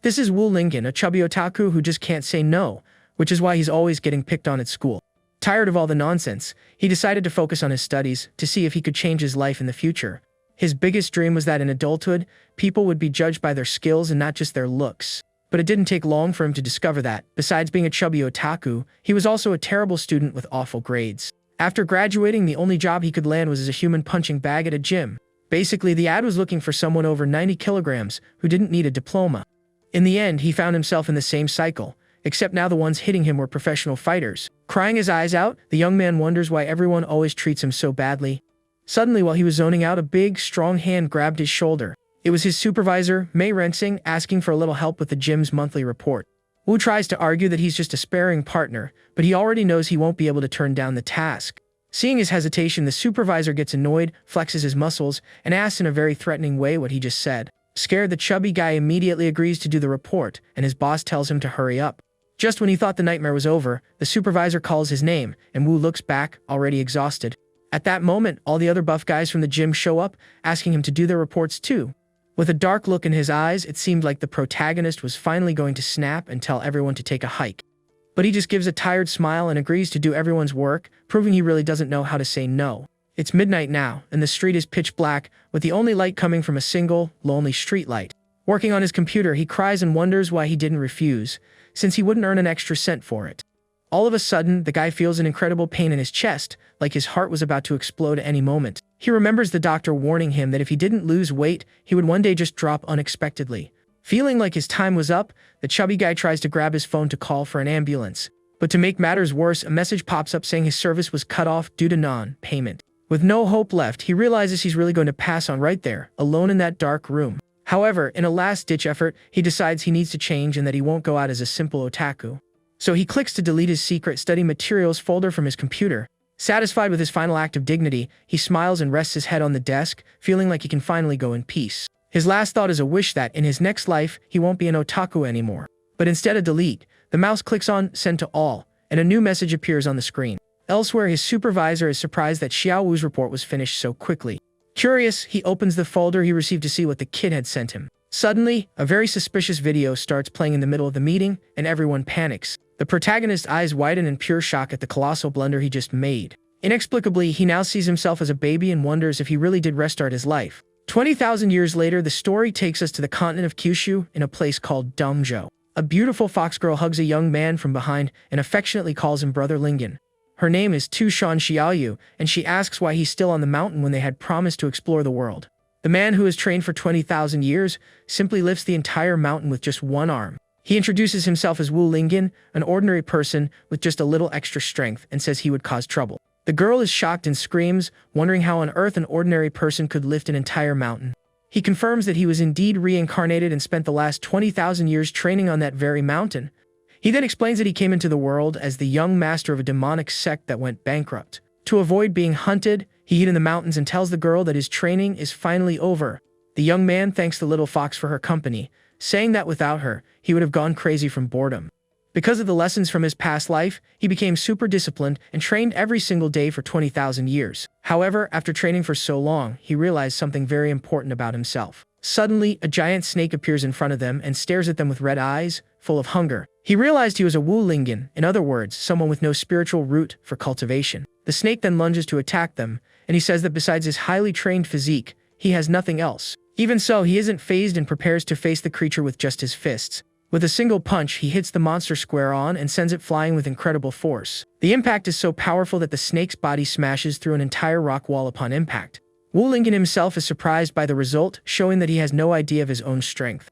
This is Wu Lincoln, a chubby otaku who just can't say no, which is why he's always getting picked on at school. Tired of all the nonsense, he decided to focus on his studies to see if he could change his life in the future. His biggest dream was that in adulthood, people would be judged by their skills and not just their looks. But it didn't take long for him to discover that, besides being a chubby otaku, he was also a terrible student with awful grades. After graduating, the only job he could land was as a human punching bag at a gym. Basically, the ad was looking for someone over 90 kilograms who didn't need a diploma. In the end, he found himself in the same cycle, except now the ones hitting him were professional fighters. Crying his eyes out, the young man wonders why everyone always treats him so badly. Suddenly, while he was zoning out, a big, strong hand grabbed his shoulder. It was his supervisor, Mei Rensing, asking for a little help with the gym's monthly report. Wu tries to argue that he's just a sparring partner, but he already knows he won't be able to turn down the task. Seeing his hesitation, the supervisor gets annoyed, flexes his muscles, and asks in a very threatening way what he just said. Scared, the chubby guy immediately agrees to do the report, and his boss tells him to hurry up. Just when he thought the nightmare was over, the supervisor calls his name, and Wu looks back, already exhausted. At that moment, all the other buff guys from the gym show up, asking him to do their reports too. With a dark look in his eyes, it seemed like the protagonist was finally going to snap and tell everyone to take a hike. But he just gives a tired smile and agrees to do everyone's work, proving he really doesn't know how to say no. It's midnight now, and the street is pitch black, with the only light coming from a single, lonely streetlight. Working on his computer, he cries and wonders why he didn't refuse, since he wouldn't earn an extra cent for it. All of a sudden, the guy feels an incredible pain in his chest, like his heart was about to explode at any moment. He remembers the doctor warning him that if he didn't lose weight, he would one day just drop unexpectedly. Feeling like his time was up, the chubby guy tries to grab his phone to call for an ambulance. But to make matters worse, a message pops up saying his service was cut off due to non-payment. With no hope left, he realizes he's really going to pass on right there, alone in that dark room. However, in a last-ditch effort, he decides he needs to change and that he won't go out as a simple otaku. So he clicks to delete his secret study materials folder from his computer. Satisfied with his final act of dignity, he smiles and rests his head on the desk, feeling like he can finally go in peace. His last thought is a wish that, in his next life, he won't be an otaku anymore. But instead of delete, the mouse clicks on Send to All, and a new message appears on the screen. Elsewhere, his supervisor is surprised that Xiao Wu's report was finished so quickly. Curious, he opens the folder he received to see what the kid had sent him. Suddenly, a very suspicious video starts playing in the middle of the meeting, and everyone panics. The protagonist's eyes widen in pure shock at the colossal blunder he just made. Inexplicably, he now sees himself as a baby and wonders if he really did restart his life. 20,000 years later, the story takes us to the continent of Kyushu in a place called Dongzhou. A beautiful fox girl hugs a young man from behind and affectionately calls him Brother Lingon. Her name is Tushan Xiaoyu, and she asks why he's still on the mountain when they had promised to explore the world. The man, who has trained for 20,000 years, simply lifts the entire mountain with just one arm. He introduces himself as Wu Lingon, an ordinary person with just a little extra strength, and says he would cause trouble. The girl is shocked and screams, wondering how on earth an ordinary person could lift an entire mountain. He confirms that he was indeed reincarnated and spent the last 20,000 years training on that very mountain. He then explains that he came into the world as the young master of a demonic sect that went bankrupt. To avoid being hunted, he hid in the mountains and tells the girl that his training is finally over. The young man thanks the little fox for her company, saying that without her, he would have gone crazy from boredom. Because of the lessons from his past life, he became super disciplined and trained every single day for 20,000 years. However, after training for so long, he realized something very important about himself. Suddenly, a giant snake appears in front of them and stares at them with red eyes, full of hunger. He realized he was a Wu Lingon, in other words, someone with no spiritual root for cultivation. The snake then lunges to attack them, and he says that besides his highly trained physique, he has nothing else. Even so, he isn't fazed and prepares to face the creature with just his fists. With a single punch, he hits the monster square on and sends it flying with incredible force. The impact is so powerful that the snake's body smashes through an entire rock wall upon impact. Wu Lingon himself is surprised by the result, showing that he has no idea of his own strength.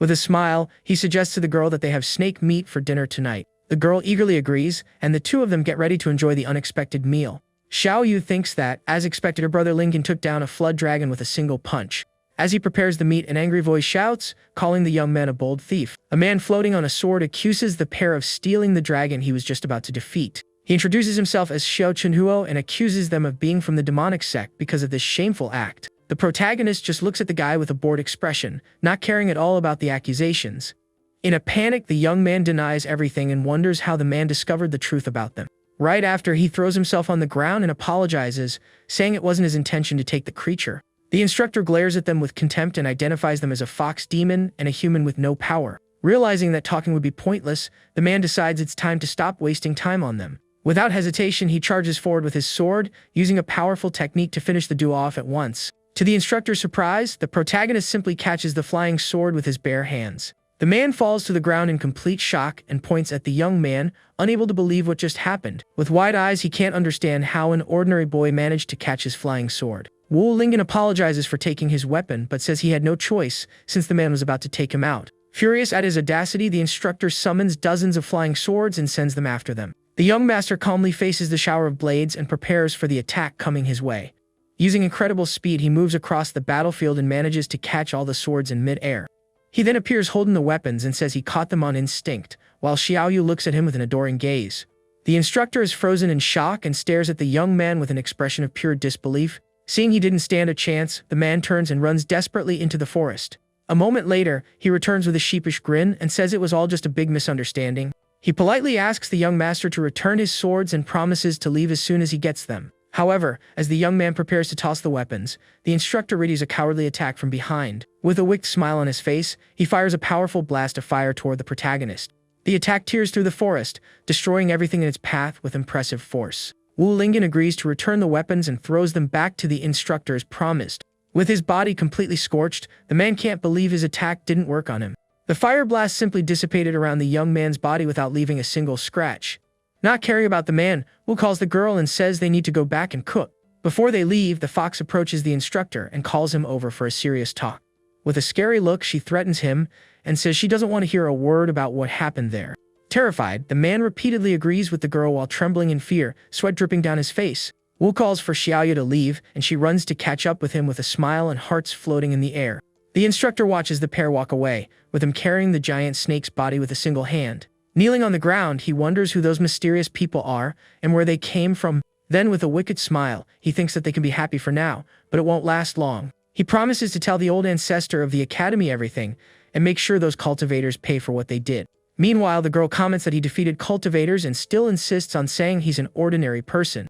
With a smile, he suggests to the girl that they have snake meat for dinner tonight. The girl eagerly agrees, and the two of them get ready to enjoy the unexpected meal. Xiao Yu thinks that, as expected, her brother Lingon took down a flood dragon with a single punch. As he prepares the meat, an angry voice shouts, calling the young man a bold thief. A man floating on a sword accuses the pair of stealing the dragon he was just about to defeat. He introduces himself as Xiao Chunhuo and accuses them of being from the demonic sect because of this shameful act. The protagonist just looks at the guy with a bored expression, not caring at all about the accusations. In a panic, the young man denies everything and wonders how the man discovered the truth about them. Right after, he throws himself on the ground and apologizes, saying it wasn't his intention to take the creature. The instructor glares at them with contempt and identifies them as a fox demon and a human with no power. Realizing that talking would be pointless, the man decides it's time to stop wasting time on them. Without hesitation, he charges forward with his sword, using a powerful technique to finish the duo off at once. To the instructor's surprise, the protagonist simply catches the flying sword with his bare hands. The man falls to the ground in complete shock and points at the young man, unable to believe what just happened. With wide eyes, he can't understand how an ordinary boy managed to catch his flying sword. Wu Lingen apologizes for taking his weapon, but says he had no choice since the man was about to take him out. Furious at his audacity, the instructor summons dozens of flying swords and sends them after them. The young master calmly faces the shower of blades and prepares for the attack coming his way. Using incredible speed, he moves across the battlefield and manages to catch all the swords in mid-air. He then appears holding the weapons and says he caught them on instinct, while Xiaoyu looks at him with an adoring gaze. The instructor is frozen in shock and stares at the young man with an expression of pure disbelief. Seeing he didn't stand a chance, the man turns and runs desperately into the forest. A moment later, he returns with a sheepish grin and says it was all just a big misunderstanding. He politely asks the young master to return his swords and promises to leave as soon as he gets them. However, as the young man prepares to toss the weapons, the instructor readies a cowardly attack from behind. With a wicked smile on his face, he fires a powerful blast of fire toward the protagonist. The attack tears through the forest, destroying everything in its path with impressive force. Wu Lingen agrees to return the weapons and throws them back to the instructor as promised. With his body completely scorched, the man can't believe his attack didn't work on him. The fire blast simply dissipated around the young man's body without leaving a single scratch. Not caring about the man, Wu calls the girl and says they need to go back and cook. Before they leave, the fox approaches the instructor and calls him over for a serious talk. With a scary look, she threatens him and says she doesn't want to hear a word about what happened there. Terrified, the man repeatedly agrees with the girl while trembling in fear, sweat dripping down his face. Wu calls for Xiaoyu to leave, and she runs to catch up with him with a smile and hearts floating in the air. The instructor watches the pair walk away, with him carrying the giant snake's body with a single hand. Kneeling on the ground, he wonders who those mysterious people are and where they came from. Then, with a wicked smile, he thinks that they can be happy for now, but it won't last long. He promises to tell the old ancestor of the academy everything and make sure those cultivators pay for what they did. Meanwhile, the girl comments that he defeated cultivators and still insists on saying he's an ordinary person.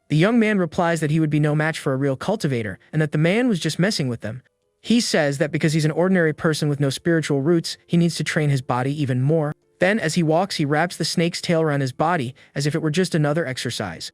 The young man replies that he would be no match for a real cultivator and that the man was just messing with them. He says that because he's an ordinary person with no spiritual roots, he needs to train his body even more. Then, as he walks, he wraps the snake's tail around his body as if it were just another exercise.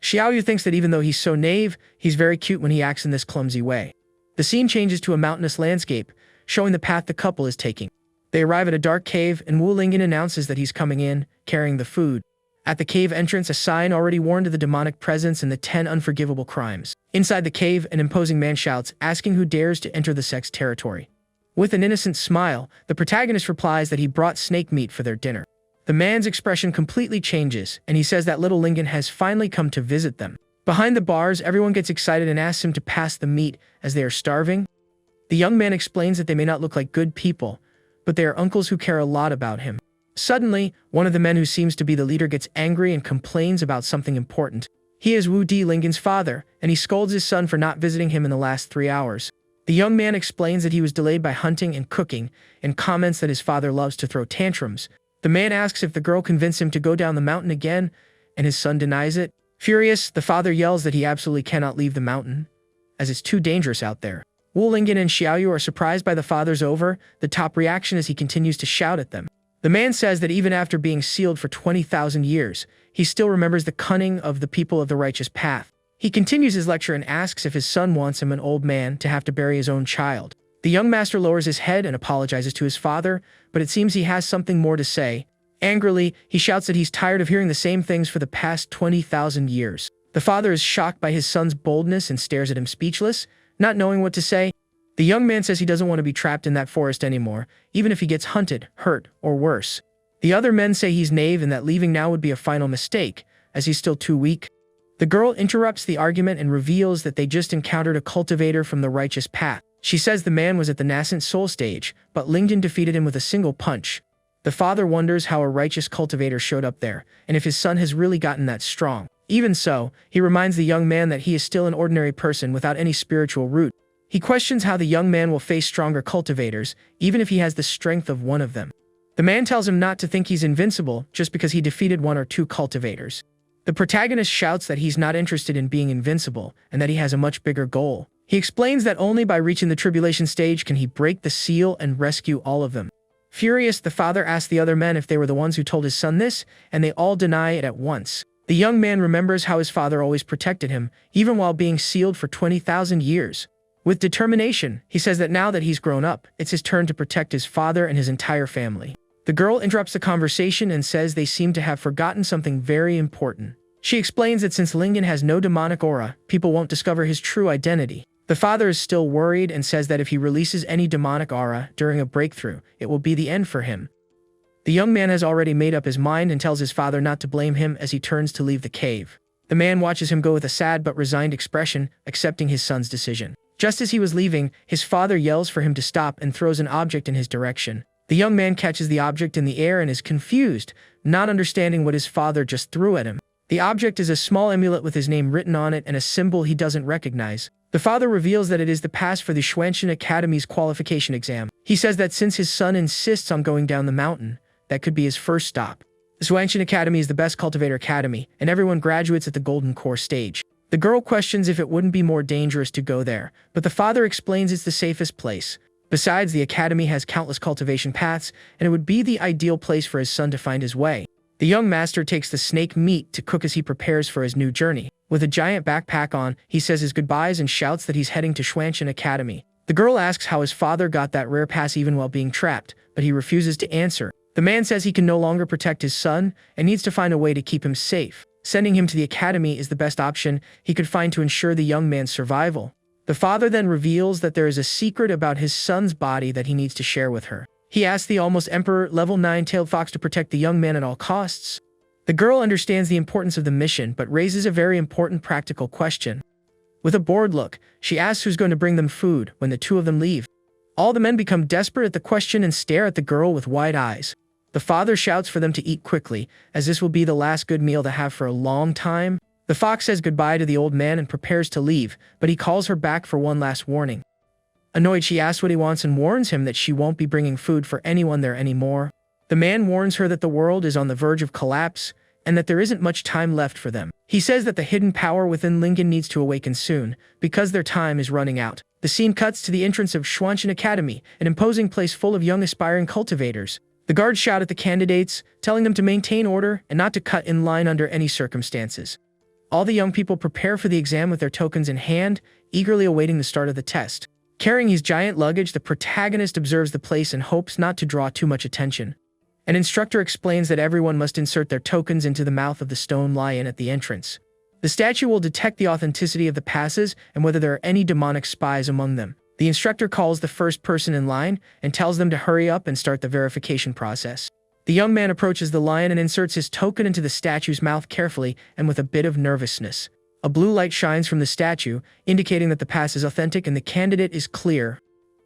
Xiaoyu thinks that even though he's so naive, he's very cute when he acts in this clumsy way. The scene changes to a mountainous landscape, showing the path the couple is taking. They arrive at a dark cave, and Wu Lingen announces that he's coming in, carrying the food. At the cave entrance, a sign already warned of the demonic presence and the 10 unforgivable crimes. Inside the cave, an imposing man shouts, asking who dares to enter the sect's territory. With an innocent smile, the protagonist replies that he brought snake meat for their dinner. The man's expression completely changes, and he says that little Lingen has finally come to visit them. Behind the bars, everyone gets excited and asks him to pass the meat as they are starving. The young man explains that they may not look like good people, but they are uncles who care a lot about him. Suddenly, one of the men who seems to be the leader gets angry and complains about something important. He is Wu Di Lingen's father, and he scolds his son for not visiting him in the last 3 hours. The young man explains that he was delayed by hunting and cooking, and comments that his father loves to throw tantrums. The man asks if the girl convinced him to go down the mountain again, and his son denies it. Furious, the father yells that he absolutely cannot leave the mountain, as it's too dangerous out there. Wu Lingen and Xiaoyu are surprised by the father's the top reaction as he continues to shout at them. The man says that even after being sealed for 20,000 years, he still remembers the cunning of the people of the righteous path. He continues his lecture and asks if his son wants him, an old man, to have to bury his own child. The young master lowers his head and apologizes to his father, but it seems he has something more to say. Angrily, he shouts that he's tired of hearing the same things for the past 20,000 years. The father is shocked by his son's boldness and stares at him speechless, not knowing what to say. The young man says he doesn't want to be trapped in that forest anymore, even if he gets hunted, hurt, or worse. The other men say he's naive and that leaving now would be a final mistake, as he's still too weak. The girl interrupts the argument and reveals that they just encountered a cultivator from the righteous path. She says the man was at the nascent soul stage, but Lingen defeated him with a single punch. The father wonders how a righteous cultivator showed up there, and if his son has really gotten that strong. Even so, he reminds the young man that he is still an ordinary person without any spiritual root. He questions how the young man will face stronger cultivators, even if he has the strength of one of them. The man tells him not to think he's invincible just because he defeated 1 or 2 cultivators. The protagonist shouts that he's not interested in being invincible and that he has a much bigger goal. He explains that only by reaching the tribulation stage can he break the seal and rescue all of them. Furious, the father asks the other men if they were the ones who told his son this, and they all deny it at once. The young man remembers how his father always protected him, even while being sealed for 20,000 years. With determination, he says that now that he's grown up, it's his turn to protect his father and his entire family. The girl interrupts the conversation and says they seem to have forgotten something very important. She explains that since Lingen has no demonic aura, people won't discover his true identity. The father is still worried and says that if he releases any demonic aura during a breakthrough, it will be the end for him. The young man has already made up his mind and tells his father not to blame him as he turns to leave the cave. The man watches him go with a sad but resigned expression, accepting his son's decision. Just as he was leaving, his father yells for him to stop and throws an object in his direction. The young man catches the object in the air and is confused, not understanding what his father just threw at him. The object is a small amulet with his name written on it and a symbol he doesn't recognize. The father reveals that it is the pass for the Xuanxin Academy's qualification exam. He says that since his son insists on going down the mountain, that could be his first stop. The Xuanxin Academy is the best cultivator academy, and everyone graduates at the Golden Core stage. The girl questions if it wouldn't be more dangerous to go there, but the father explains it's the safest place. Besides, the academy has countless cultivation paths, and it would be the ideal place for his son to find his way. The young master takes the snake meat to cook as he prepares for his new journey. With a giant backpack on, he says his goodbyes and shouts that he's heading to Xuanxin Academy. The girl asks how his father got that rare pass even while being trapped, but he refuses to answer. The man says he can no longer protect his son and needs to find a way to keep him safe. Sending him to the academy is the best option he could find to ensure the young man's survival. The father then reveals that there is a secret about his son's body that he needs to share with her. He asks the almost Emperor level 9 tailed fox to protect the young man at all costs. The girl understands the importance of the mission but raises a very important practical question. With a bored look, she asks who's going to bring them food when the two of them leave. All the men become desperate at the question and stare at the girl with wide eyes. The father shouts for them to eat quickly, as this will be the last good meal to have for a long time. The fox says goodbye to the old man and prepares to leave, but he calls her back for one last warning. Annoyed, she asks what he wants and warns him that she won't be bringing food for anyone there anymore. The man warns her that the world is on the verge of collapse and that there isn't much time left for them. He says that the hidden power within Lingen needs to awaken soon, because their time is running out. The scene cuts to the entrance of Xuanxin Academy, an imposing place full of young aspiring cultivators. The guards shout at the candidates, telling them to maintain order and not to cut in line under any circumstances. All the young people prepare for the exam with their tokens in hand, eagerly awaiting the start of the test. Carrying his giant luggage, the protagonist observes the place and hopes not to draw too much attention. An instructor explains that everyone must insert their tokens into the mouth of the stone lion at the entrance. The statue will detect the authenticity of the passes and whether there are any demonic spies among them. The instructor calls the first person in line and tells them to hurry up and start the verification process. The young man approaches the lion and inserts his token into the statue's mouth carefully and with a bit of nervousness. A blue light shines from the statue, indicating that the pass is authentic and the candidate is clear.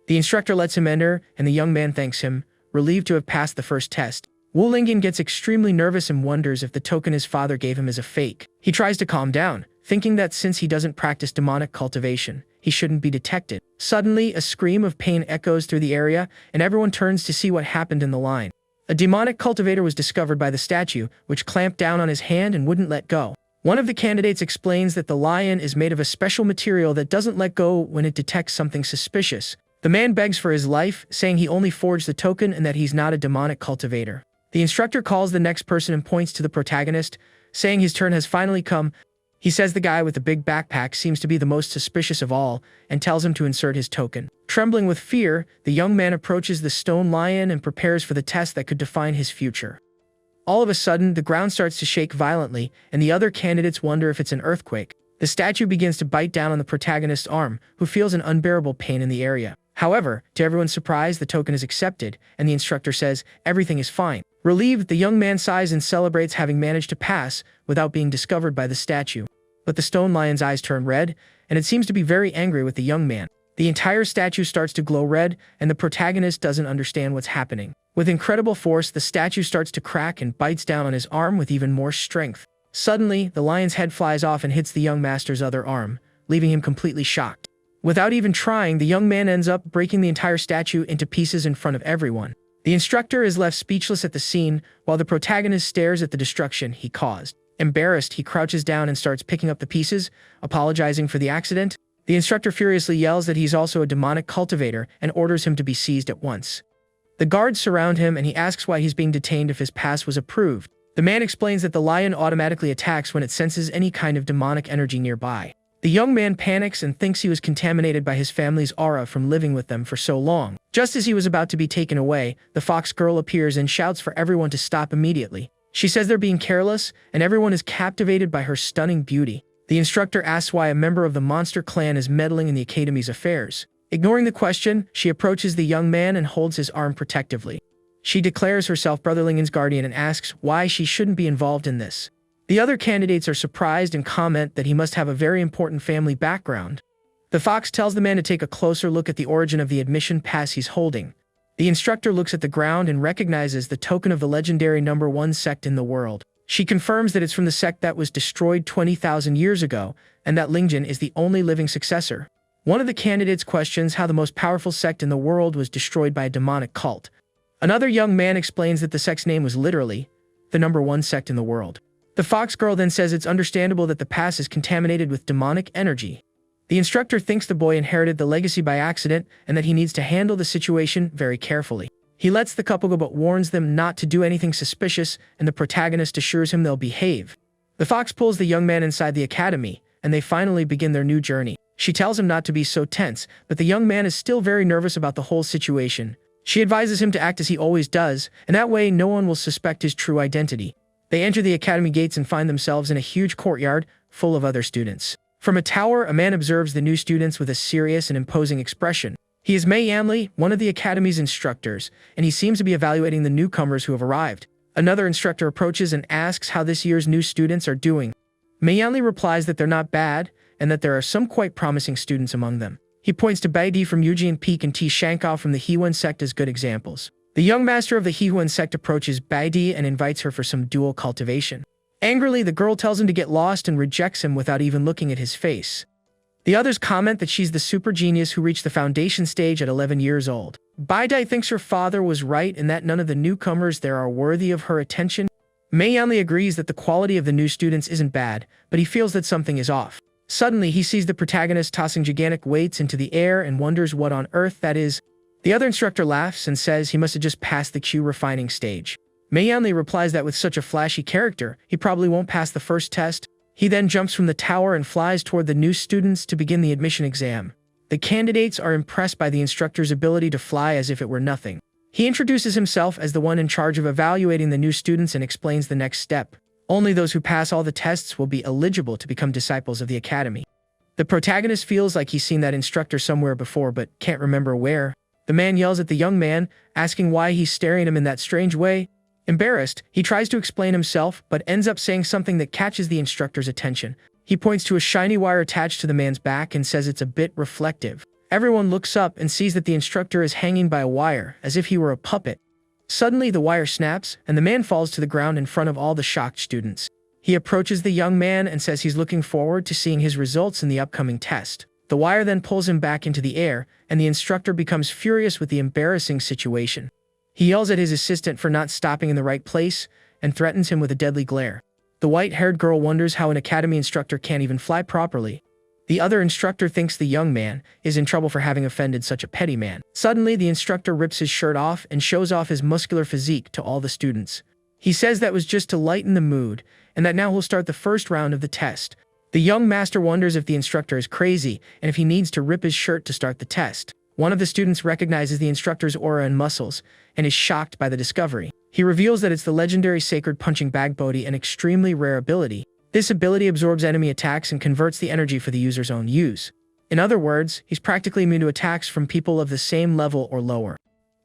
The instructor lets him enter, and the young man thanks him, relieved to have passed the first test. Wu Lingen gets extremely nervous and wonders if the token his father gave him is a fake. He tries to calm down, thinking that since he doesn't practice demonic cultivation, he shouldn't be detected. Suddenly, a scream of pain echoes through the area, and everyone turns to see what happened in the line. A demonic cultivator was discovered by the statue, which clamped down on his hand and wouldn't let go. One of the candidates explains that the lion is made of a special material that doesn't let go when it detects something suspicious. The man begs for his life, saying he only forged the token and that he's not a demonic cultivator. The instructor calls the next person and points to the protagonist, saying his turn has finally come. He says the guy with the big backpack seems to be the most suspicious of all and tells him to insert his token. Trembling with fear, the young man approaches the stone lion and prepares for the test that could define his future. All of a sudden, the ground starts to shake violently, and the other candidates wonder if it's an earthquake. The statue begins to bite down on the protagonist's arm, who feels an unbearable pain in the area. However, to everyone's surprise, the token is accepted, and the instructor says everything is fine. Relieved, the young man sighs and celebrates having managed to pass without being discovered by the statue. But the stone lion's eyes turn red, and it seems to be very angry with the young man. The entire statue starts to glow red, and the protagonist doesn't understand what's happening. With incredible force, the statue starts to crack and bites down on his arm with even more strength. Suddenly, the lion's head flies off and hits the young master's other arm, leaving him completely shocked. Without even trying, the young man ends up breaking the entire statue into pieces in front of everyone. The instructor is left speechless at the scene, while the protagonist stares at the destruction he caused. Embarrassed, he crouches down and starts picking up the pieces, apologizing for the accident. The instructor furiously yells that he's also a demonic cultivator and orders him to be seized at once. The guards surround him and he asks why he's being detained if his pass was approved. The man explains that the lion automatically attacks when it senses any kind of demonic energy nearby. The young man panics and thinks he was contaminated by his family's aura from living with them for so long. Just as he was about to be taken away, the fox girl appears and shouts for everyone to stop immediately. She says they're being careless, and everyone is captivated by her stunning beauty. The instructor asks why a member of the monster clan is meddling in the academy's affairs. Ignoring the question, she approaches the young man and holds his arm protectively. She declares herself Brother Lingon's guardian and asks why she shouldn't be involved in this. The other candidates are surprised and comment that he must have a very important family background. The fox tells the man to take a closer look at the origin of the admission pass he's holding. The instructor looks at the ground and recognizes the token of the legendary number 1 sect in the world. She confirms that it's from the sect that was destroyed 20,000 years ago, and that Lingjin is the only living successor. One of the candidates questions how the most powerful sect in the world was destroyed by a demonic cult. Another young man explains that the sect's name was literally the number 1 sect in the world. The fox girl then says it's understandable that the pass is contaminated with demonic energy. The instructor thinks the boy inherited the legacy by accident and that he needs to handle the situation very carefully. He lets the couple go but warns them not to do anything suspicious, and the protagonist assures him they'll behave. The fox pulls the young man inside the academy, and they finally begin their new journey. She tells him not to be so tense, but the young man is still very nervous about the whole situation. She advises him to act as he always does, and that way no one will suspect his true identity. They enter the academy gates and find themselves in a huge courtyard full of other students. From a tower, a man observes the new students with a serious and imposing expression. He is Yahello, one of the academy's instructors, and he seems to be evaluating the newcomers who have arrived. Another instructor approaches and asks how this year's new students are doing. Yahello replies that they're not bad, and that there are some quite promising students among them. He points to Bai Di from Eugene Peak and T. Shankao from the Hehuan sect as good examples. The young master of the Hehuan sect approaches Bai Di and invites her for some dual cultivation. Angrily, the girl tells him to get lost and rejects him without even looking at his face. The others comment that she's the super genius who reached the foundation stage at 11 years old. Bai Di thinks her father was right and that none of the newcomers there are worthy of her attention. Yahello agrees that the quality of the new students isn't bad, but he feels that something is off. Suddenly, he sees the protagonist tossing gigantic weights into the air and wonders what on earth that is. The other instructor laughs and says he must have just passed the Q refining stage. Yahello replies that with such a flashy character, he probably won't pass the first test. He then jumps from the tower and flies toward the new students to begin the admission exam. The candidates are impressed by the instructor's ability to fly as if it were nothing. He introduces himself as the one in charge of evaluating the new students and explains the next step. Only those who pass all the tests will be eligible to become disciples of the academy. The protagonist feels like he's seen that instructor somewhere before but can't remember where. The man yells at the young man, asking why he's staring at him in that strange way. Embarrassed, he tries to explain himself, but ends up saying something that catches the instructor's attention. He points to a shiny wire attached to the man's back and says it's a bit reflective. Everyone looks up and sees that the instructor is hanging by a wire, as if he were a puppet. Suddenly, the wire snaps, and the man falls to the ground in front of all the shocked students. He approaches the young man and says he's looking forward to seeing his results in the upcoming test. The wire then pulls him back into the air, and the instructor becomes furious with the embarrassing situation. He yells at his assistant for not stopping in the right place and threatens him with a deadly glare. The white-haired girl wonders how an academy instructor can't even fly properly. The other instructor thinks the young man is in trouble for having offended such a petty man. Suddenly, the instructor rips his shirt off and shows off his muscular physique to all the students. He says that was just to lighten the mood, and that now he'll start the first round of the test. The young master wonders if the instructor is crazy and if he needs to rip his shirt to start the test. One of the students recognizes the instructor's aura and muscles and is shocked by the discovery. He reveals that it's the legendary Sacred Punching Bag Bodhi, an extremely rare ability. This ability absorbs enemy attacks and converts the energy for the user's own use. In other words, he's practically immune to attacks from people of the same level or lower.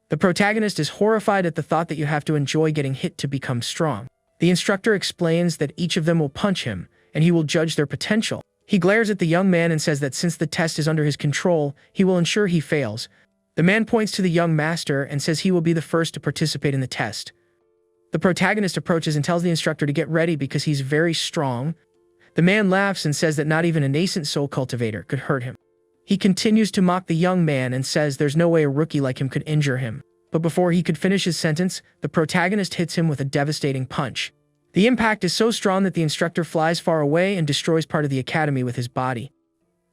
The protagonist is horrified at the thought that you have to enjoy getting hit to become strong. The instructor explains that each of them will punch him, and he will judge their potential. He glares at the young man and says that since the test is under his control, he will ensure he fails. The man points to the young master and says he will be the first to participate in the test. The protagonist approaches and tells the instructor to get ready because he's very strong. The man laughs and says that not even a nascent soul cultivator could hurt him. He continues to mock the young man and says there's no way a rookie like him could injure him. But before he could finish his sentence, the protagonist hits him with a devastating punch. The impact is so strong that the instructor flies far away and destroys part of the academy with his body.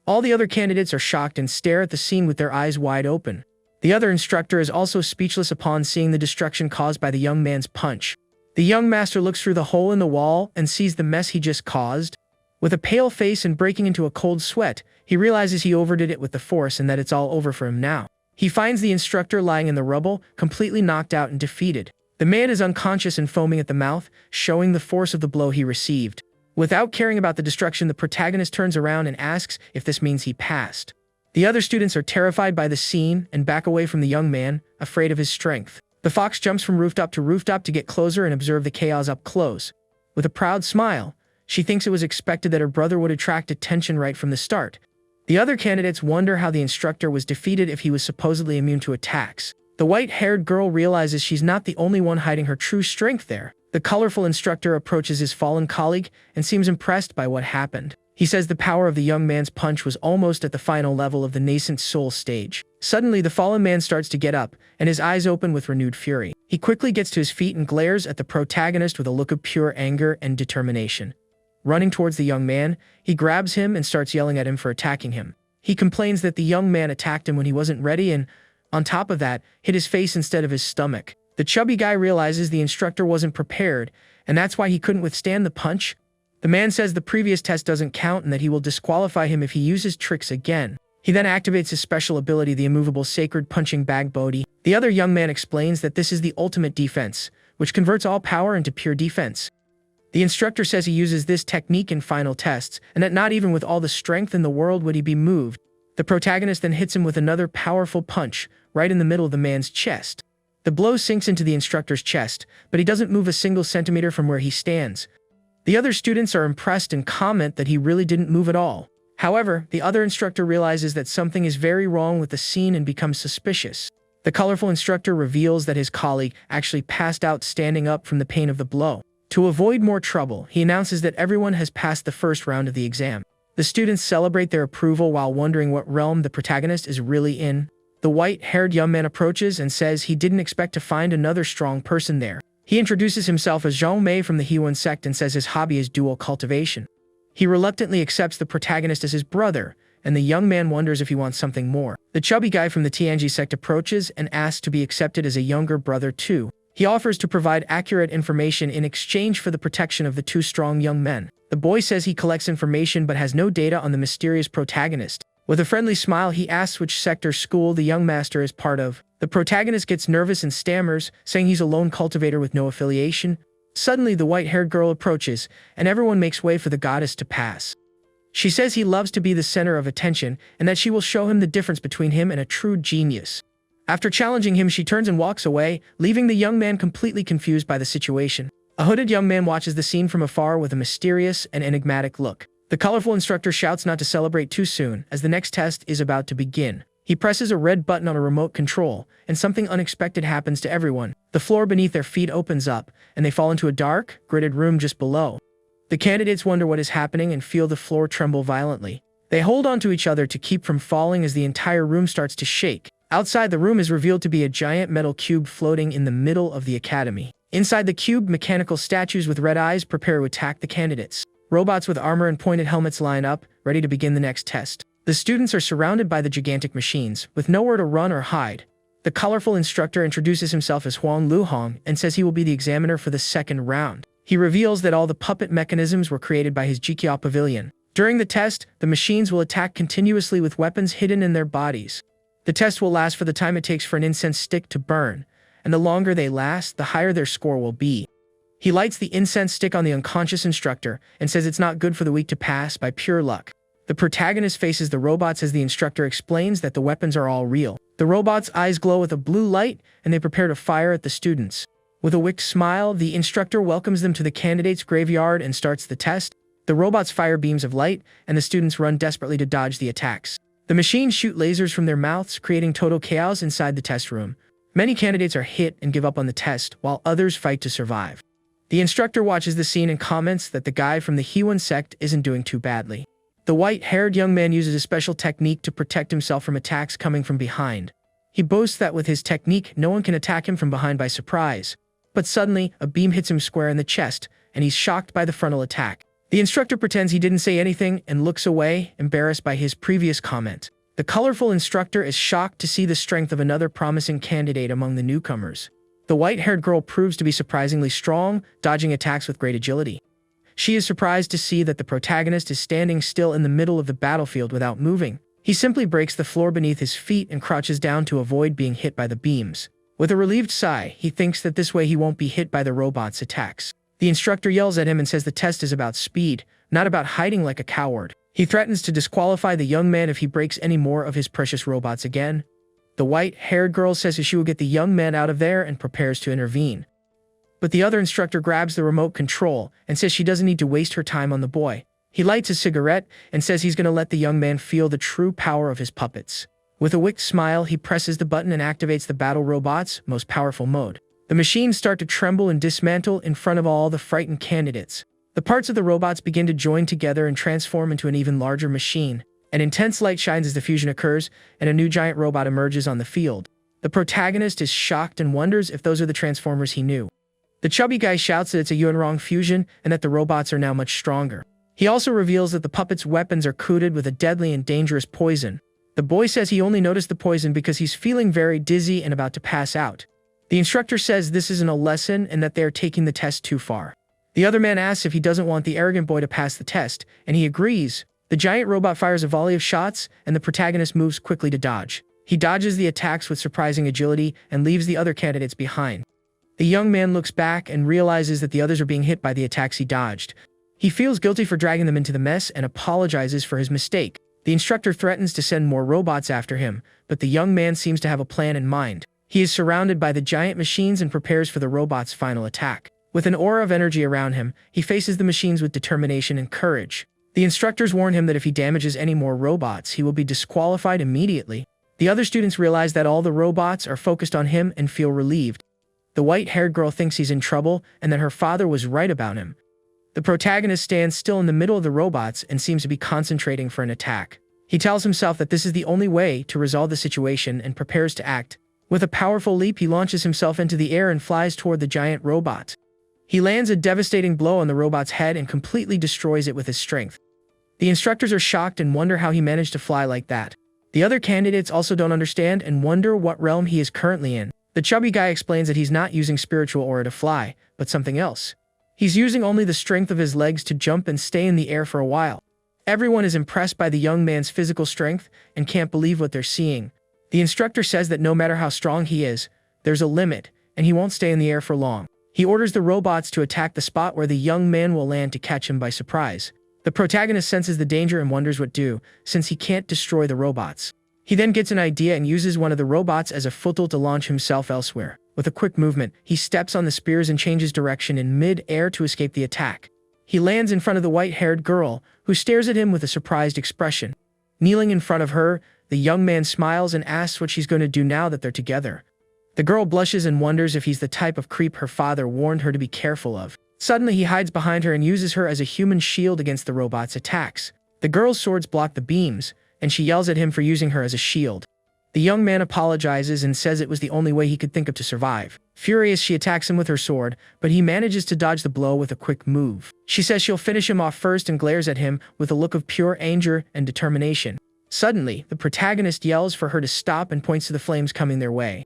All the other candidates are shocked and stare at the scene with their eyes wide open. The other instructor is also speechless upon seeing the destruction caused by the young man's punch. The young master looks through the hole in the wall and sees the mess he just caused. With a pale face and breaking into a cold sweat, he realizes he overdid it with the force and that it's all over for him now. He finds the instructor lying in the rubble, completely knocked out and defeated. The man is unconscious and foaming at the mouth, showing the force of the blow he received. Without caring about the destruction, the protagonist turns around and asks if this means he passed. The other students are terrified by the scene and back away from the young man, afraid of his strength. The fox jumps from rooftop to rooftop to get closer and observe the chaos up close. With a proud smile, she thinks it was expected that her brother would attract attention right from the start. The other candidates wonder how the instructor was defeated if he was supposedly immune to attacks. The white-haired girl realizes she's not the only one hiding her true strength there. The colorful instructor approaches his fallen colleague and seems impressed by what happened. He says the power of the young man's punch was almost at the final level of the nascent soul stage. Suddenly, the fallen man starts to get up, and his eyes open with renewed fury. He quickly gets to his feet and glares at the protagonist with a look of pure anger and determination. Running towards the young man, he grabs him and starts yelling at him for attacking him. He complains that the young man attacked him when he wasn't ready and, on top of that, hit his face instead of his stomach. The chubby guy realizes the instructor wasn't prepared, and that's why he couldn't withstand the punch. The man says the previous test doesn't count and that he will disqualify him if he uses tricks again. He then activates his special ability, the immovable sacred punching bag Bodhi. The other young man explains that this is the ultimate defense, which converts all power into pure defense. The instructor says he uses this technique in final tests, and that not even with all the strength in the world would he be moved. The protagonist then hits him with another powerful punch, right in the middle of the man's chest. The blow sinks into the instructor's chest, but he doesn't move a single centimeter from where he stands. The other students are impressed and comment that he really didn't move at all. However, the other instructor realizes that something is very wrong with the scene and becomes suspicious. The colorful instructor reveals that his colleague actually passed out standing up from the pain of the blow. To avoid more trouble, he announces that everyone has passed the first round of the exam. The students celebrate their approval while wondering what realm the protagonist is really in. The white-haired young man approaches and says he didn't expect to find another strong person there. He introduces himself as Zhao Mei from the Hewan sect and says his hobby is dual cultivation. He reluctantly accepts the protagonist as his brother, and the young man wonders if he wants something more. The chubby guy from the Tianji sect approaches and asks to be accepted as a younger brother too. He offers to provide accurate information in exchange for the protection of the two strong young men. The boy says he collects information but has no data on the mysterious protagonist. With a friendly smile, he asks which sector school the young master is part of. The protagonist gets nervous and stammers, saying he's a lone cultivator with no affiliation. Suddenly, the white-haired girl approaches, and everyone makes way for the goddess to pass. She says he loves to be the center of attention, and that she will show him the difference between him and a true genius. After challenging him, she turns and walks away, leaving the young man completely confused by the situation. A hooded young man watches the scene from afar with a mysterious and enigmatic look. The colorful instructor shouts not to celebrate too soon, as the next test is about to begin. He presses a red button on a remote control, and something unexpected happens to everyone. The floor beneath their feet opens up, and they fall into a dark, gridded room just below. The candidates wonder what is happening and feel the floor tremble violently. They hold on to each other to keep from falling as the entire room starts to shake. Outside the room is revealed to be a giant metal cube floating in the middle of the academy. Inside the cube, mechanical statues with red eyes prepare to attack the candidates. Robots with armor and pointed helmets line up, ready to begin the next test. The students are surrounded by the gigantic machines, with nowhere to run or hide. The colorful instructor introduces himself as Huang Luhong and says he will be the examiner for the second round. He reveals that all the puppet mechanisms were created by his Jiqiao pavilion. During the test, the machines will attack continuously with weapons hidden in their bodies. The test will last for the time it takes for an incense stick to burn, and the longer they last, the higher their score will be. He lights the incense stick on the unconscious instructor and says it's not good for the weak to pass by pure luck. The protagonist faces the robots as the instructor explains that the weapons are all real. The robots' eyes glow with a blue light, and they prepare to fire at the students. With a wicked smile, the instructor welcomes them to the candidate's graveyard and starts the test. The robots fire beams of light, and the students run desperately to dodge the attacks. The machines shoot lasers from their mouths, creating total chaos inside the test room. Many candidates are hit and give up on the test, while others fight to survive. The instructor watches the scene and comments that the guy from the Hewan sect isn't doing too badly. The white-haired young man uses a special technique to protect himself from attacks coming from behind. He boasts that with his technique, no one can attack him from behind by surprise. But suddenly, a beam hits him square in the chest, and he's shocked by the frontal attack. The instructor pretends he didn't say anything and looks away, embarrassed by his previous comment. The colorful instructor is shocked to see the strength of another promising candidate among the newcomers. The white-haired girl proves to be surprisingly strong, dodging attacks with great agility. She is surprised to see that the protagonist is standing still in the middle of the battlefield without moving. He simply breaks the floor beneath his feet and crouches down to avoid being hit by the beams. With a relieved sigh, he thinks that this way he won't be hit by the robot's attacks. The instructor yells at him and says the test is about speed, not about hiding like a coward. He threatens to disqualify the young man if he breaks any more of his precious robots again. The white-haired girl says she will get the young man out of there and prepares to intervene. But the other instructor grabs the remote control and says she doesn't need to waste her time on the boy. He lights a cigarette and says he's going to let the young man feel the true power of his puppets. With a wicked smile, he presses the button and activates the battle robot's most powerful mode. The machines start to tremble and dismantle in front of all the frightened candidates. The parts of the robots begin to join together and transform into an even larger machine. An intense light shines as the fusion occurs, and a new giant robot emerges on the field. The protagonist is shocked and wonders if those are the Transformers he knew. The chubby guy shouts that it's a Yuanrong fusion and that the robots are now much stronger. He also reveals that the puppets' weapons are coated with a deadly and dangerous poison. The boy says he only noticed the poison because he's feeling very dizzy and about to pass out. The instructor says this isn't a lesson and that they are taking the test too far. The other man asks if he doesn't want the arrogant boy to pass the test, and he agrees. The giant robot fires a volley of shots, and the protagonist moves quickly to dodge. He dodges the attacks with surprising agility and leaves the other candidates behind. The young man looks back and realizes that the others are being hit by the attacks he dodged. He feels guilty for dragging them into the mess and apologizes for his mistake. The instructor threatens to send more robots after him, but the young man seems to have a plan in mind. He is surrounded by the giant machines and prepares for the robot's final attack. With an aura of energy around him, he faces the machines with determination and courage. The instructors warn him that if he damages any more robots, he will be disqualified immediately. The other students realize that all the robots are focused on him and feel relieved. The white-haired girl thinks he's in trouble and that her father was right about him. The protagonist stands still in the middle of the robots and seems to be concentrating for an attack. He tells himself that this is the only way to resolve the situation and prepares to act. With a powerful leap, he launches himself into the air and flies toward the giant robot. He lands a devastating blow on the robot's head and completely destroys it with his strength. The instructors are shocked and wonder how he managed to fly like that. The other candidates also don't understand and wonder what realm he is currently in. The chubby guy explains that he's not using spiritual aura to fly, but something else. He's using only the strength of his legs to jump and stay in the air for a while. Everyone is impressed by the young man's physical strength and can't believe what they're seeing. The instructor says that no matter how strong he is, there's a limit, and he won't stay in the air for long. He orders the robots to attack the spot where the young man will land to catch him by surprise. The protagonist senses the danger and wonders what to do, since he can't destroy the robots. He then gets an idea and uses one of the robots as a footstool to launch himself elsewhere. With a quick movement, he steps on the spears and changes direction in mid-air to escape the attack. He lands in front of the white-haired girl, who stares at him with a surprised expression. Kneeling in front of her, the young man smiles and asks what she's going to do now that they're together. The girl blushes and wonders if he's the type of creep her father warned her to be careful of. Suddenly, he hides behind her and uses her as a human shield against the robot's attacks. The girl's swords block the beams, and she yells at him for using her as a shield. The young man apologizes and says it was the only way he could think of to survive. Furious, she attacks him with her sword, but he manages to dodge the blow with a quick move. She says she'll finish him off first and glares at him with a look of pure anger and determination. Suddenly, the protagonist yells for her to stop and points to the flames coming their way.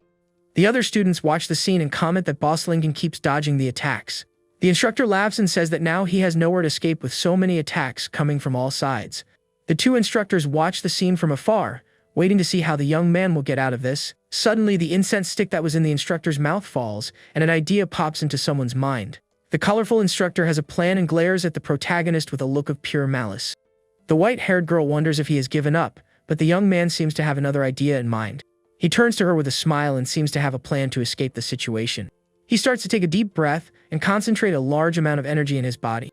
The other students watch the scene and comment that Boss Lincoln keeps dodging the attacks. The instructor laughs and says that now he has nowhere to escape with so many attacks coming from all sides. The two instructors watch the scene from afar, waiting to see how the young man will get out of this. Suddenly, the incense stick that was in the instructor's mouth falls, and an idea pops into someone's mind. The colorful instructor has a plan and glares at the protagonist with a look of pure malice. The white-haired girl wonders if he has given up, but the young man seems to have another idea in mind. He turns to her with a smile and seems to have a plan to escape the situation. He starts to take a deep breath and concentrate a large amount of energy in his body.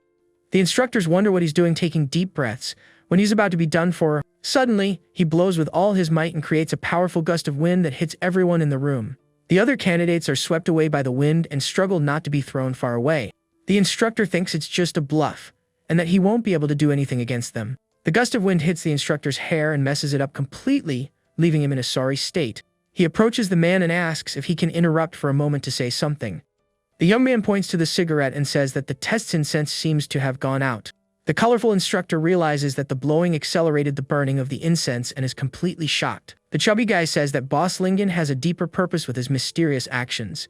The instructors wonder what he's doing taking deep breaths when he's about to be done for. Suddenly, he blows with all his might and creates a powerful gust of wind that hits everyone in the room. The other candidates are swept away by the wind and struggle not to be thrown far away. The instructor thinks it's just a bluff, and that he won't be able to do anything against them. The gust of wind hits the instructor's hair and messes it up completely, leaving him in a sorry state. He approaches the man and asks if he can interrupt for a moment to say something. The young man points to the cigarette and says that the test's incense seems to have gone out. The colorful instructor realizes that the blowing accelerated the burning of the incense and is completely shocked. The chubby guy says that Boss Lingen has a deeper purpose with his mysterious actions.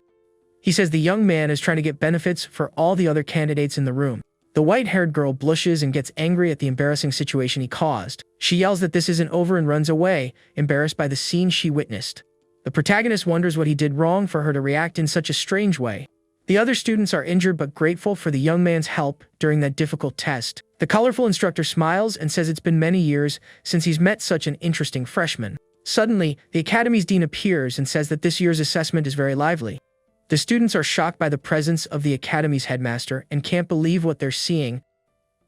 He says the young man is trying to get benefits for all the other candidates in the room. The white-haired girl blushes and gets angry at the embarrassing situation he caused. She yells that this isn't over and runs away, embarrassed by the scene she witnessed. The protagonist wonders what he did wrong for her to react in such a strange way. The other students are injured but grateful for the young man's help during that difficult test. The colorful instructor smiles and says it's been many years since he's met such an interesting freshman. Suddenly, the academy's dean appears and says that this year's assessment is very lively. The students are shocked by the presence of the academy's headmaster and can't believe what they're seeing.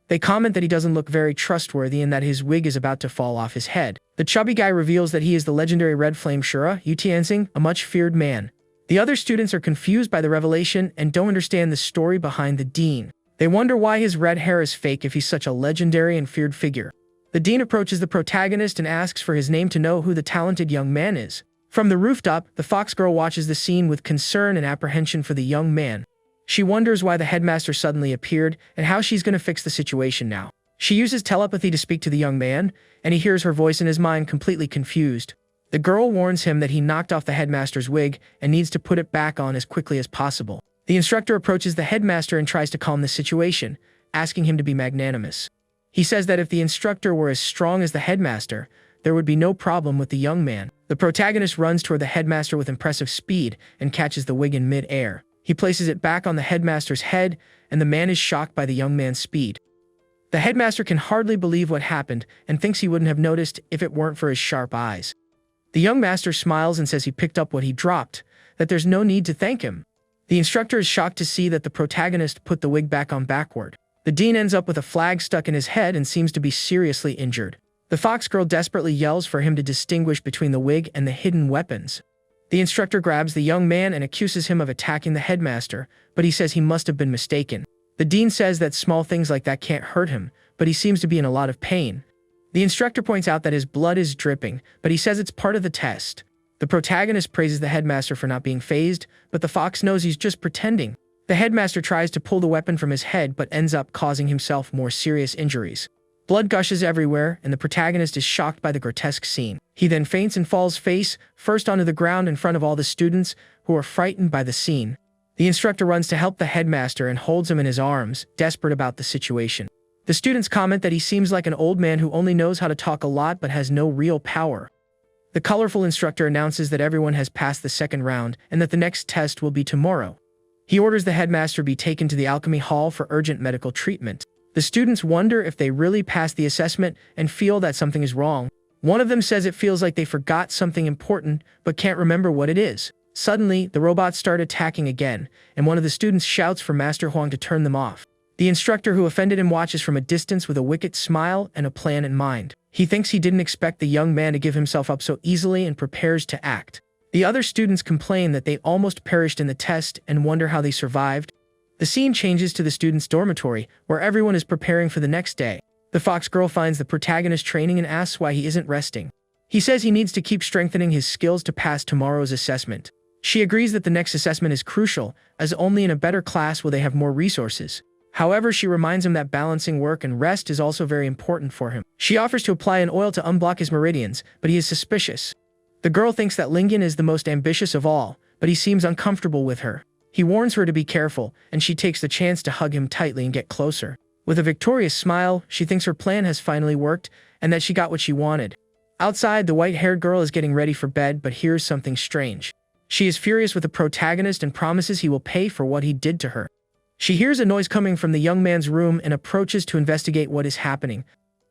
They comment that he doesn't look very trustworthy and that his wig is about to fall off his head. The chubby guy reveals that he is the legendary Red Flame Shura, Yutiansing, a much-feared man. The other students are confused by the revelation and don't understand the story behind the dean. They wonder why his red hair is fake if he's such a legendary and feared figure. The dean approaches the protagonist and asks for his name to know who the talented young man is. From the rooftop, the fox girl watches the scene with concern and apprehension for the young man. She wonders why the headmaster suddenly appeared and how she's going to fix the situation now. She uses telepathy to speak to the young man, and he hears her voice in his mind completely confused. The girl warns him that he knocked off the headmaster's wig and needs to put it back on as quickly as possible. The instructor approaches the headmaster and tries to calm the situation, asking him to be magnanimous. He says that if the instructor were as strong as the headmaster, there would be no problem with the young man. The protagonist runs toward the headmaster with impressive speed and catches the wig in mid-air. He places it back on the headmaster's head, and the man is shocked by the young man's speed. The headmaster can hardly believe what happened and thinks he wouldn't have noticed if it weren't for his sharp eyes. The young master smiles and says he picked up what he dropped, that there's no need to thank him. The instructor is shocked to see that the protagonist put the wig back on backward. The dean ends up with a flag stuck in his head and seems to be seriously injured. The fox girl desperately yells for him to distinguish between the wig and the hidden weapons. The instructor grabs the young man and accuses him of attacking the headmaster, but he says he must have been mistaken. The dean says that small things like that can't hurt him, but he seems to be in a lot of pain. The instructor points out that his blood is dripping, but he says it's part of the test. The protagonist praises the headmaster for not being fazed, but the fox knows he's just pretending. The headmaster tries to pull the weapon from his head but ends up causing himself more serious injuries. Blood gushes everywhere, and the protagonist is shocked by the grotesque scene. He then faints and falls face first onto the ground in front of all the students, who are frightened by the scene. The instructor runs to help the headmaster and holds him in his arms, desperate about the situation. The students comment that he seems like an old man who only knows how to talk a lot but has no real power. The colorful instructor announces that everyone has passed the second round and that the next test will be tomorrow. He orders the headmaster be taken to the alchemy hall for urgent medical treatment. The students wonder if they really passed the assessment and feel that something is wrong. One of them says it feels like they forgot something important but can't remember what it is. Suddenly, the robots start attacking again, and one of the students shouts for Master Huang to turn them off. The instructor who offended him watches from a distance with a wicked smile and a plan in mind. He thinks he didn't expect the young man to give himself up so easily and prepares to act. The other students complain that they almost perished in the test and wonder how they survived. The scene changes to the students' dormitory, where everyone is preparing for the next day. The fox girl finds the protagonist training and asks why he isn't resting. He says he needs to keep strengthening his skills to pass tomorrow's assessment. She agrees that the next assessment is crucial, as only in a better class will they have more resources. However, she reminds him that balancing work and rest is also very important for him. She offers to apply an oil to unblock his meridians, but he is suspicious. The girl thinks that Lingen is the most ambitious of all, but he seems uncomfortable with her. He warns her to be careful, and she takes the chance to hug him tightly and get closer. With a victorious smile, she thinks her plan has finally worked, and that she got what she wanted. Outside, the white-haired girl is getting ready for bed but hears something strange. She is furious with the protagonist and promises he will pay for what he did to her. She hears a noise coming from the young man's room and approaches to investigate what is happening.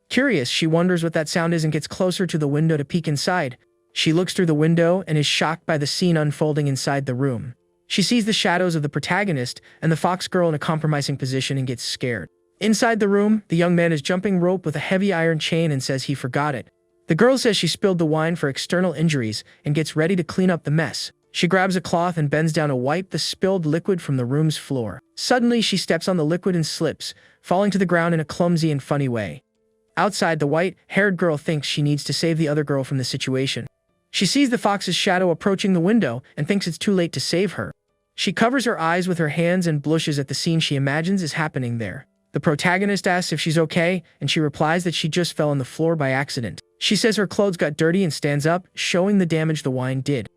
Curious, she wonders what that sound is and gets closer to the window to peek inside. She looks through the window and is shocked by the scene unfolding inside the room. She sees the shadows of the protagonist and the fox girl in a compromising position and gets scared. Inside the room, the young man is jumping rope with a heavy iron chain and says he forgot it. The girl says she spilled the wine for external injuries and gets ready to clean up the mess. She grabs a cloth and bends down to wipe the spilled liquid from the room's floor. Suddenly, she steps on the liquid and slips, falling to the ground in a clumsy and funny way. Outside, the white-haired girl thinks she needs to save the other girl from the situation. She sees the fox's shadow approaching the window and thinks it's too late to save her. She covers her eyes with her hands and blushes at the scene she imagines is happening there. The protagonist asks if she's okay, and she replies that she just fell on the floor by accident. She says her clothes got dirty and stands up, showing the damage the wine did.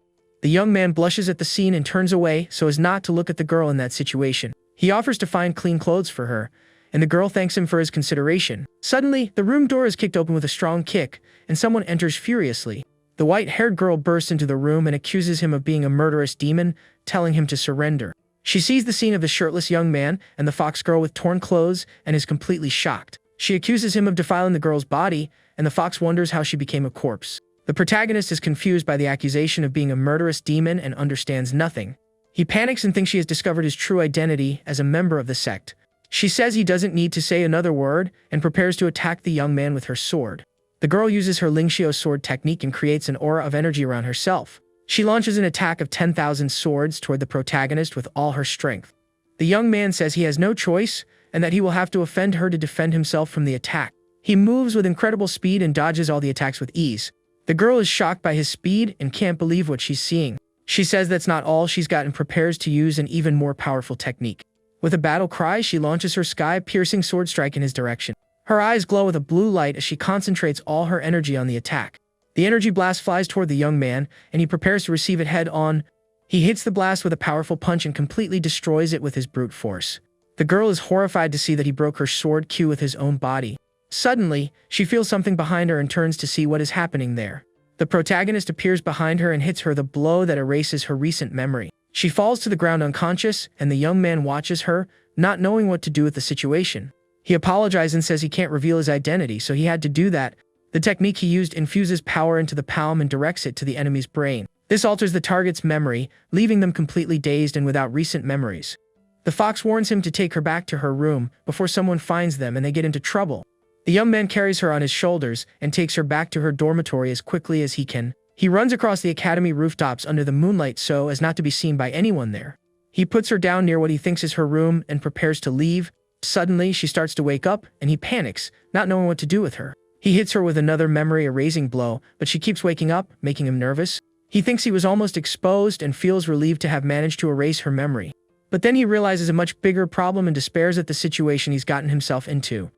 The young man blushes at the scene and turns away so as not to look at the girl in that situation. He offers to find clean clothes for her, and the girl thanks him for his consideration. Suddenly, the room door is kicked open with a strong kick, and someone enters furiously. The white-haired girl bursts into the room and accuses him of being a murderous demon, telling him to surrender. She sees the scene of the shirtless young man and the fox girl with torn clothes and is completely shocked. She accuses him of defiling the girl's body, and the fox wonders how she became a corpse. The protagonist is confused by the accusation of being a murderous demon and understands nothing. He panics and thinks she has discovered his true identity as a member of the sect. She says he doesn't need to say another word and prepares to attack the young man with her sword. The girl uses her Lingxiao sword technique and creates an aura of energy around herself. She launches an attack of 10,000 swords toward the protagonist with all her strength. The young man says he has no choice and that he will have to offend her to defend himself from the attack. He moves with incredible speed and dodges all the attacks with ease. The girl is shocked by his speed and can't believe what she's seeing. She says that's not all she's got and prepares to use an even more powerful technique. With a battle cry, she launches her sky-piercing sword strike in his direction. Her eyes glow with a blue light as she concentrates all her energy on the attack. The energy blast flies toward the young man, and he prepares to receive it head-on. He hits the blast with a powerful punch and completely destroys it with his brute force. The girl is horrified to see that he broke her sword Q with his own body. Suddenly, she feels something behind her and turns to see what is happening there. The protagonist appears behind her and hits her the blow that erases her recent memory. She falls to the ground unconscious, and the young man watches her, not knowing what to do with the situation. He apologizes and says he can't reveal his identity, so he had to do that. The technique he used infuses power into the palm and directs it to the enemy's brain. This alters the target's memory, leaving them completely dazed and without recent memories. The fox warns him to take her back to her room before someone finds them and they get into trouble. The young man carries her on his shoulders and takes her back to her dormitory as quickly as he can. He runs across the academy rooftops under the moonlight so as not to be seen by anyone there. He puts her down near what he thinks is her room and prepares to leave. Suddenly, she starts to wake up, and he panics, not knowing what to do with her. He hits her with another memory-erasing blow, but she keeps waking up, making him nervous. He thinks he was almost exposed and feels relieved to have managed to erase her memory. But then he realizes a much bigger problem and despairs at the situation he's gotten himself into.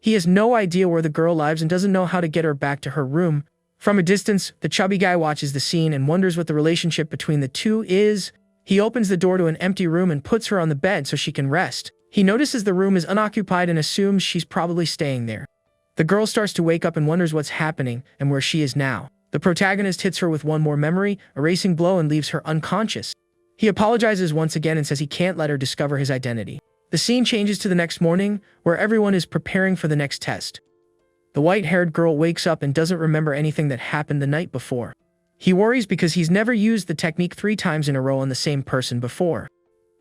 He has no idea where the girl lives and doesn't know how to get her back to her room. From a distance, the chubby guy watches the scene and wonders what the relationship between the two is. He opens the door to an empty room and puts her on the bed so she can rest. He notices the room is unoccupied and assumes she's probably staying there. The girl starts to wake up and wonders what's happening and where she is now. The protagonist hits her with one more memory-erasing blow and leaves her unconscious. He apologizes once again and says he can't let her discover his identity. The scene changes to the next morning, where everyone is preparing for the next test. The white-haired girl wakes up and doesn't remember anything that happened the night before. He worries because he's never used the technique 3 times in a row on the same person before.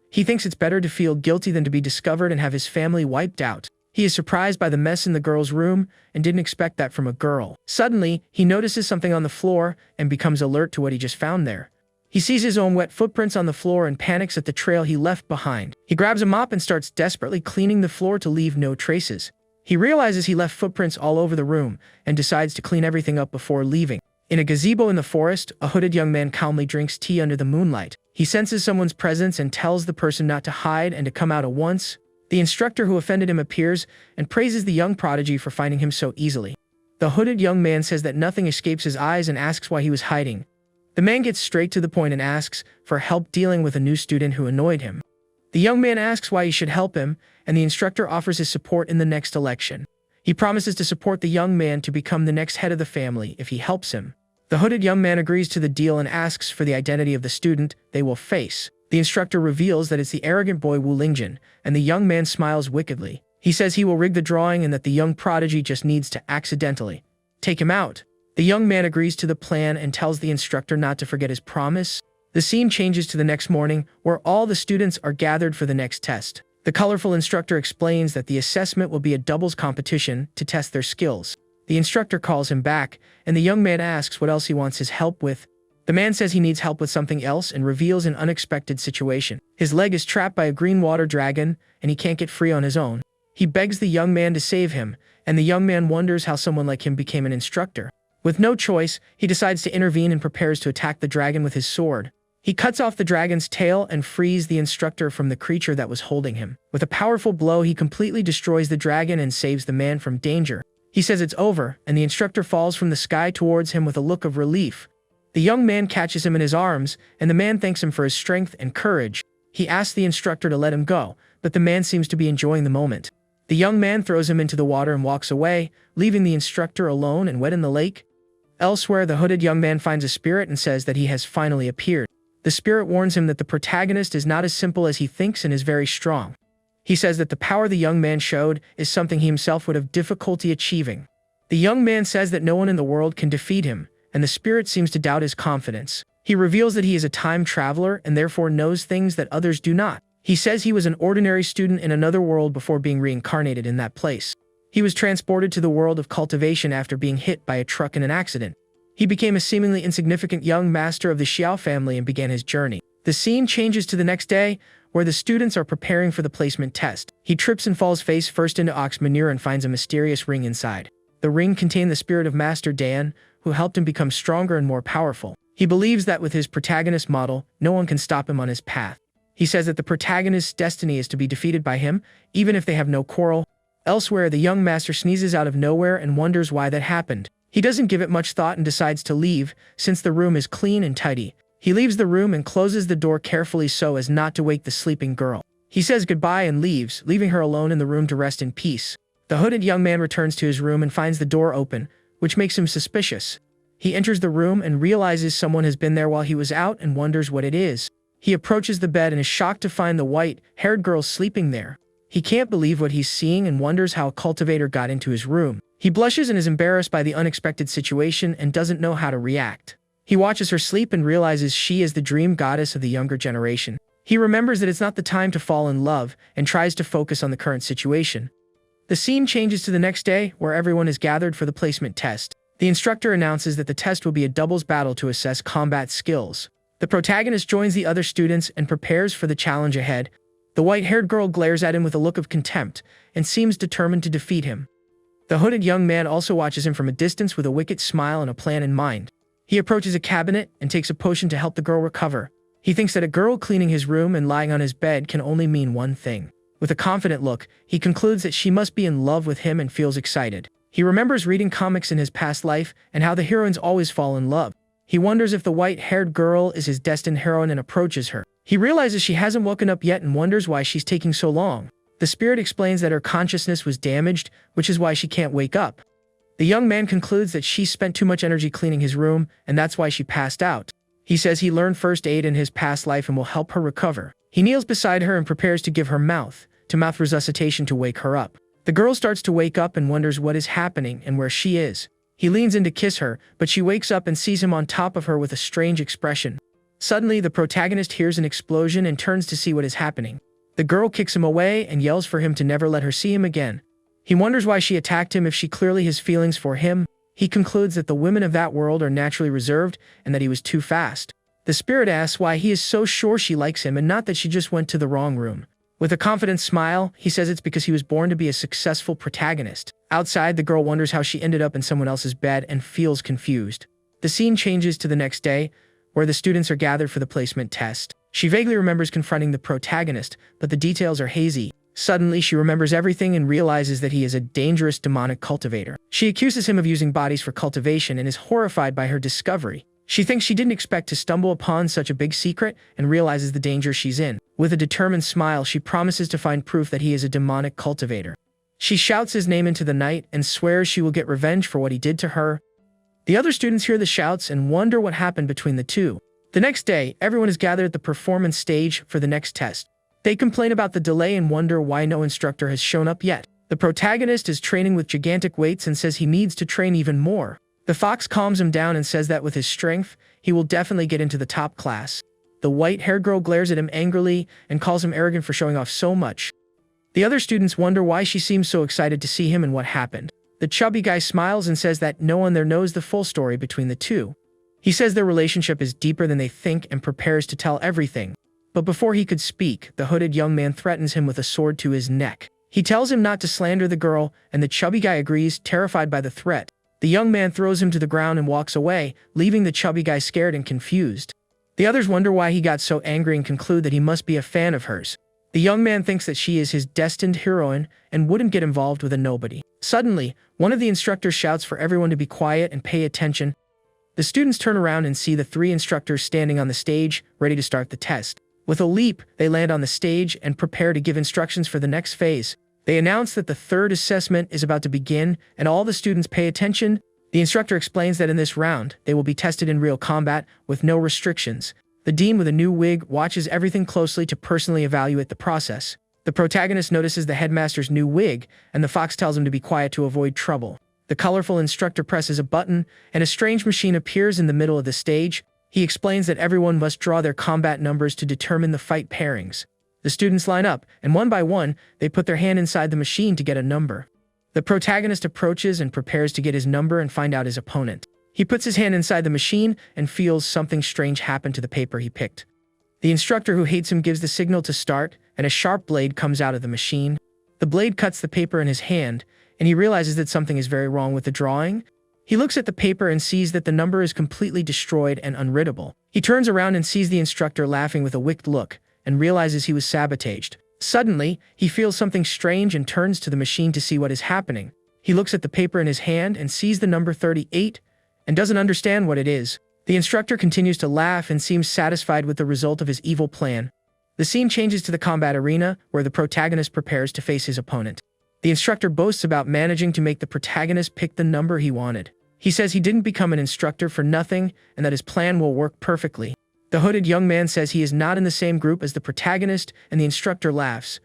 He thinks it's better to feel guilty than to be discovered and have his family wiped out. He is surprised by the mess in the girl's room and didn't expect that from a girl. Suddenly, he notices something on the floor and becomes alert to what he just found there. He sees his own wet footprints on the floor and panics at the trail he left behind. He grabs a mop and starts desperately cleaning the floor to leave no traces. He realizes he left footprints all over the room and decides to clean everything up before leaving. In a gazebo in the forest, a hooded young man calmly drinks tea under the moonlight. He senses someone's presence and tells the person not to hide and to come out at once. The instructor who offended him appears and praises the young prodigy for finding him so easily. The hooded young man says that nothing escapes his eyes and asks why he was hiding. The man gets straight to the point and asks for help dealing with a new student who annoyed him. The young man asks why he should help him, and the instructor offers his support in the next election. He promises to support the young man to become the next head of the family if he helps him. The hooded young man agrees to the deal and asks for the identity of the student they will face. The instructor reveals that it's the arrogant boy Wu Lingjun, and the young man smiles wickedly. He says he will rig the drawing and that the young prodigy just needs to accidentally take him out. The young man agrees to the plan and tells the instructor not to forget his promise. The scene changes to the next morning, where all the students are gathered for the next test. The colorful instructor explains that the assessment will be a doubles competition to test their skills. The instructor calls him back, and the young man asks what else he wants his help with. The man says he needs help with something else and reveals an unexpected situation. His leg is trapped by a green water dragon, and he can't get free on his own. He begs the young man to save him, and the young man wonders how someone like him became an instructor. With no choice, he decides to intervene and prepares to attack the dragon with his sword. He cuts off the dragon's tail and frees the instructor from the creature that was holding him. With a powerful blow, he completely destroys the dragon and saves the man from danger. He says it's over, and the instructor falls from the sky towards him with a look of relief. The young man catches him in his arms, and the man thanks him for his strength and courage. He asks the instructor to let him go, but the man seems to be enjoying the moment. The young man throws him into the water and walks away, leaving the instructor alone and wet in the lake. Elsewhere, the hooded young man finds a spirit and says that he has finally appeared. The spirit warns him that the protagonist is not as simple as he thinks and is very strong. He says that the power the young man showed is something he himself would have difficulty achieving. The young man says that no one in the world can defeat him, and the spirit seems to doubt his confidence. He reveals that he is a time traveler and therefore knows things that others do not. He says he was an ordinary student in another world before being reincarnated in that place. He was transported to the world of cultivation after being hit by a truck in an accident. He became a seemingly insignificant young master of the Xiao family and began his journey. The scene changes to the next day, where the students are preparing for the placement test. He trips and falls face first into ox manure and finds a mysterious ring inside. The ring contained the spirit of Master Dan, who helped him become stronger and more powerful. He believes that with his protagonist model, no one can stop him on his path. He says that the protagonist's destiny is to be defeated by him, even if they have no quarrel. Elsewhere, the young master sneezes out of nowhere and wonders why that happened. He doesn't give it much thought and decides to leave, since the room is clean and tidy. He leaves the room and closes the door carefully so as not to wake the sleeping girl. He says goodbye and leaves, leaving her alone in the room to rest in peace. The hooded young man returns to his room and finds the door open, which makes him suspicious. He enters the room and realizes someone has been there while he was out and wonders what it is. He approaches the bed and is shocked to find the white-haired girl sleeping there. He can't believe what he's seeing and wonders how a cultivator got into his room. He blushes and is embarrassed by the unexpected situation and doesn't know how to react. He watches her sleep and realizes she is the dream goddess of the younger generation. He remembers that it's not the time to fall in love and tries to focus on the current situation. The scene changes to the next day, where everyone is gathered for the placement test. The instructor announces that the test will be a doubles battle to assess combat skills. The protagonist joins the other students and prepares for the challenge ahead. The white-haired girl glares at him with a look of contempt and seems determined to defeat him. The hooded young man also watches him from a distance with a wicked smile and a plan in mind. He approaches a cabinet and takes a potion to help the girl recover. He thinks that a girl cleaning his room and lying on his bed can only mean one thing. With a confident look, he concludes that she must be in love with him and feels excited. He remembers reading comics in his past life and how the heroines always fall in love. He wonders if the white-haired girl is his destined heroine and approaches her. He realizes she hasn't woken up yet and wonders why she's taking so long. The spirit explains that her consciousness was damaged, which is why she can't wake up. The young man concludes that she spent too much energy cleaning his room, and that's why she passed out. He says he learned first aid in his past life and will help her recover. He kneels beside her and prepares to give her mouth-to-mouth resuscitation to wake her up. The girl starts to wake up and wonders what is happening and where she is. He leans in to kiss her, but she wakes up and sees him on top of her with a strange expression. Suddenly, the protagonist hears an explosion and turns to see what is happening. The girl kicks him away and yells for him to never let her see him again. He wonders why she attacked him if she clearly has feelings for him. He concludes that the women of that world are naturally reserved and that he was too fast. The spirit asks why he is so sure she likes him and not that she just went to the wrong room. With a confident smile, he says it's because he was born to be a successful protagonist. Outside, the girl wonders how she ended up in someone else's bed and feels confused. The scene changes to the next day, where the students are gathered for the placement test. She vaguely remembers confronting the protagonist, but the details are hazy. Suddenly, she remembers everything and realizes that he is a dangerous demonic cultivator. She accuses him of using bodies for cultivation and is horrified by her discovery. She thinks she didn't expect to stumble upon such a big secret and realizes the danger she's in. With a determined smile, she promises to find proof that he is a demonic cultivator. She shouts his name into the night and swears she will get revenge for what he did to her. The other students hear the shouts and wonder what happened between the two. The next day, everyone is gathered at the performance stage for the next test. They complain about the delay and wonder why no instructor has shown up yet. The protagonist is training with gigantic weights and says he needs to train even more. The fox calms him down and says that with his strength, he will definitely get into the top class. The white-haired girl glares at him angrily and calls him arrogant for showing off so much. The other students wonder why she seems so excited to see him and what happened. The chubby guy smiles and says that no one there knows the full story between the two. He says their relationship is deeper than they think and prepares to tell everything. But before he could speak, the hooded young man threatens him with a sword to his neck. He tells him not to slander the girl, and the chubby guy agrees, terrified by the threat. The young man throws him to the ground and walks away, leaving the chubby guy scared and confused. The others wonder why he got so angry and conclude that he must be a fan of hers. The young man thinks that she is his destined heroine and wouldn't get involved with a nobody. Suddenly, one of the instructors shouts for everyone to be quiet and pay attention. The students turn around and see the 3 instructors standing on the stage, ready to start the test. With a leap, they land on the stage and prepare to give instructions for the next phase. They announce that the 3rd assessment is about to begin, and all the students pay attention. The instructor explains that in this round, they will be tested in real combat with no restrictions. The dean with a new wig watches everything closely to personally evaluate the process. The protagonist notices the headmaster's new wig, and the fox tells him to be quiet to avoid trouble. The colorful instructor presses a button, and a strange machine appears in the middle of the stage. He explains that everyone must draw their combat numbers to determine the fight pairings. The students line up, and one by one, they put their hand inside the machine to get a number. The protagonist approaches and prepares to get his number and find out his opponent. He puts his hand inside the machine and feels something strange happen to the paper he picked. The instructor who hates him gives the signal to start, and a sharp blade comes out of the machine. The blade cuts the paper in his hand, and he realizes that something is very wrong with the drawing. He looks at the paper and sees that the number is completely destroyed and unreadable. He turns around and sees the instructor laughing with a wicked look, and realizes he was sabotaged. Suddenly, he feels something strange and turns to the machine to see what is happening. He looks at the paper in his hand and sees the number 38, and doesn't understand what it is. The instructor continues to laugh and seems satisfied with the result of his evil plan. The scene changes to the combat arena, where the protagonist prepares to face his opponent. The instructor boasts about managing to make the protagonist pick the number he wanted. He says he didn't become an instructor for nothing, and that his plan will work perfectly. The hooded young man says he is not in the same group as the protagonist, and the instructor laughs.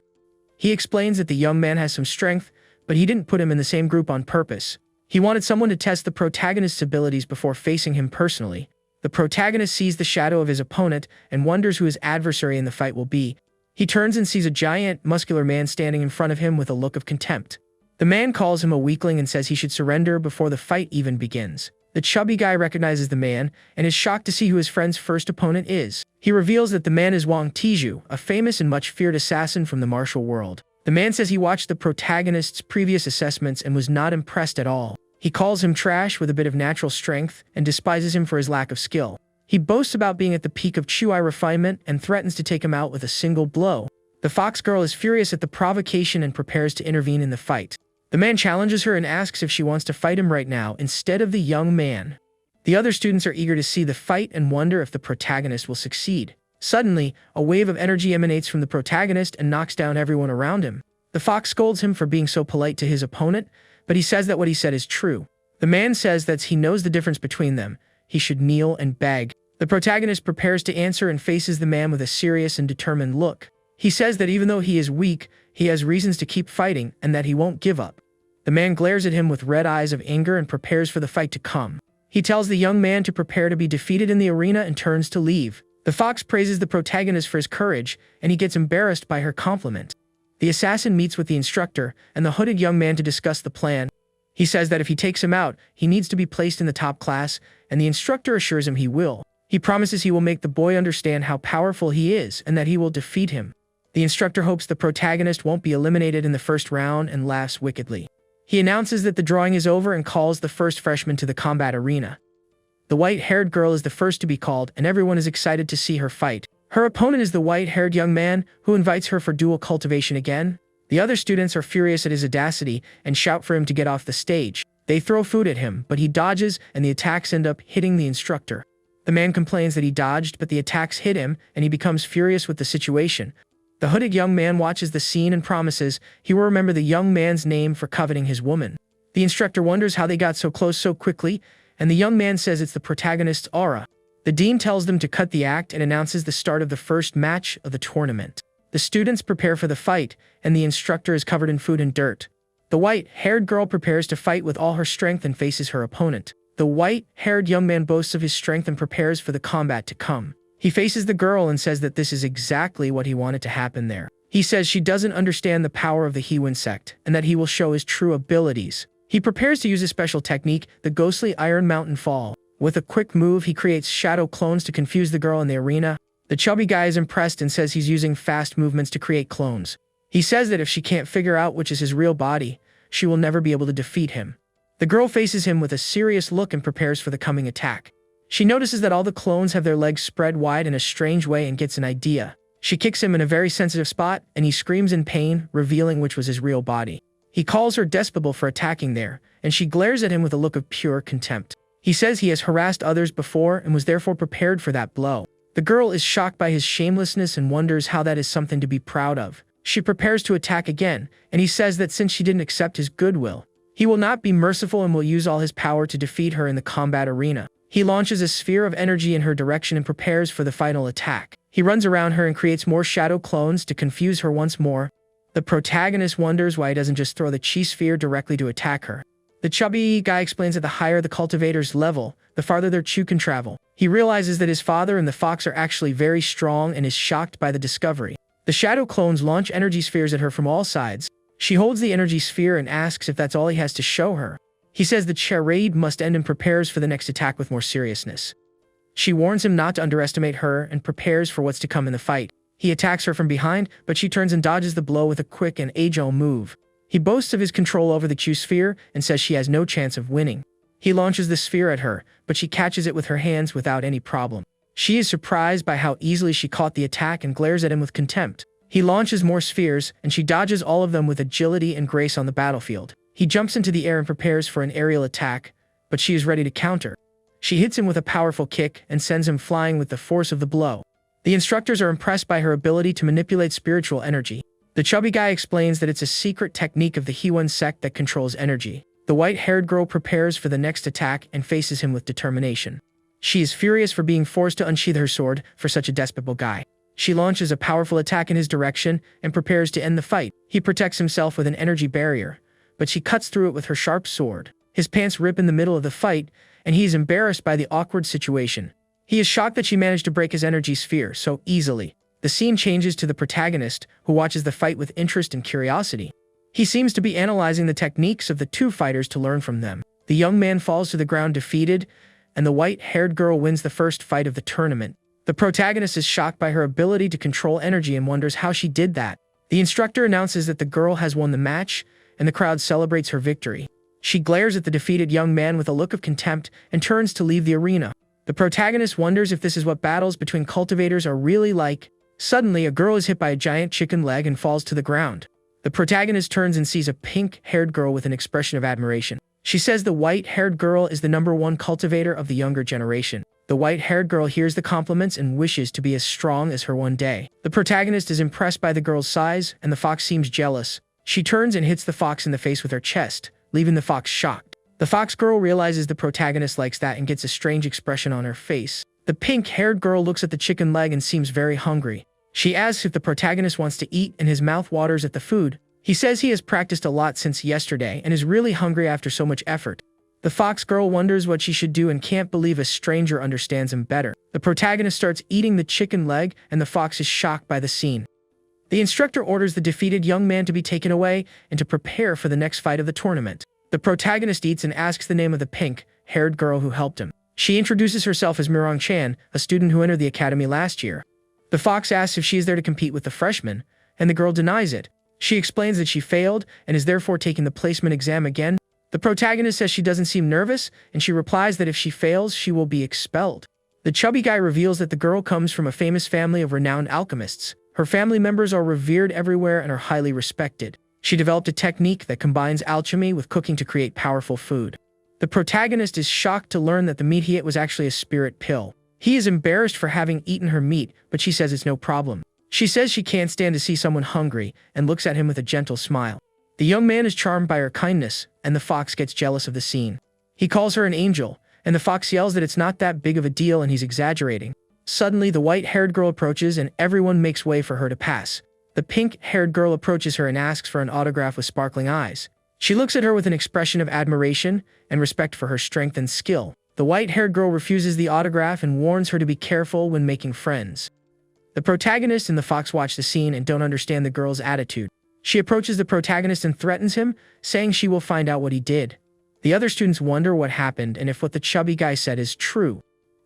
He explains that the young man has some strength, but he didn't put him in the same group on purpose. He wanted someone to test the protagonist's abilities before facing him personally. The protagonist sees the shadow of his opponent and wonders who his adversary in the fight will be. He turns and sees a giant, muscular man standing in front of him with a look of contempt. The man calls him a weakling and says he should surrender before the fight even begins. The chubby guy recognizes the man and is shocked to see who his friend's first opponent is. He reveals that the man is Wang Tiju, a famous and much feared assassin from the martial world. The man says he watched the protagonist's previous assessments and was not impressed at all. He calls him trash with a bit of natural strength and despises him for his lack of skill. He boasts about being at the peak of Chuai refinement and threatens to take him out with a single blow. The fox girl is furious at the provocation and prepares to intervene in the fight. The man challenges her and asks if she wants to fight him right now instead of the young man. The other students are eager to see the fight and wonder if the protagonist will succeed. Suddenly, a wave of energy emanates from the protagonist and knocks down everyone around him. The fox scolds him for being so polite to his opponent, but he says that what he said is true. The man says that he knows the difference between them. He should kneel and beg. The protagonist prepares to answer and faces the man with a serious and determined look. He says that even though he is weak, he has reasons to keep fighting and that he won't give up. The man glares at him with red eyes of anger and prepares for the fight to come. He tells the young man to prepare to be defeated in the arena and turns to leave. The fox praises the protagonist for his courage, and he gets embarrassed by her compliment. The assassin meets with the instructor and the hooded young man to discuss the plan. He says that if he takes him out, he needs to be placed in the top class, and the instructor assures him he will. He promises he will make the boy understand how powerful he is and that he will defeat him. The instructor hopes the protagonist won't be eliminated in the first round and laughs wickedly. He announces that the drawing is over and calls the first freshman to the combat arena. The white-haired girl is the first to be called, and everyone is excited to see her fight. Her opponent is the white-haired young man, who invites her for dual cultivation again. The other students are furious at his audacity and shout for him to get off the stage. They throw food at him, but he dodges, and the attacks end up hitting the instructor. The man complains that he dodged, but the attacks hit him, and he becomes furious with the situation. The hooded young man watches the scene and promises he will remember the young man's name for coveting his woman. The instructor wonders how they got so close so quickly, and the young man says it's the protagonist's aura. The dean tells them to cut the act and announces the start of the first match of the tournament. The students prepare for the fight, and the instructor is covered in food and dirt. The white-haired girl prepares to fight with all her strength and faces her opponent. The white-haired young man boasts of his strength and prepares for the combat to come. He faces the girl and says that this is exactly what he wanted to happen there. He says she doesn't understand the power of the Hewan sect, and that he will show his true abilities. He prepares to use a special technique, the ghostly Iron Mountain Fall. With a quick move, he creates shadow clones to confuse the girl in the arena. The chubby guy is impressed and says he's using fast movements to create clones. He says that if she can't figure out which is his real body, she will never be able to defeat him. The girl faces him with a serious look and prepares for the coming attack. She notices that all the clones have their legs spread wide in a strange way and gets an idea. She kicks him in a very sensitive spot, and he screams in pain, revealing which was his real body. He calls her despicable for attacking there, and she glares at him with a look of pure contempt. He says he has harassed others before and was therefore prepared for that blow. The girl is shocked by his shamelessness and wonders how that is something to be proud of. She prepares to attack again, and he says that since she didn't accept his goodwill, he will not be merciful and will use all his power to defeat her in the combat arena. He launches a sphere of energy in her direction and prepares for the final attack. He runs around her and creates more shadow clones to confuse her once more. The protagonist wonders why he doesn't just throw the chi sphere directly to attack her. The chubby guy explains that the higher the cultivator's level, the farther their chu can travel. He realizes that his father and the fox are actually very strong and is shocked by the discovery. The shadow clones launch energy spheres at her from all sides. She holds the energy sphere and asks if that's all he has to show her. He says the charade must end and prepares for the next attack with more seriousness. She warns him not to underestimate her and prepares for what's to come in the fight. He attacks her from behind, but she turns and dodges the blow with a quick and agile move. He boasts of his control over the Q sphere and says she has no chance of winning. He launches the sphere at her, but she catches it with her hands without any problem. She is surprised by how easily she caught the attack and glares at him with contempt. He launches more spheres, and she dodges all of them with agility and grace on the battlefield. He jumps into the air and prepares for an aerial attack, but she is ready to counter. She hits him with a powerful kick and sends him flying with the force of the blow. The instructors are impressed by her ability to manipulate spiritual energy. The chubby guy explains that it's a secret technique of the Hewan sect that controls energy. The white-haired girl prepares for the next attack and faces him with determination. She is furious for being forced to unsheath her sword for such a despicable guy. She launches a powerful attack in his direction and prepares to end the fight. He protects himself with an energy barrier, but she cuts through it with her sharp sword. His pants rip in the middle of the fight, and he is embarrassed by the awkward situation. He is shocked that she managed to break his energy sphere so easily. The scene changes to the protagonist, who watches the fight with interest and curiosity. He seems to be analyzing the techniques of the two fighters to learn from them. The young man falls to the ground defeated, and the white-haired girl wins the first fight of the tournament. The protagonist is shocked by her ability to control energy and wonders how she did that. The instructor announces that the girl has won the match, and the crowd celebrates her victory. She glares at the defeated young man with a look of contempt and turns to leave the arena. The protagonist wonders if this is what battles between cultivators are really like. Suddenly, a girl is hit by a giant chicken leg and falls to the ground. The protagonist turns and sees a pink-haired girl with an expression of admiration. She says the white-haired girl is the #1 cultivator of the younger generation. The white-haired girl hears the compliments and wishes to be as strong as her one day. The protagonist is impressed by the girl's size, and the fox seems jealous. She turns and hits the fox in the face with her chest, leaving the fox shocked. The fox girl realizes the protagonist likes that and gets a strange expression on her face. The pink-haired girl looks at the chicken leg and seems very hungry. She asks if the protagonist wants to eat, and his mouth waters at the food. He says he has practiced a lot since yesterday and is really hungry after so much effort. The fox girl wonders what she should do and can't believe a stranger understands him better. The protagonist starts eating the chicken leg, and the fox is shocked by the scene. The instructor orders the defeated young man to be taken away and to prepare for the next fight of the tournament. The protagonist eats and asks the name of the pink-haired girl who helped him. She introduces herself as Mirong Chan, a student who entered the academy last year. The fox asks if she is there to compete with the freshmen, and the girl denies it. She explains that she failed and is therefore taking the placement exam again. The protagonist says she doesn't seem nervous, and she replies that if she fails, she will be expelled. The chubby guy reveals that the girl comes from a famous family of renowned alchemists. Her family members are revered everywhere and are highly respected. She developed a technique that combines alchemy with cooking to create powerful food. The protagonist is shocked to learn that the meat he ate was actually a spirit pill. He is embarrassed for having eaten her meat, but she says it's no problem. She says she can't stand to see someone hungry and looks at him with a gentle smile. The young man is charmed by her kindness, and the fox gets jealous of the scene. He calls her an angel, and the fox yells that it's not that big of a deal and he's exaggerating. Suddenly, the white-haired girl approaches and everyone makes way for her to pass. The pink-haired girl approaches her and asks for an autograph with sparkling eyes. She looks at her with an expression of admiration and respect for her strength and skill. The white-haired girl refuses the autograph and warns her to be careful when making friends. The protagonist and the fox watch the scene and don't understand the girl's attitude. She approaches the protagonist and threatens him, saying she will find out what he did. The other students wonder what happened and if what the chubby guy said is true.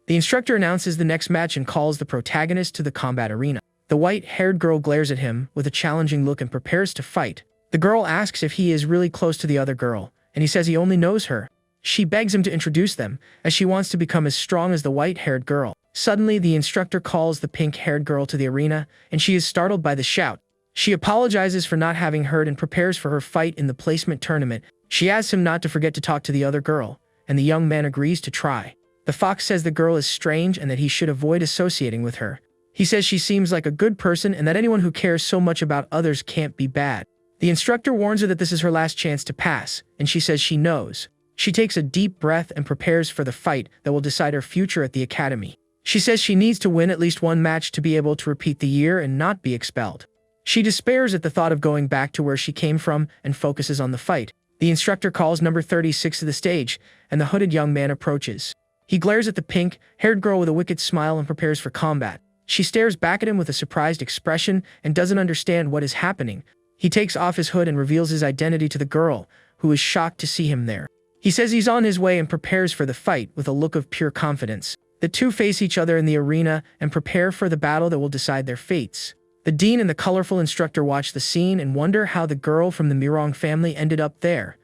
The instructor announces the next match and calls the protagonist to the combat arena. The white-haired girl glares at him with a challenging look and prepares to fight. The girl asks if he is really close to the other girl, and he says he only knows her. She begs him to introduce them, as she wants to become as strong as the white-haired girl. Suddenly, the instructor calls the pink-haired girl to the arena, and she is startled by the shout. She apologizes for not having heard and prepares for her fight in the placement tournament. She asks him not to forget to talk to the other girl, and the young man agrees to try. The fox says the girl is strange and that he should avoid associating with her. He says she seems like a good person and that anyone who cares so much about others can't be bad. The instructor warns her that this is her last chance to pass, and she says she knows. She takes a deep breath and prepares for the fight that will decide her future at the academy. She says she needs to win at least one match to be able to repeat the year and not be expelled. She despairs at the thought of going back to where she came from and focuses on the fight. The instructor calls number 36 to the stage, and the hooded young man approaches. He glares at the pink-haired girl with a wicked smile and prepares for combat. She stares back at him with a surprised expression and doesn't understand what is happening. He takes off his hood and reveals his identity to the girl, who is shocked to see him there. He says he's on his way and prepares for the fight with a look of pure confidence. The two face each other in the arena and prepare for the battle that will decide their fates. The dean and the colorful instructor watch the scene and wonder how the girl from the Mirong family ended up there.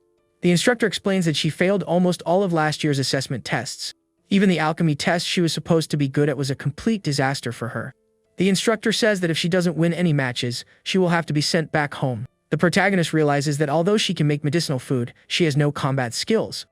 The instructor explains that she failed almost all of last year's assessment tests. Even the alchemy test she was supposed to be good at was a complete disaster for her. The instructor says that if she doesn't win any matches, she will have to be sent back home. The protagonist realizes that although she can make medicinal food, she has no combat skills.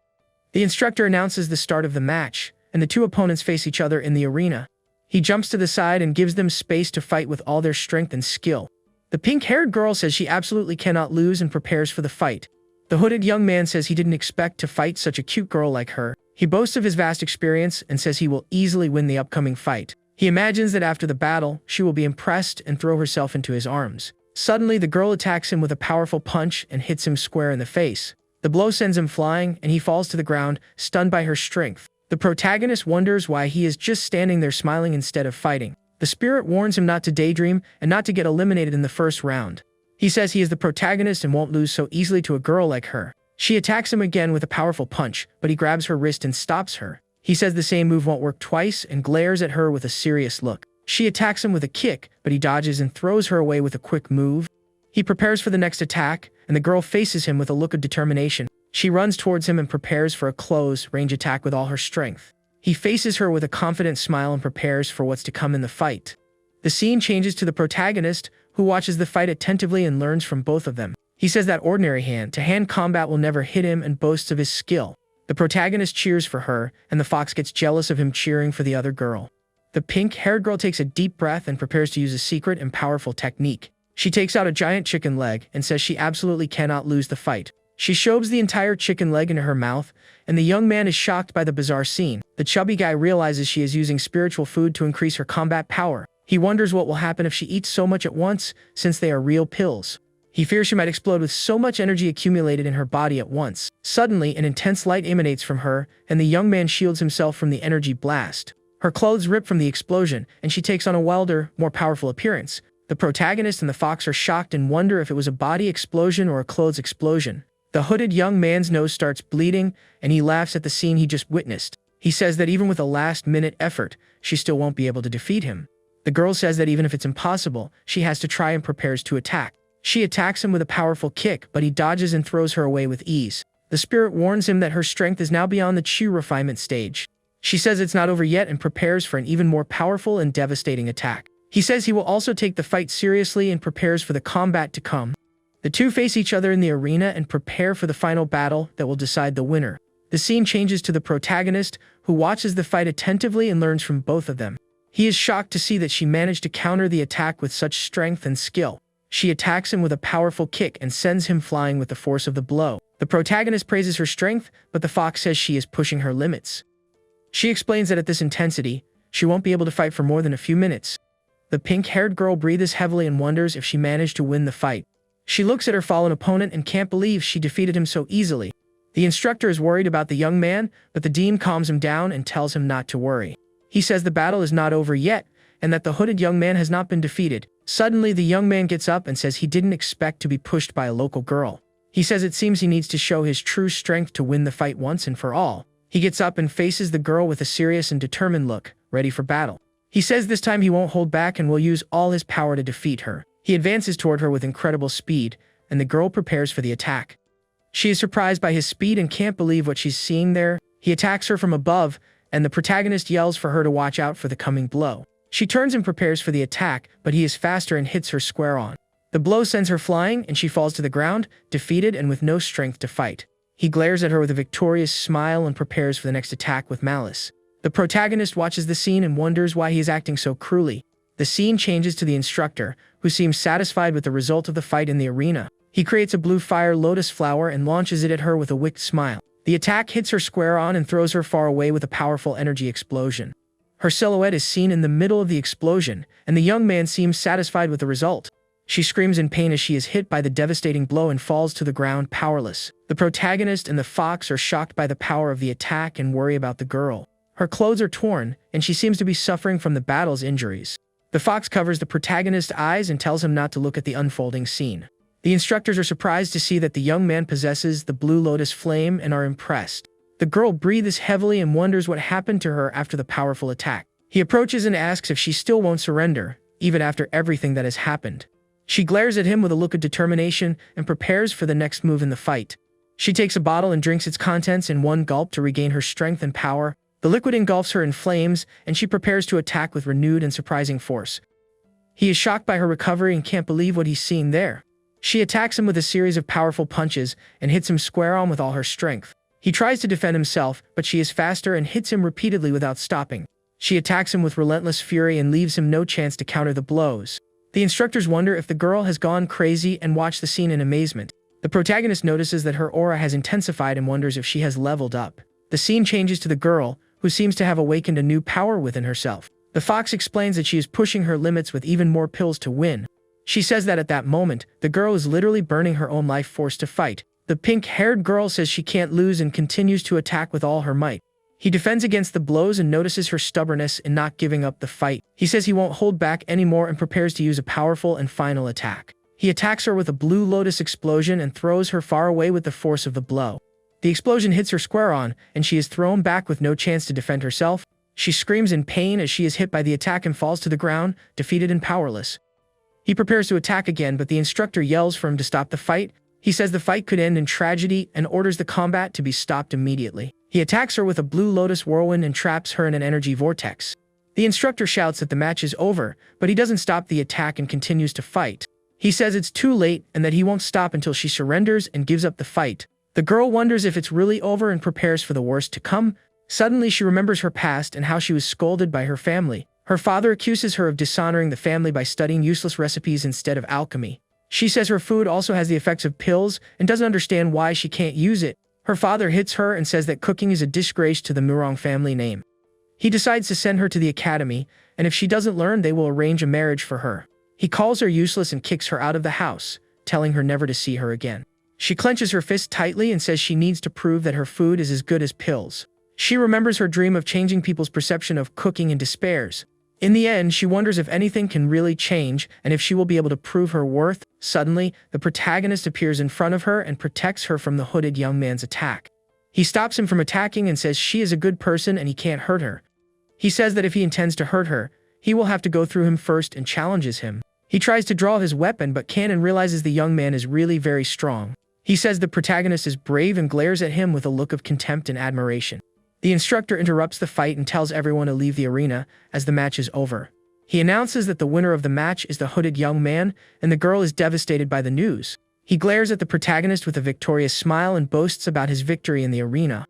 The instructor announces the start of the match, and the two opponents face each other in the arena. He jumps to the side and gives them space to fight with all their strength and skill. The pink-haired girl says she absolutely cannot lose and prepares for the fight. The hooded young man says he didn't expect to fight such a cute girl like her. He boasts of his vast experience and says he will easily win the upcoming fight. He imagines that after the battle, she will be impressed and throw herself into his arms. Suddenly, the girl attacks him with a powerful punch and hits him square in the face. The blow sends him flying, and he falls to the ground, stunned by her strength. The protagonist wonders why he is just standing there smiling instead of fighting. The spirit warns him not to daydream and not to get eliminated in the first round. He says he is the protagonist and won't lose so easily to a girl like her. She attacks him again with a powerful punch, but he grabs her wrist and stops her. He says the same move won't work twice and glares at her with a serious look. She attacks him with a kick, but he dodges and throws her away with a quick move. He prepares for the next attack, and the girl faces him with a look of determination. She runs towards him and prepares for a close-range attack with all her strength. He faces her with a confident smile and prepares for what's to come in the fight. The scene changes to the protagonist, who watches the fight attentively and learns from both of them. He says that ordinary hand-to-hand combat will never hit him and boasts of his skill. The protagonist cheers for her, and the fox gets jealous of him cheering for the other girl. The pink-haired girl takes a deep breath and prepares to use a secret and powerful technique. She takes out a giant chicken leg and says she absolutely cannot lose the fight. She shoves the entire chicken leg into her mouth, and the young man is shocked by the bizarre scene. The chubby guy realizes she is using spiritual food to increase her combat power. He wonders what will happen if she eats so much at once, since they are real pills. He fears she might explode with so much energy accumulated in her body at once. Suddenly, an intense light emanates from her, and the young man shields himself from the energy blast. Her clothes rip from the explosion, and she takes on a wilder, more powerful appearance. The protagonist and the fox are shocked and wonder if it was a body explosion or a clothes explosion. The hooded young man's nose starts bleeding, and he laughs at the scene he just witnessed. He says that even with a last-minute effort, she still won't be able to defeat him. The girl says that even if it's impossible, she has to try and prepares to attack. She attacks him with a powerful kick, but he dodges and throws her away with ease. The spirit warns him that her strength is now beyond the Chi refinement stage. She says it's not over yet and prepares for an even more powerful and devastating attack. He says he will also take the fight seriously and prepares for the combat to come. The two face each other in the arena and prepare for the final battle that will decide the winner. The scene changes to the protagonist, who watches the fight attentively and learns from both of them. He is shocked to see that she managed to counter the attack with such strength and skill. She attacks him with a powerful kick and sends him flying with the force of the blow. The protagonist praises her strength, but the fox says she is pushing her limits. She explains that at this intensity, she won't be able to fight for more than a few minutes. The pink-haired girl breathes heavily and wonders if she managed to win the fight. She looks at her fallen opponent and can't believe she defeated him so easily. The instructor is worried about the young man, but the dean calms him down and tells him not to worry. He says the battle is not over yet, and that the hooded young man has not been defeated. Suddenly, the young man gets up and says he didn't expect to be pushed by a local girl. He says it seems he needs to show his true strength to win the fight once and for all. He gets up and faces the girl with a serious and determined look, ready for battle. He says this time he won't hold back and will use all his power to defeat her. He advances toward her with incredible speed, and the girl prepares for the attack. She is surprised by his speed and can't believe what she's seeing there. He attacks her from above, and the protagonist yells for her to watch out for the coming blow. She turns and prepares for the attack, but he is faster and hits her square on. The blow sends her flying, and she falls to the ground, defeated and with no strength to fight. He glares at her with a victorious smile and prepares for the next attack with malice. The protagonist watches the scene and wonders why he is acting so cruelly. The scene changes to the instructor, who seems satisfied with the result of the fight in the arena. He creates a blue fire lotus flower and launches it at her with a wicked smile. The attack hits her square on and throws her far away with a powerful energy explosion. Her silhouette is seen in the middle of the explosion, and the young man seems satisfied with the result. She screams in pain as she is hit by the devastating blow and falls to the ground powerless. The protagonist and the fox are shocked by the power of the attack and worry about the girl. Her clothes are torn, and she seems to be suffering from the battle's injuries. The fox covers the protagonist's eyes and tells him not to look at the unfolding scene. The instructors are surprised to see that the young man possesses the blue lotus flame and are impressed. The girl breathes heavily and wonders what happened to her after the powerful attack. He approaches and asks if she still won't surrender, even after everything that has happened. She glares at him with a look of determination and prepares for the next move in the fight. She takes a bottle and drinks its contents in one gulp to regain her strength and power. The liquid engulfs her in flames, and she prepares to attack with renewed and surprising force. He is shocked by her recovery and can't believe what he's seeing there. She attacks him with a series of powerful punches and hits him square on with all her strength. He tries to defend himself, but she is faster and hits him repeatedly without stopping. She attacks him with relentless fury and leaves him no chance to counter the blows. The instructors wonder if the girl has gone crazy and watch the scene in amazement. The protagonist notices that her aura has intensified and wonders if she has leveled up. The scene changes to the girl, who seems to have awakened a new power within herself. The fox explains that she is pushing her limits with even more pills to win. She says that at that moment, the girl is literally burning her own life force to fight. The pink-haired girl says she can't lose and continues to attack with all her might. He defends against the blows and notices her stubbornness in not giving up the fight. He says he won't hold back anymore and prepares to use a powerful and final attack. He attacks her with a blue lotus explosion and throws her far away with the force of the blow. The explosion hits her square on, and she is thrown back with no chance to defend herself. She screams in pain as she is hit by the attack and falls to the ground, defeated and powerless. He prepares to attack again, but the instructor yells for him to stop the fight. He says the fight could end in tragedy and orders the combat to be stopped immediately. He attacks her with a blue lotus whirlwind and traps her in an energy vortex. The instructor shouts that the match is over, but he doesn't stop the attack and continues to fight. He says it's too late and that he won't stop until she surrenders and gives up the fight. The girl wonders if it's really over and prepares for the worst to come. Suddenly, she remembers her past and how she was scolded by her family. Her father accuses her of dishonoring the family by studying useless recipes instead of alchemy. She says her food also has the effects of pills and doesn't understand why she can't use it. Her father hits her and says that cooking is a disgrace to the Murong family name. He decides to send her to the academy, and if she doesn't learn, they will arrange a marriage for her. He calls her useless and kicks her out of the house, telling her never to see her again. She clenches her fist tightly and says she needs to prove that her food is as good as pills. She remembers her dream of changing people's perception of cooking and despairs. In the end, she wonders if anything can really change and if she will be able to prove her worth. Suddenly, the protagonist appears in front of her and protects her from the hooded young man's attack. He stops him from attacking and says she is a good person and he can't hurt her. He says that if he intends to hurt her, he will have to go through him first and challenges him. He tries to draw his weapon but can't and realizes the young man is really very strong. He says the protagonist is brave and glares at him with a look of contempt and admiration. The instructor interrupts the fight and tells everyone to leave the arena as the match is over. He announces that the winner of the match is the hooded young man, and the girl is devastated by the news. He glares at the protagonist with a victorious smile and boasts about his victory in the arena.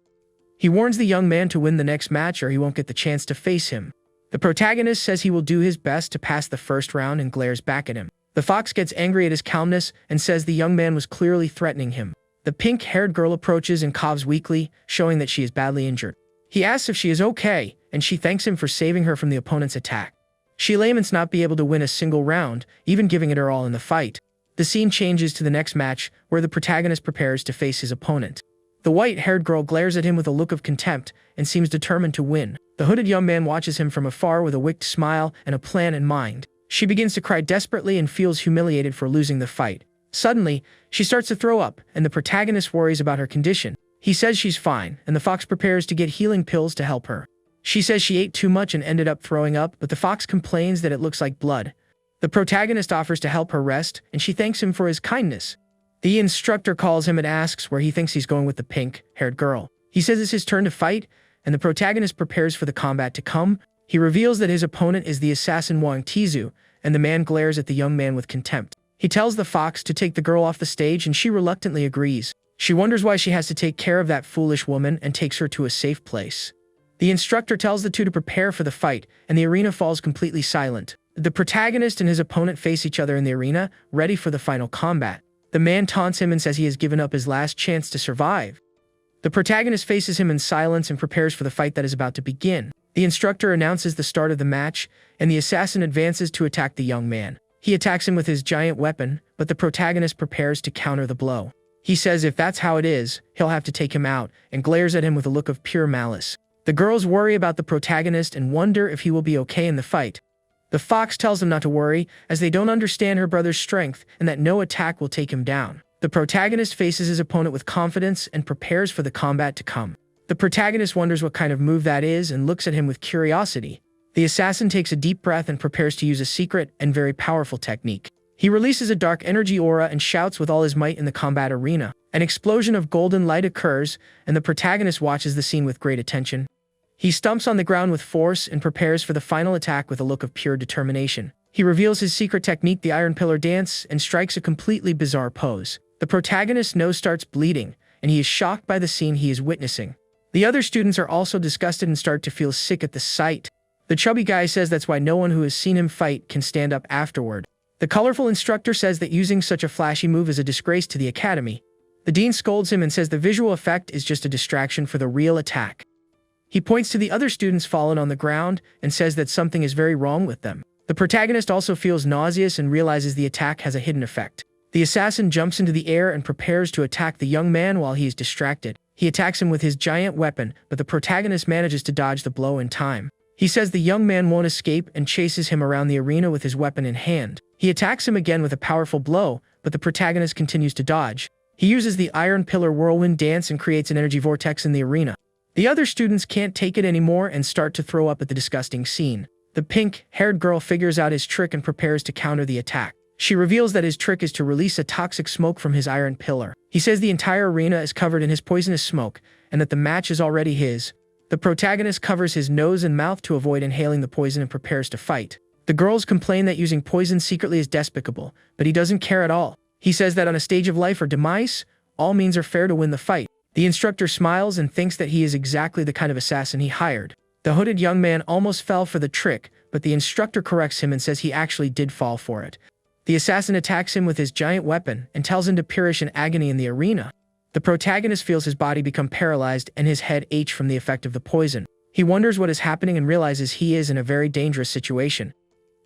He warns the young man to win the next match or he won't get the chance to face him. The protagonist says he will do his best to pass the first round and glares back at him. The fox gets angry at his calmness and says the young man was clearly threatening him. The pink-haired girl approaches and coughs weakly, showing that she is badly injured. He asks if she is okay, and she thanks him for saving her from the opponent's attack. She laments not be able to win a single round, even giving it her all in the fight. The scene changes to the next match, where the protagonist prepares to face his opponent. The white-haired girl glares at him with a look of contempt and seems determined to win. The hooded young man watches him from afar with a wicked smile and a plan in mind. She begins to cry desperately and feels humiliated for losing the fight. Suddenly, she starts to throw up, and the protagonist worries about her condition. He says she's fine, and the fox prepares to get healing pills to help her. She says she ate too much and ended up throwing up, but the fox complains that it looks like blood. The protagonist offers to help her rest, and she thanks him for his kindness. The instructor calls him and asks where he thinks he's going with the pink-haired girl. He says it's his turn to fight, and the protagonist prepares for the combat to come. He reveals that his opponent is the assassin Wang Tizu, and the man glares at the young man with contempt. He tells the fox to take the girl off the stage, and she reluctantly agrees. She wonders why she has to take care of that foolish woman and takes her to a safe place. The instructor tells the two to prepare for the fight, and the arena falls completely silent. The protagonist and his opponent face each other in the arena, ready for the final combat. The man taunts him and says he has given up his last chance to survive. The protagonist faces him in silence and prepares for the fight that is about to begin. The instructor announces the start of the match, and the assassin advances to attack the young man. He attacks him with his giant weapon, but the protagonist prepares to counter the blow. He says if that's how it is, he'll have to take him out, and glares at him with a look of pure malice. The girls worry about the protagonist and wonder if he will be okay in the fight. The fox tells them not to worry, as they don't understand her brother's strength and that no attack will take him down. The protagonist faces his opponent with confidence and prepares for the combat to come. The protagonist wonders what kind of move that is and looks at him with curiosity. The assassin takes a deep breath and prepares to use a secret and very powerful technique. He releases a dark energy aura and shouts with all his might in the combat arena. An explosion of golden light occurs, and the protagonist watches the scene with great attention. He stumps on the ground with force and prepares for the final attack with a look of pure determination. He reveals his secret technique, the Iron Pillar Dance, and strikes a completely bizarre pose. The protagonist's nose starts bleeding, and he is shocked by the scene he is witnessing. The other students are also disgusted and start to feel sick at the sight. The chubby guy says that's why no one who has seen him fight can stand up afterward. The colorful instructor says that using such a flashy move is a disgrace to the academy. The dean scolds him and says the visual effect is just a distraction for the real attack. He points to the other students fallen on the ground and says that something is very wrong with them. The protagonist also feels nauseous and realizes the attack has a hidden effect. The assassin jumps into the air and prepares to attack the young man while he is distracted. He attacks him with his giant weapon, but the protagonist manages to dodge the blow in time. He says the young man won't escape and chases him around the arena with his weapon in hand. He attacks him again with a powerful blow, but the protagonist continues to dodge. He uses the Iron Pillar Whirlwind Dance and creates an energy vortex in the arena. The other students can't take it anymore and start to throw up at the disgusting scene. The pink-haired girl figures out his trick and prepares to counter the attack. She reveals that his trick is to release a toxic smoke from his iron pillar. He says the entire arena is covered in his poisonous smoke, and that the match is already his. The protagonist covers his nose and mouth to avoid inhaling the poison and prepares to fight. The girls complain that using poison secretly is despicable, but he doesn't care at all. He says that on a stage of life or demise, all means are fair to win the fight. The instructor smiles and thinks that he is exactly the kind of assassin he hired. The hooded young man almost fell for the trick, but the instructor corrects him and says he actually did fall for it. The assassin attacks him with his giant weapon and tells him to perish in agony in the arena. The protagonist feels his body become paralyzed and his head ache from the effect of the poison. He wonders what is happening and realizes he is in a very dangerous situation.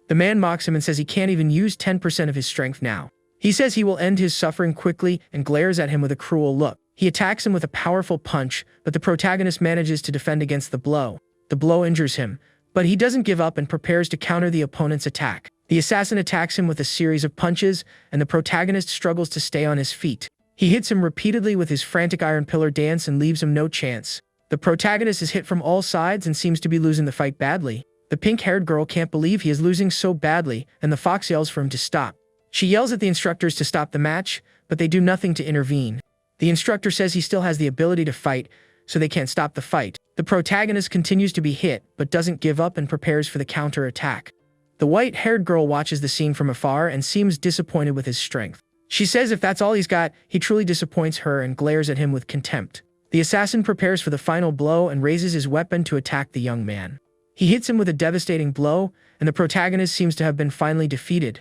The man mocks him and says he can't even use 10% of his strength now. He says he will end his suffering quickly and glares at him with a cruel look. He attacks him with a powerful punch, but the protagonist manages to defend against the blow. The blow injures him, but he doesn't give up and prepares to counter the opponent's attack. The assassin attacks him with a series of punches, and the protagonist struggles to stay on his feet. He hits him repeatedly with his frantic Iron Pillar Dance and leaves him no chance. The protagonist is hit from all sides and seems to be losing the fight badly. The pink-haired girl can't believe he is losing so badly, and the fox yells for him to stop. She yells at the instructors to stop the match, but they do nothing to intervene. The instructor says he still has the ability to fight, so they can't stop the fight. The protagonist continues to be hit, but doesn't give up and prepares for the counter-attack. The white-haired girl watches the scene from afar and seems disappointed with his strength. She says if that's all he's got, he truly disappoints her and glares at him with contempt. The assassin prepares for the final blow and raises his weapon to attack the young man. He hits him with a devastating blow, and the protagonist seems to have been finally defeated.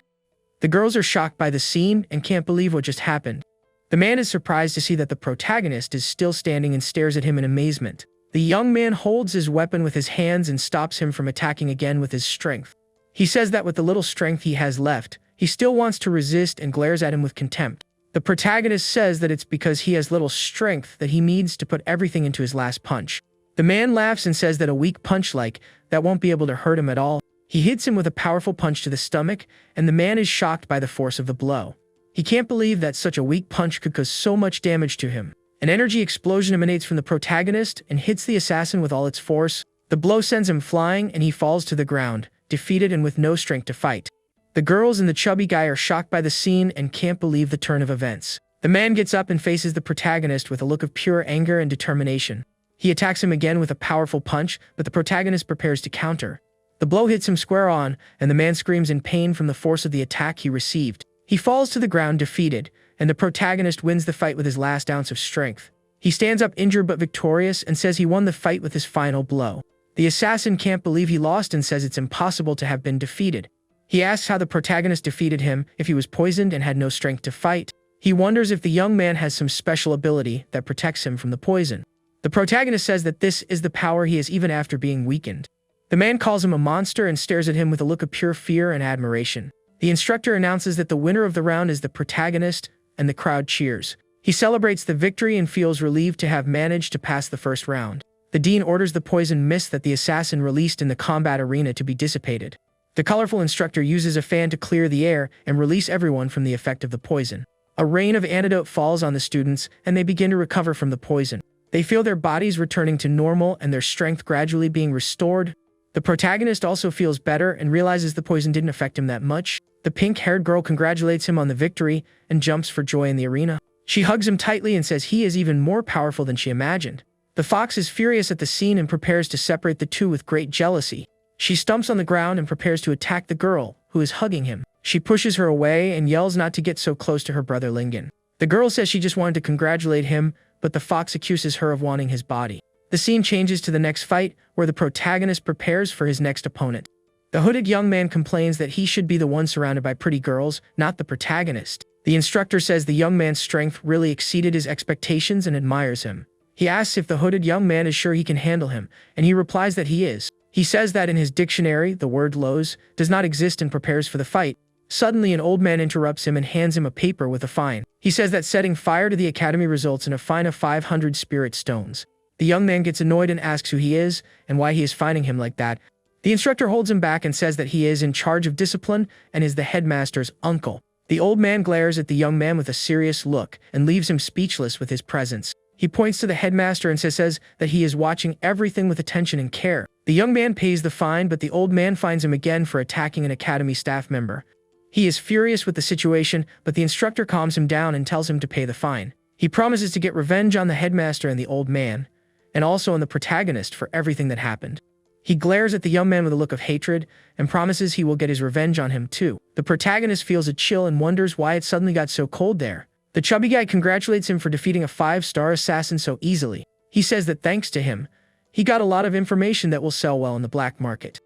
The girls are shocked by the scene and can't believe what just happened. The man is surprised to see that the protagonist is still standing and stares at him in amazement. The young man holds his weapon with his hands and stops him from attacking again with his strength. He says that with the little strength he has left, he still wants to resist and glares at him with contempt. The protagonist says that it's because he has little strength that he needs to put everything into his last punch. The man laughs and says that a weak punch like that won't be able to hurt him at all. He hits him with a powerful punch to the stomach, and the man is shocked by the force of the blow. He can't believe that such a weak punch could cause so much damage to him. An energy explosion emanates from the protagonist and hits the assassin with all its force. The blow sends him flying and he falls to the ground, defeated and with no strength to fight. The girls and the chubby guy are shocked by the scene and can't believe the turn of events. The man gets up and faces the protagonist with a look of pure anger and determination. He attacks him again with a powerful punch, but the protagonist prepares to counter. The blow hits him square on, and the man screams in pain from the force of the attack he received. He falls to the ground defeated, and the protagonist wins the fight with his last ounce of strength. He stands up injured but victorious and says he won the fight with his final blow. The assassin can't believe he lost and says it's impossible to have been defeated. He asks how the protagonist defeated him, if he was poisoned and had no strength to fight. He wonders if the young man has some special ability that protects him from the poison. The protagonist says that this is the power he has even after being weakened. The man calls him a monster and stares at him with a look of pure fear and admiration. The instructor announces that the winner of the round is the protagonist, and the crowd cheers. He celebrates the victory and feels relieved to have managed to pass the first round. The dean orders the poison mist that the assassin released in the combat arena to be dissipated. The colorful instructor uses a fan to clear the air and release everyone from the effect of the poison. A rain of antidote falls on the students, and they begin to recover from the poison. They feel their bodies returning to normal and their strength gradually being restored. The protagonist also feels better and realizes the poison didn't affect him that much. The pink-haired girl congratulates him on the victory and jumps for joy in the arena. She hugs him tightly and says he is even more powerful than she imagined. The fox is furious at the scene and prepares to separate the two with great jealousy. She stumps on the ground and prepares to attack the girl, who is hugging him. She pushes her away and yells not to get so close to her brother Lingen. The girl says she just wanted to congratulate him, but the fox accuses her of wanting his body. The scene changes to the next fight, where the protagonist prepares for his next opponent. The hooded young man complains that he should be the one surrounded by pretty girls, not the protagonist. The instructor says the young man's strength really exceeded his expectations and admires him. He asks if the hooded young man is sure he can handle him, and he replies that he is. He says that in his dictionary, the word "los" does not exist and prepares for the fight. Suddenly, an old man interrupts him and hands him a paper with a fine. He says that setting fire to the academy results in a fine of 500 spirit stones. The young man gets annoyed and asks who he is and why he is fining him like that. The instructor holds him back and says that he is in charge of discipline and is the headmaster's uncle. The old man glares at the young man with a serious look and leaves him speechless with his presence. He points to the headmaster and says that he is watching everything with attention and care. The young man pays the fine, but the old man fines him again for attacking an academy staff member. He is furious with the situation, but the instructor calms him down and tells him to pay the fine. He promises to get revenge on the headmaster and the old man, and also on the protagonist for everything that happened. He glares at the young man with a look of hatred and promises he will get his revenge on him too. The protagonist feels a chill and wonders why it suddenly got so cold there. The chubby guy congratulates him for defeating a 5-star assassin so easily. He says that thanks to him, he got a lot of information that will sell well in the black market.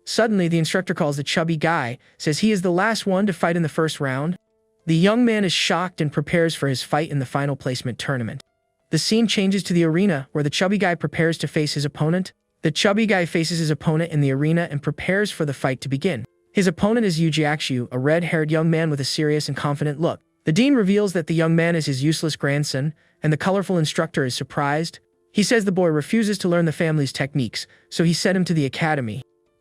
Suddenly, the instructor calls the chubby guy, says he is the last one to fight in the first round. The young man is shocked and prepares for his fight in the final placement tournament. The scene changes to the arena, where the chubby guy prepares to face his opponent. The chubby guy faces his opponent in the arena and prepares for the fight to begin. His opponent is Yujiakshu, a red-haired young man with a serious and confident look. The dean reveals that the young man is his useless grandson, and the colorful instructor is surprised. He says the boy refuses to learn the family's techniques, so he sent him to the academy.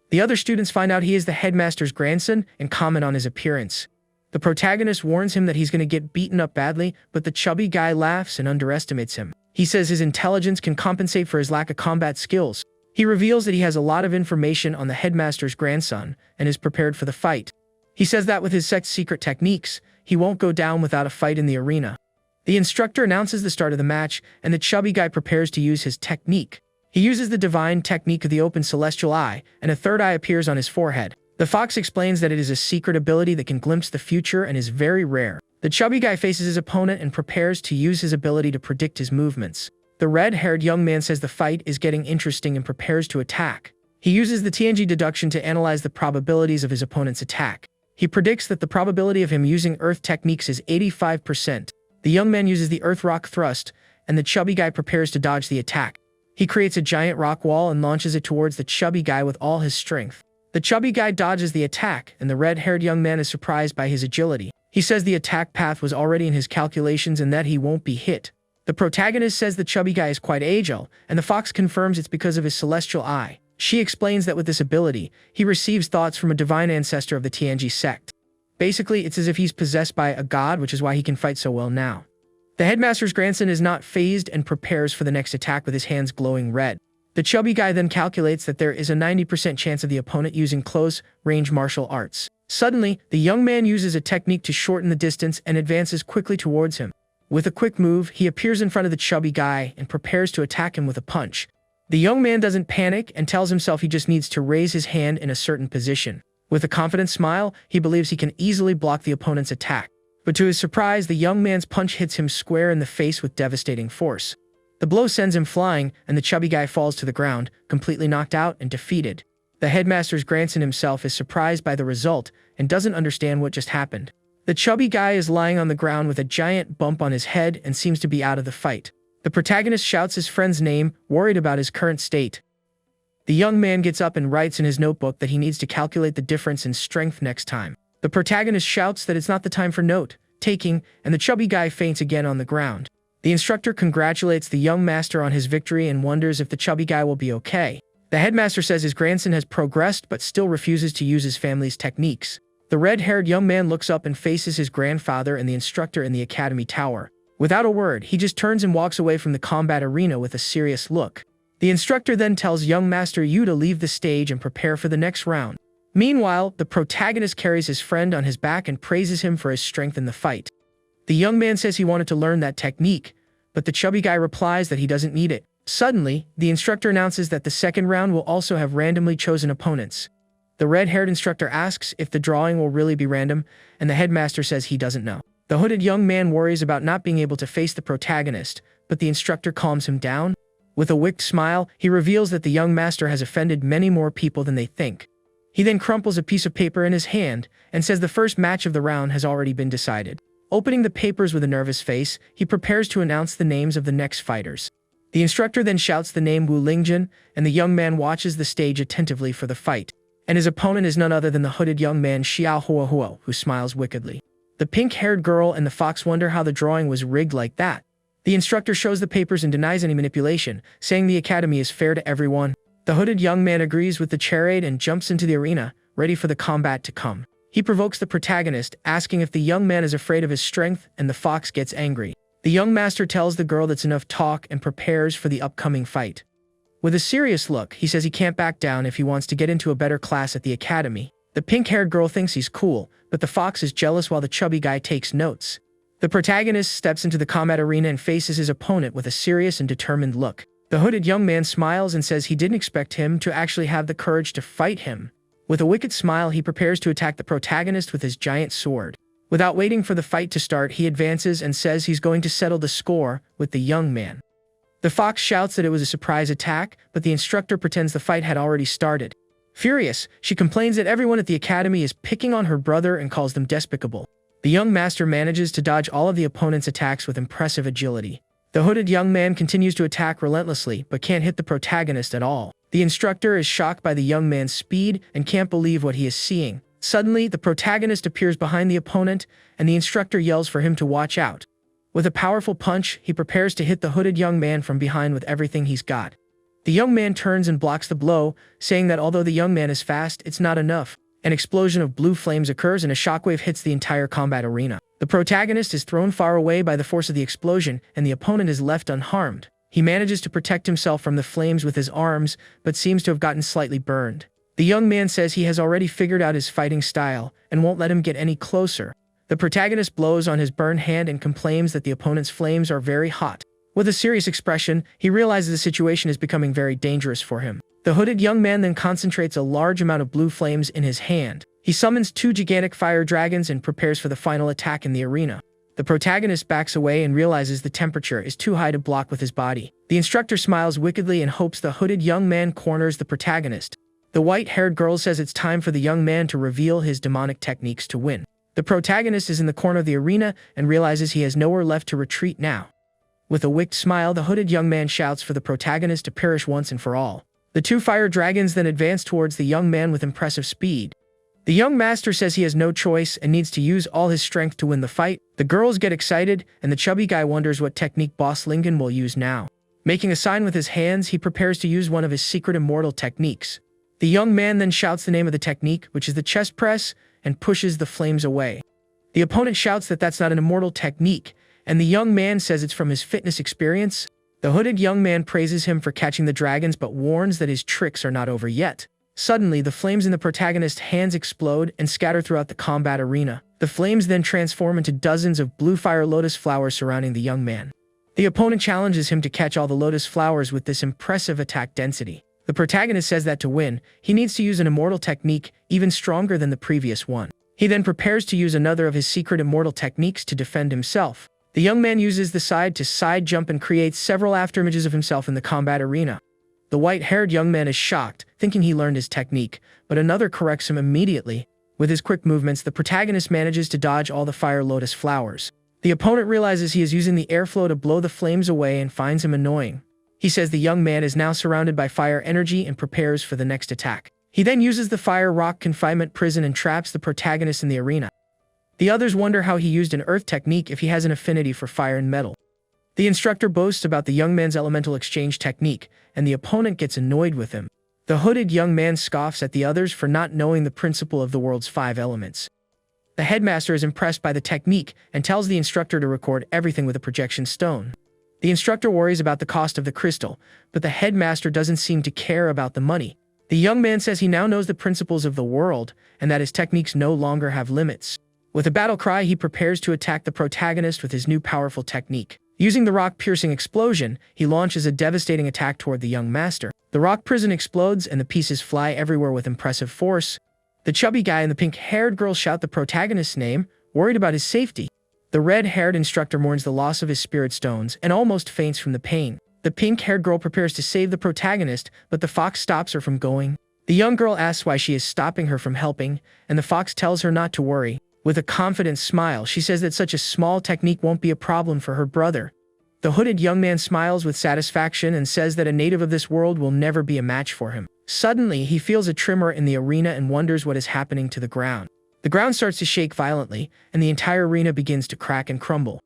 The other students find out he is the headmaster's grandson and comment on his appearance. The protagonist warns him that he's going to get beaten up badly, but the chubby guy laughs and underestimates him. He says his intelligence can compensate for his lack of combat skills. He reveals that he has a lot of information on the headmaster's grandson and is prepared for the fight. He says that with his secret techniques, he won't go down without a fight in the arena. The instructor announces the start of the match, and the chubby guy prepares to use his technique. He uses the divine technique of the open celestial eye, and a third eye appears on his forehead. The fox explains that it is a secret ability that can glimpse the future and is very rare. The chubby guy faces his opponent and prepares to use his ability to predict his movements. The red-haired young man says the fight is getting interesting and prepares to attack. He uses the TNG deduction to analyze the probabilities of his opponent's attack. He predicts that the probability of him using earth techniques is 85%. The young man uses the earth rock thrust, and the chubby guy prepares to dodge the attack. He creates a giant rock wall and launches it towards the chubby guy with all his strength. The chubby guy dodges the attack, and the red-haired young man is surprised by his agility. He says the attack path was already in his calculations and that he won't be hit. The protagonist says the chubby guy is quite agile, and the fox confirms it's because of his celestial eye. She explains that with this ability, he receives thoughts from a divine ancestor of the TNG sect. Basically, it's as if he's possessed by a god, which is why he can fight so well now. The headmaster's grandson is not fazed and prepares for the next attack with his hands glowing red. The chubby guy then calculates that there is a 90% chance of the opponent using close-range martial arts. Suddenly, the young man uses a technique to shorten the distance and advances quickly towards him. With a quick move, he appears in front of the chubby guy and prepares to attack him with a punch. The young man doesn't panic and tells himself he just needs to raise his hand in a certain position. With a confident smile, he believes he can easily block the opponent's attack. But to his surprise, the young man's punch hits him square in the face with devastating force. The blow sends him flying, and the chubby guy falls to the ground, completely knocked out and defeated. The headmaster's grandson himself is surprised by the result and doesn't understand what just happened. The chubby guy is lying on the ground with a giant bump on his head and seems to be out of the fight. The protagonist shouts his friend's name, worried about his current state. The young man gets up and writes in his notebook that he needs to calculate the difference in strength next time. The protagonist shouts that it's not the time for note-taking, and the chubby guy faints again on the ground. The instructor congratulates the young master on his victory and wonders if the chubby guy will be okay. The headmaster says his grandson has progressed but still refuses to use his family's techniques. The red-haired young man looks up and faces his grandfather and the instructor in the academy tower. Without a word, he just turns and walks away from the combat arena with a serious look. The instructor then tells young Master Yu to leave the stage and prepare for the next round. Meanwhile, the protagonist carries his friend on his back and praises him for his strength in the fight. The young man says he wanted to learn that technique, but the chubby guy replies that he doesn't need it. Suddenly, the instructor announces that the second round will also have randomly chosen opponents. The red-haired instructor asks if the drawing will really be random, and the headmaster says he doesn't know. The hooded young man worries about not being able to face the protagonist, but the instructor calms him down. With a wicked smile, he reveals that the young master has offended many more people than they think. He then crumples a piece of paper in his hand and says the first match of the round has already been decided. Opening the papers with a nervous face, he prepares to announce the names of the next fighters. The instructor then shouts the name Wu Lingjun, and the young man watches the stage attentively for the fight. And his opponent is none other than the hooded young man Xiao Huo, who smiles wickedly. The pink-haired girl and the fox wonder how the drawing was rigged like that. The instructor shows the papers and denies any manipulation, saying the academy is fair to everyone. The hooded young man agrees with the charade and jumps into the arena, ready for the combat to come. He provokes the protagonist, asking if the young man is afraid of his strength, and the fox gets angry. The young master tells the girl that's enough talk and prepares for the upcoming fight. With a serious look, he says he can't back down if he wants to get into a better class at the academy. The pink-haired girl thinks he's cool, but the fox is jealous while the chubby guy takes notes. The protagonist steps into the combat arena and faces his opponent with a serious and determined look. The hooded young man smiles and says he didn't expect him to actually have the courage to fight him. With a wicked smile, he prepares to attack the protagonist with his giant sword. Without waiting for the fight to start, he advances and says he's going to settle the score with the young man. The fox shouts that it was a surprise attack, but the instructor pretends the fight had already started. Furious, she complains that everyone at the academy is picking on her brother and calls them despicable. The young master manages to dodge all of the opponent's attacks with impressive agility. The hooded young man continues to attack relentlessly, but can't hit the protagonist at all. The instructor is shocked by the young man's speed and can't believe what he is seeing. Suddenly, the protagonist appears behind the opponent, and the instructor yells for him to watch out. With a powerful punch, he prepares to hit the hooded young man from behind with everything he's got. The young man turns and blocks the blow, saying that although the young man is fast, it's not enough. An explosion of blue flames occurs and a shockwave hits the entire combat arena. The protagonist is thrown far away by the force of the explosion, and the opponent is left unharmed. He manages to protect himself from the flames with his arms, but seems to have gotten slightly burned. The young man says he has already figured out his fighting style and won't let him get any closer. The protagonist blows on his burned hand and complains that the opponent's flames are very hot. With a serious expression, he realizes the situation is becoming very dangerous for him. The hooded young man then concentrates a large amount of blue flames in his hand. He summons 2 gigantic fire dragons and prepares for the final attack in the arena. The protagonist backs away and realizes the temperature is too high to block with his body. The instructor smiles wickedly and hopes the hooded young man corners the protagonist. The white-haired girl says it's time for the young man to reveal his demonic techniques to win. The protagonist is in the corner of the arena and realizes he has nowhere left to retreat now. With a wicked smile, the hooded young man shouts for the protagonist to perish once and for all. The 2 fire dragons then advance towards the young man with impressive speed. The young master says he has no choice and needs to use all his strength to win the fight. The girls get excited, and the chubby guy wonders what technique Boss Lincoln will use now. Making a sign with his hands, he prepares to use one of his secret immortal techniques. The young man then shouts the name of the technique, which is the chest press, and pushes the flames away. The opponent shouts that that's not an immortal technique, and the young man says it's from his fitness experience. The hooded young man praises him for catching the dragons but warns that his tricks are not over yet. Suddenly, the flames in the protagonist's hands explode and scatter throughout the combat arena. The flames then transform into dozens of blue fire lotus flowers surrounding the young man. The opponent challenges him to catch all the lotus flowers with this impressive attack density. The protagonist says that to win, he needs to use an immortal technique even stronger than the previous one. He then prepares to use another of his secret immortal techniques to defend himself. The young man uses the side-to-side jump and creates several afterimages of himself in the combat arena. The white-haired young man is shocked, thinking he learned his technique, but another corrects him immediately. With his quick movements, the protagonist manages to dodge all the fire lotus flowers. The opponent realizes he is using the airflow to blow the flames away and finds him annoying. He says the young man is now surrounded by fire energy and prepares for the next attack. He then uses the fire rock confinement prison and traps the protagonist in the arena. The others wonder how he used an earth technique if he has an affinity for fire and metal. The instructor boasts about the young man's elemental exchange technique, and the opponent gets annoyed with him. The hooded young man scoffs at the others for not knowing the principle of the world's 5 elements. The headmaster is impressed by the technique and tells the instructor to record everything with a projection stone. The instructor worries about the cost of the crystal, but the headmaster doesn't seem to care about the money. The young man says he now knows the principles of the world and that his techniques no longer have limits. With a battle cry, he prepares to attack the protagonist with his new powerful technique. Using the rock-piercing explosion, he launches a devastating attack toward the young master. The rock prison explodes and the pieces fly everywhere with impressive force. The chubby guy and the pink-haired girl shout the protagonist's name, worried about his safety. The red-haired instructor mourns the loss of his spirit stones and almost faints from the pain. The pink-haired girl prepares to save the protagonist, but the fox stops her from going. The young girl asks why she is stopping her from helping, and the fox tells her not to worry. With a confident smile, she says that such a small technique won't be a problem for her brother. The hooded young man smiles with satisfaction and says that a native of this world will never be a match for him. Suddenly, he feels a tremor in the arena and wonders what is happening to the ground. The ground starts to shake violently, and the entire arena begins to crack and crumble.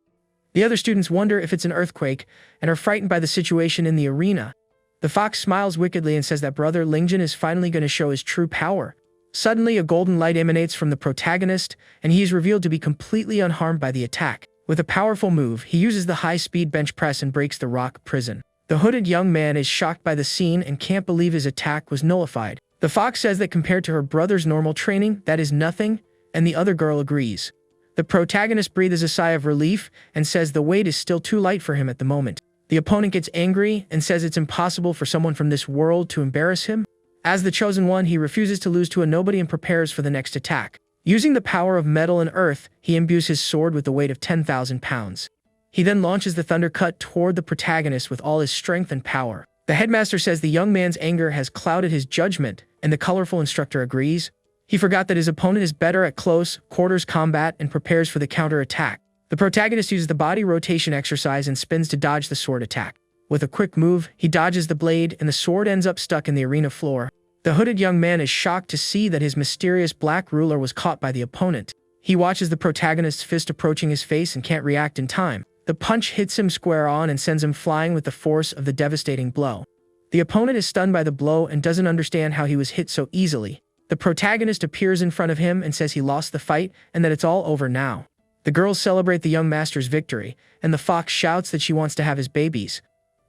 The other students wonder if it's an earthquake and are frightened by the situation in the arena. The fox smiles wickedly and says that Brother Lingjun is finally going to show his true power. Suddenly, a golden light emanates from the protagonist, and he is revealed to be completely unharmed by the attack. With a powerful move, he uses the high-speed bench press and breaks the rock prison. The hooded young man is shocked by the scene and can't believe his attack was nullified. The fox says that compared to her brother's normal training, that is nothing, and the other girl agrees. The protagonist breathes a sigh of relief and says the weight is still too light for him at the moment. The opponent gets angry and says it's impossible for someone from this world to embarrass him. As the chosen one, he refuses to lose to a nobody and prepares for the next attack. Using the power of metal and earth, he imbues his sword with the weight of 10,000 pounds. He then launches the thundercut toward the protagonist with all his strength and power. The headmaster says the young man's anger has clouded his judgment, and the colorful instructor agrees. He forgot that his opponent is better at close quarters combat and prepares for the counter-attack. The protagonist uses the body rotation exercise and spins to dodge the sword attack. With a quick move, he dodges the blade and the sword ends up stuck in the arena floor. The hooded young man is shocked to see that his mysterious black ruler was caught by the opponent. He watches the protagonist's fist approaching his face and can't react in time. The punch hits him square on and sends him flying with the force of the devastating blow. The opponent is stunned by the blow and doesn't understand how he was hit so easily. The protagonist appears in front of him and says he lost the fight and that it's all over now. The girls celebrate the young master's victory, and the fox shouts that she wants to have his babies.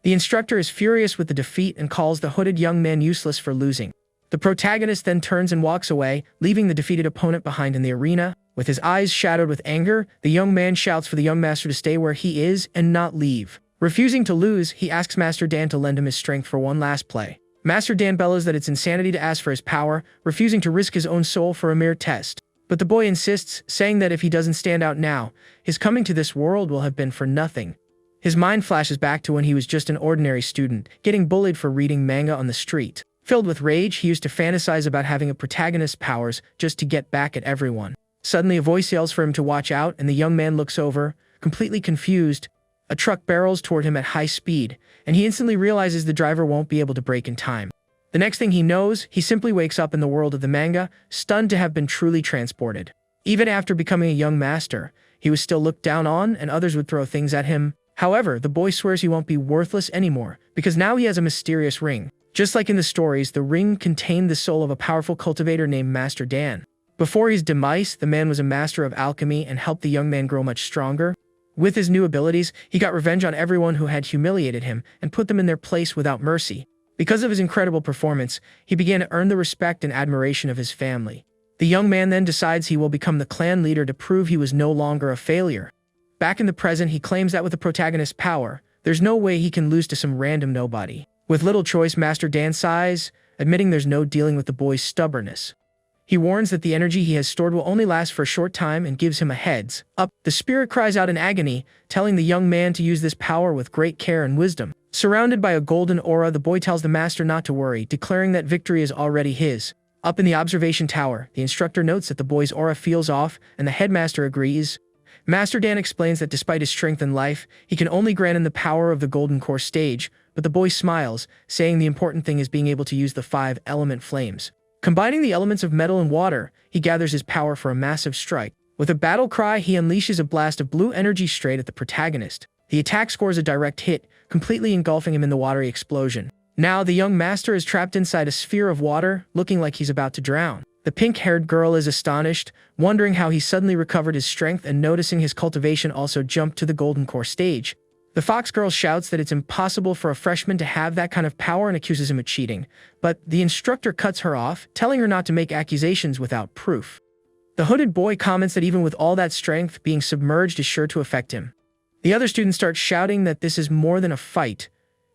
The instructor is furious with the defeat and calls the hooded young man useless for losing. The protagonist then turns and walks away, leaving the defeated opponent behind in the arena. With his eyes shadowed with anger, the young man shouts for the young master to stay where he is and not leave. Refusing to lose, he asks Master Dan to lend him his strength for one last play. Master Dan bellows that it's insanity to ask for his power, refusing to risk his own soul for a mere test. But the boy insists, saying that if he doesn't stand out now, his coming to this world will have been for nothing. His mind flashes back to when he was just an ordinary student, getting bullied for reading manga on the street. Filled with rage, he used to fantasize about having a protagonist's powers just to get back at everyone. Suddenly, a voice yells for him to watch out, and the young man looks over, completely confused. A truck barrels toward him at high speed, and he instantly realizes the driver won't be able to brake in time. The next thing he knows, he simply wakes up in the world of the manga, stunned to have been truly transported. Even after becoming a young master, he was still looked down on, and others would throw things at him. However, the boy swears he won't be worthless anymore, because now he has a mysterious ring. Just like in the stories, the ring contained the soul of a powerful cultivator named Master Dan. Before his demise, the man was a master of alchemy and helped the young man grow much stronger. With his new abilities, he got revenge on everyone who had humiliated him and put them in their place without mercy. Because of his incredible performance, he began to earn the respect and admiration of his family. The young man then decides he will become the clan leader to prove he was no longer a failure. Back in the present, he claims that with the protagonist's power, there's no way he can lose to some random nobody. With little choice, Master Dan sighs, admitting there's no dealing with the boy's stubbornness. He warns that the energy he has stored will only last for a short time and gives him a heads up. The spirit cries out in agony, telling the young man to use this power with great care and wisdom. Surrounded by a golden aura, the boy tells the master not to worry, declaring that victory is already his. Up in the observation tower, the instructor notes that the boy's aura feels off, and the headmaster agrees. Master Dan explains that despite his strength and life, he can only grant him the power of the golden core stage, but the boy smiles, saying the important thing is being able to use the 5 element flames. Combining the elements of metal and water, he gathers his power for a massive strike. With a battle cry, he unleashes a blast of blue energy straight at the protagonist. The attack scores a direct hit, completely engulfing him in the watery explosion. Now, the young master is trapped inside a sphere of water, looking like he's about to drown. The pink-haired girl is astonished, wondering how he suddenly recovered his strength and noticing his cultivation also jumped to the golden core stage. The fox girl shouts that it's impossible for a freshman to have that kind of power and accuses him of cheating, but the instructor cuts her off, telling her not to make accusations without proof. The hooded boy comments that even with all that strength, being submerged is sure to affect him. The other students start shouting that this is more than a fight,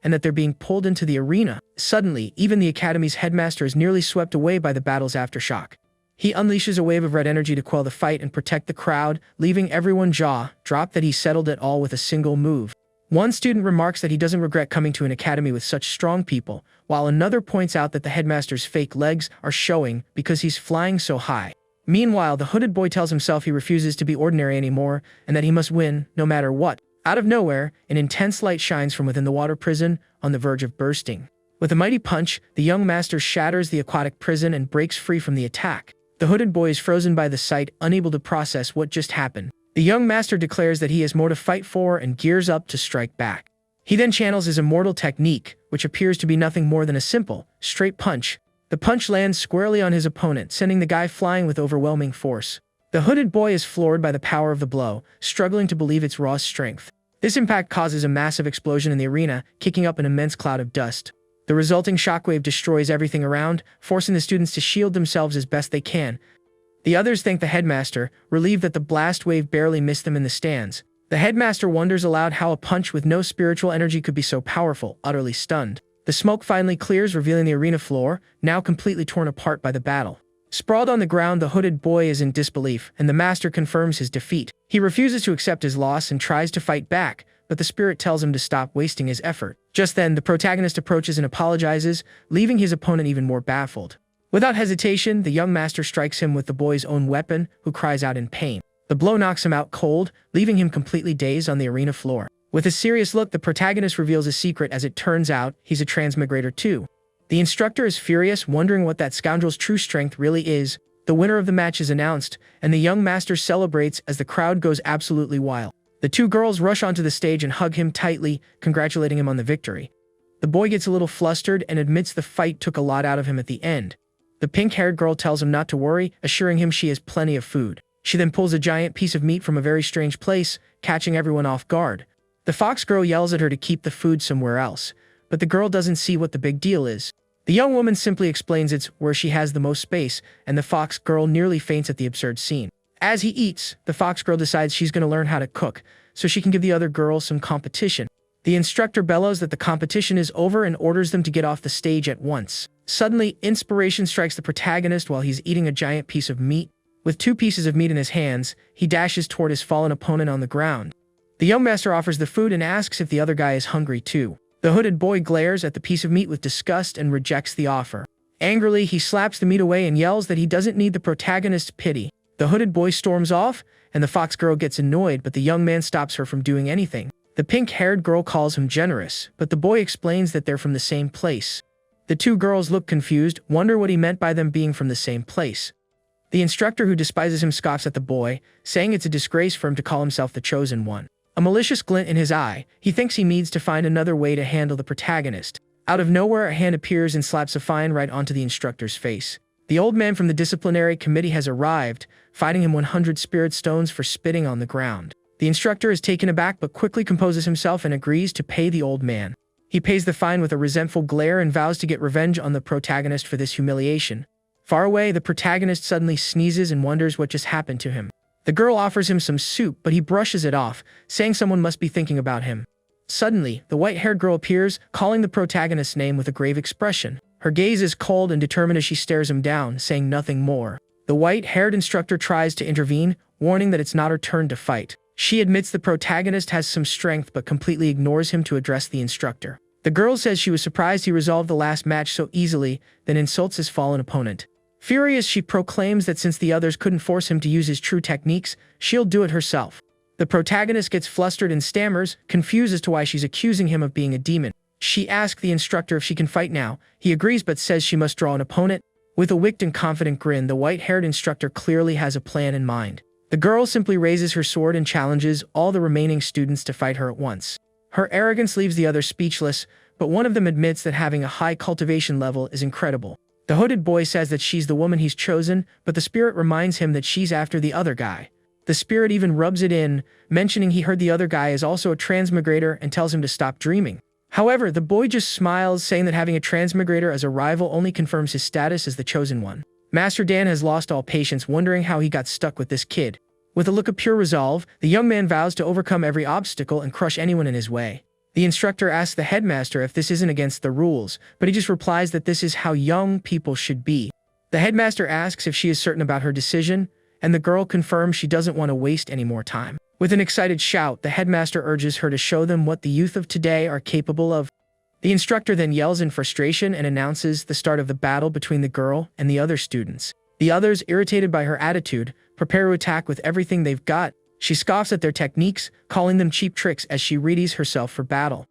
and that they're being pulled into the arena. Suddenly, even the academy's headmaster is nearly swept away by the battle's aftershock. He unleashes a wave of red energy to quell the fight and protect the crowd, leaving everyone jaw-dropped that he settled it all with a single move. One student remarks that he doesn't regret coming to an academy with such strong people, while another points out that the headmaster's fake legs are showing because he's flying so high. Meanwhile, the hooded boy tells himself he refuses to be ordinary anymore and that he must win no matter what. Out of nowhere, an intense light shines from within the water prison, on the verge of bursting. With a mighty punch, the young master shatters the aquatic prison and breaks free from the attack. The hooded boy is frozen by the sight, unable to process what just happened. The young master declares that he has more to fight for and gears up to strike back. He then channels his immortal technique, which appears to be nothing more than a simple, straight punch. The punch lands squarely on his opponent, sending the guy flying with overwhelming force. The hooded boy is floored by the power of the blow, struggling to believe its raw strength. This impact causes a massive explosion in the arena, kicking up an immense cloud of dust. The resulting shockwave destroys everything around, forcing the students to shield themselves as best they can. The others thank the headmaster, relieved that the blast wave barely missed them in the stands. The headmaster wonders aloud how a punch with no spiritual energy could be so powerful, utterly stunned. The smoke finally clears, revealing the arena floor, now completely torn apart by the battle. Sprawled on the ground, the hooded boy is in disbelief, and the master confirms his defeat. He refuses to accept his loss and tries to fight back, but the spirit tells him to stop wasting his effort. Just then, the protagonist approaches and apologizes, leaving his opponent even more baffled. Without hesitation, the young master strikes him with the boy's own weapon, who cries out in pain. The blow knocks him out cold, leaving him completely dazed on the arena floor. With a serious look, the protagonist reveals his secret. As it turns out, he's a transmigrator too. The instructor is furious, wondering what that scoundrel's true strength really is. The winner of the match is announced, and the young master celebrates as the crowd goes absolutely wild. The 2 girls rush onto the stage and hug him tightly, congratulating him on the victory. The boy gets a little flustered and admits the fight took a lot out of him at the end. The pink-haired girl tells him not to worry, assuring him she has plenty of food. She then pulls a giant piece of meat from a very strange place, catching everyone off guard. The fox girl yells at her to keep the food somewhere else, but the girl doesn't see what the big deal is. The young woman simply explains it's where she has the most space, and the fox girl nearly faints at the absurd scene. As he eats, the fox girl decides she's going to learn how to cook, so she can give the other girls some competition. The instructor bellows that the competition is over and orders them to get off the stage at once. Suddenly, inspiration strikes the protagonist while he's eating a giant piece of meat. With 2 pieces of meat in his hands, he dashes toward his fallen opponent on the ground. The young master offers the food and asks if the other guy is hungry too. The hooded boy glares at the piece of meat with disgust and rejects the offer. Angrily, he slaps the meat away and yells that he doesn't need the protagonist's pity. The hooded boy storms off, and the fox girl gets annoyed, but the young man stops her from doing anything. The pink-haired girl calls him generous, but the boy explains that they're from the same place. The 2 girls look confused, wonder what he meant by them being from the same place. The instructor, who despises him, scoffs at the boy, saying it's a disgrace for him to call himself the chosen one. A malicious glint in his eye, he thinks he needs to find another way to handle the protagonist. Out of nowhere, a hand appears and slaps a fine right onto the instructor's face. The old man from the disciplinary committee has arrived, fining him 100 spirit stones for spitting on the ground. The instructor is taken aback but quickly composes himself and agrees to pay the old man. He pays the fine with a resentful glare and vows to get revenge on the protagonist for this humiliation. Far away, the protagonist suddenly sneezes and wonders what just happened to him. The girl offers him some soup, but he brushes it off, saying someone must be thinking about him. Suddenly, the white-haired girl appears, calling the protagonist's name with a grave expression. Her gaze is cold and determined as she stares him down, saying nothing more. The white-haired instructor tries to intervene, warning that it's not her turn to fight. She admits the protagonist has some strength but completely ignores him to address the instructor. The girl says she was surprised he resolved the last match so easily, then insults his fallen opponent. Furious, she proclaims that since the others couldn't force him to use his true techniques, she'll do it herself. The protagonist gets flustered and stammers, confused as to why she's accusing him of being a demon. She asks the instructor if she can fight now. He agrees but says she must draw an opponent. With a wicked and confident grin, the white-haired instructor clearly has a plan in mind. The girl simply raises her sword and challenges all the remaining students to fight her at once. Her arrogance leaves the others speechless, but one of them admits that having a high cultivation level is incredible. The hooded boy says that she's the woman he's chosen, but the spirit reminds him that she's after the other guy. The spirit even rubs it in, mentioning he heard the other guy is also a transmigrator and tells him to stop dreaming. However, the boy just smiles, saying that having a transmigrator as a rival only confirms his status as the chosen one. Master Dan has lost all patience, wondering how he got stuck with this kid. With a look of pure resolve, the young man vows to overcome every obstacle and crush anyone in his way. The instructor asks the headmaster if this isn't against the rules, but he just replies that this is how young people should be. The headmaster asks if she is certain about her decision, and the girl confirms she doesn't want to waste any more time. With an excited shout, the headmaster urges her to show them what the youth of today are capable of. The instructor then yells in frustration and announces the start of the battle between the girl and the other students. The others, irritated by her attitude, prepare to attack with everything they've got. She scoffs at their techniques, calling them cheap tricks as she readies herself for battle.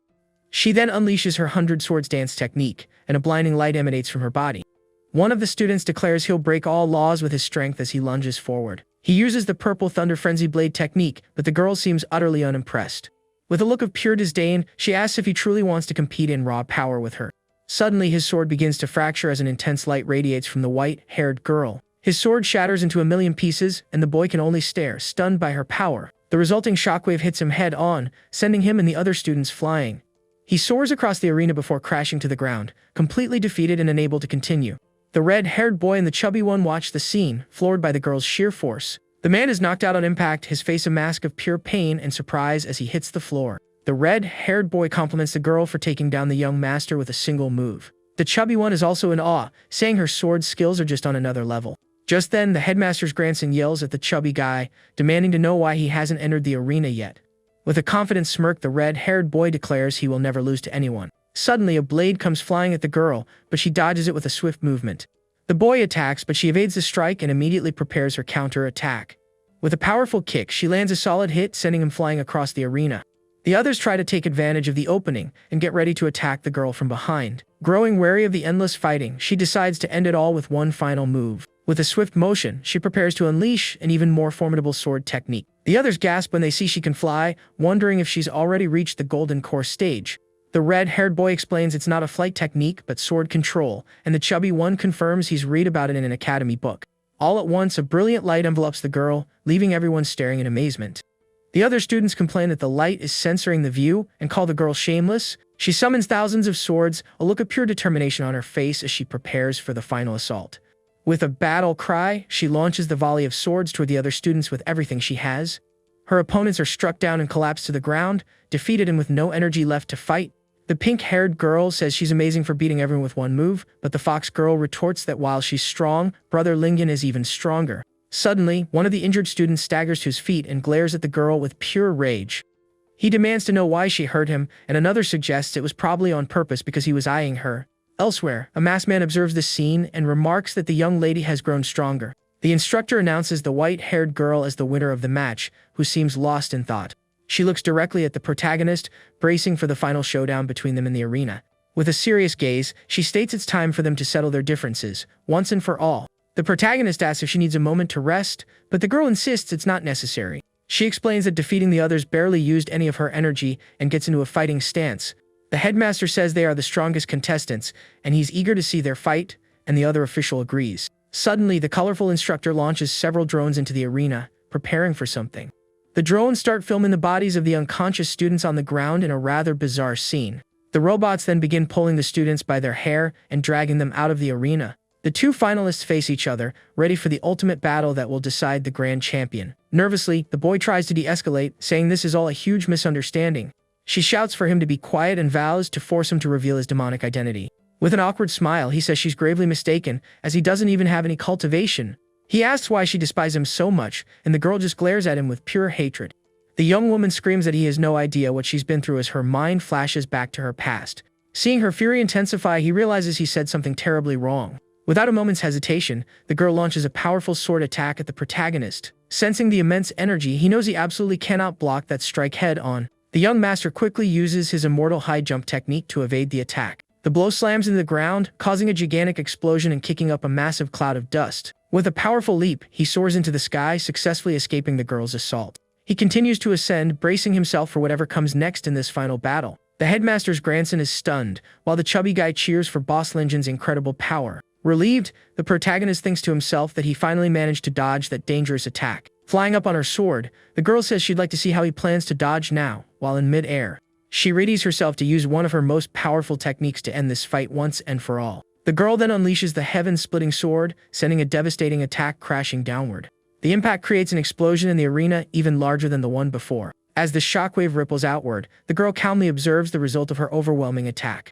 She then unleashes her 100 swords dance technique, and a blinding light emanates from her body. One of the students declares he'll break all laws with his strength as he lunges forward. He uses the purple thunder frenzy blade technique, but the girl seems utterly unimpressed. With a look of pure disdain, she asks if he truly wants to compete in raw power with her. Suddenly, his sword begins to fracture as an intense light radiates from the white-haired girl. His sword shatters into a million pieces, and the boy can only stare, stunned by her power. The resulting shockwave hits him head-on, sending him and the other students flying. He soars across the arena before crashing to the ground, completely defeated and unable to continue. The red-haired boy and the chubby one watch the scene, floored by the girl's sheer force. The man is knocked out on impact, his face a mask of pure pain and surprise as he hits the floor. The red-haired boy compliments the girl for taking down the young master with a single move. The chubby one is also in awe, saying her sword skills are just on another level. Just then, the headmaster's grandson yells at the chubby guy, demanding to know why he hasn't entered the arena yet. With a confident smirk, the red-haired boy declares he will never lose to anyone. Suddenly, a blade comes flying at the girl, but she dodges it with a swift movement. The boy attacks, but she evades the strike and immediately prepares her counter-attack. With a powerful kick, she lands a solid hit, sending him flying across the arena. The others try to take advantage of the opening and get ready to attack the girl from behind. Growing wary of the endless fighting, she decides to end it all with one final move. With a swift motion, she prepares to unleash an even more formidable sword technique. The others gasp when they see she can fly, wondering if she's already reached the golden core stage. The red-haired boy explains it's not a flight technique, but sword control, and the chubby one confirms he's read about it in an academy book. All at once, a brilliant light envelops the girl, leaving everyone staring in amazement. The other students complain that the light is censoring the view and call the girl shameless. She summons thousands of swords, a look of pure determination on her face as she prepares for the final assault. With a battle cry, she launches the volley of swords toward the other students with everything she has. Her opponents are struck down and collapse to the ground, defeated and with no energy left to fight. The pink-haired girl says she's amazing for beating everyone with one move, but the fox girl retorts that while she's strong, Brother Lingen is even stronger. Suddenly, one of the injured students staggers to his feet and glares at the girl with pure rage. He demands to know why she hurt him, and another suggests it was probably on purpose because he was eyeing her. Elsewhere, a masked man observes this scene and remarks that the young lady has grown stronger. The instructor announces the white-haired girl as the winner of the match, who seems lost in thought. She looks directly at the protagonist, bracing for the final showdown between them in the arena. With a serious gaze, she states it's time for them to settle their differences, once and for all. The protagonist asks if she needs a moment to rest, but the girl insists it's not necessary. She explains that defeating the others barely used any of her energy and gets into a fighting stance. The headmaster says they are the strongest contestants, and he's eager to see their fight, and the other official agrees. Suddenly, the colorful instructor launches several drones into the arena, preparing for something. The drones start filming the bodies of the unconscious students on the ground in a rather bizarre scene. The robots then begin pulling the students by their hair and dragging them out of the arena. The two finalists face each other, ready for the ultimate battle that will decide the grand champion. Nervously, the boy tries to de-escalate, saying this is all a huge misunderstanding. She shouts for him to be quiet and vows to force him to reveal his demonic identity. With an awkward smile, he says she's gravely mistaken, as he doesn't even have any cultivation. He asks why she despises him so much, and the girl just glares at him with pure hatred. The young woman screams that he has no idea what she's been through as her mind flashes back to her past. Seeing her fury intensify, he realizes he said something terribly wrong. Without a moment's hesitation, the girl launches a powerful sword attack at the protagonist. Sensing the immense energy, he knows he absolutely cannot block that strike head-on. The young master quickly uses his immortal high jump technique to evade the attack. The blow slams into the ground, causing a gigantic explosion and kicking up a massive cloud of dust. With a powerful leap, he soars into the sky, successfully escaping the girl's assault. He continues to ascend, bracing himself for whatever comes next in this final battle. The headmaster's grandson is stunned, while the chubby guy cheers for Boss Linjin's incredible power. Relieved, the protagonist thinks to himself that he finally managed to dodge that dangerous attack. Flying up on her sword, the girl says she'd like to see how he plans to dodge now, while in mid-air. She readies herself to use one of her most powerful techniques to end this fight once and for all. The girl then unleashes the heaven-splitting sword, sending a devastating attack crashing downward. The impact creates an explosion in the arena even larger than the one before. As the shockwave ripples outward, the girl calmly observes the result of her overwhelming attack.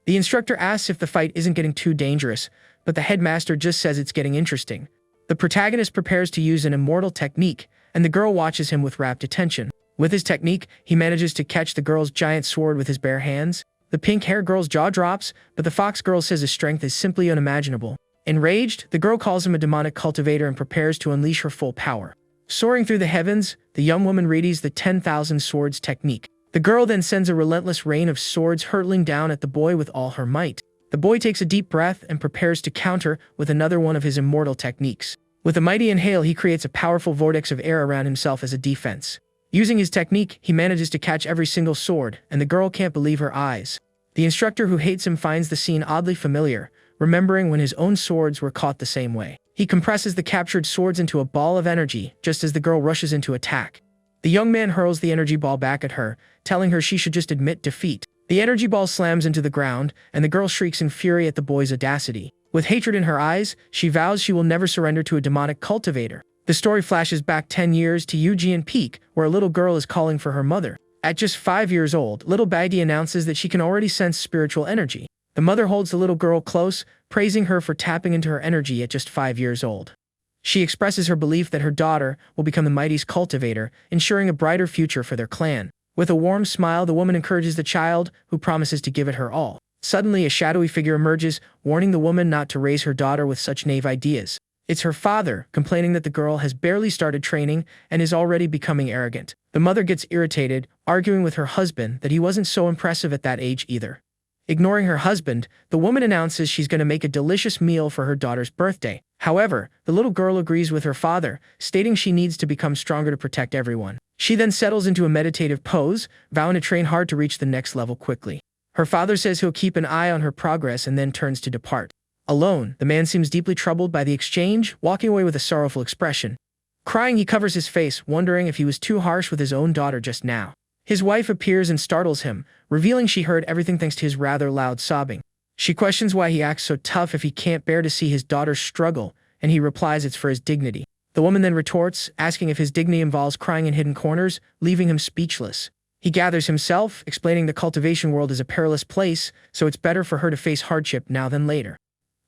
The instructor asks if the fight isn't getting too dangerous, but the headmaster just says it's getting interesting. The protagonist prepares to use an immortal technique, and the girl watches him with rapt attention. With his technique, he manages to catch the girl's giant sword with his bare hands. The pink-haired girl's jaw drops, but the fox girl says his strength is simply unimaginable. Enraged, the girl calls him a demonic cultivator and prepares to unleash her full power. Soaring through the heavens, the young woman readies the 10,000 swords technique. The girl then sends a relentless rain of swords hurtling down at the boy with all her might. The boy takes a deep breath and prepares to counter with another one of his immortal techniques. With a mighty inhale, he creates a powerful vortex of air around himself as a defense. Using his technique, he manages to catch every single sword, and the girl can't believe her eyes. The instructor who hates him finds the scene oddly familiar, remembering when his own swords were caught the same way. He compresses the captured swords into a ball of energy just as the girl rushes into attack. The young man hurls the energy ball back at her, telling her she should just admit defeat. The energy ball slams into the ground, and the girl shrieks in fury at the boy's audacity. With hatred in her eyes, she vows she will never surrender to a demonic cultivator. The story flashes back 10 years to Eugene Peak, where a little girl is calling for her mother. At just 5 years old, little Baggy announces that she can already sense spiritual energy. The mother holds the little girl close, praising her for tapping into her energy at just 5 years old. She expresses her belief that her daughter will become the mighty's cultivator, ensuring a brighter future for their clan. With a warm smile, the woman encourages the child, who promises to give it her all. Suddenly, a shadowy figure emerges, warning the woman not to raise her daughter with such naive ideas. It's her father, complaining that the girl has barely started training and is already becoming arrogant. The mother gets irritated, arguing with her husband that he wasn't so impressive at that age either. Ignoring her husband, the woman announces she's going to make a delicious meal for her daughter's birthday. However, the little girl agrees with her father, stating she needs to become stronger to protect everyone. She then settles into a meditative pose, vowing to train hard to reach the next level quickly. Her father says he'll keep an eye on her progress and then turns to depart. Alone, the man seems deeply troubled by the exchange, walking away with a sorrowful expression. Crying, he covers his face, wondering if he was too harsh with his own daughter just now. His wife appears and startles him, revealing she heard everything thanks to his rather loud sobbing. She questions why he acts so tough if he can't bear to see his daughter struggle, and he replies it's for his dignity. The woman then retorts, asking if his dignity involves crying in hidden corners, leaving him speechless. He gathers himself, explaining the cultivation world is a perilous place, so it's better for her to face hardship now than later.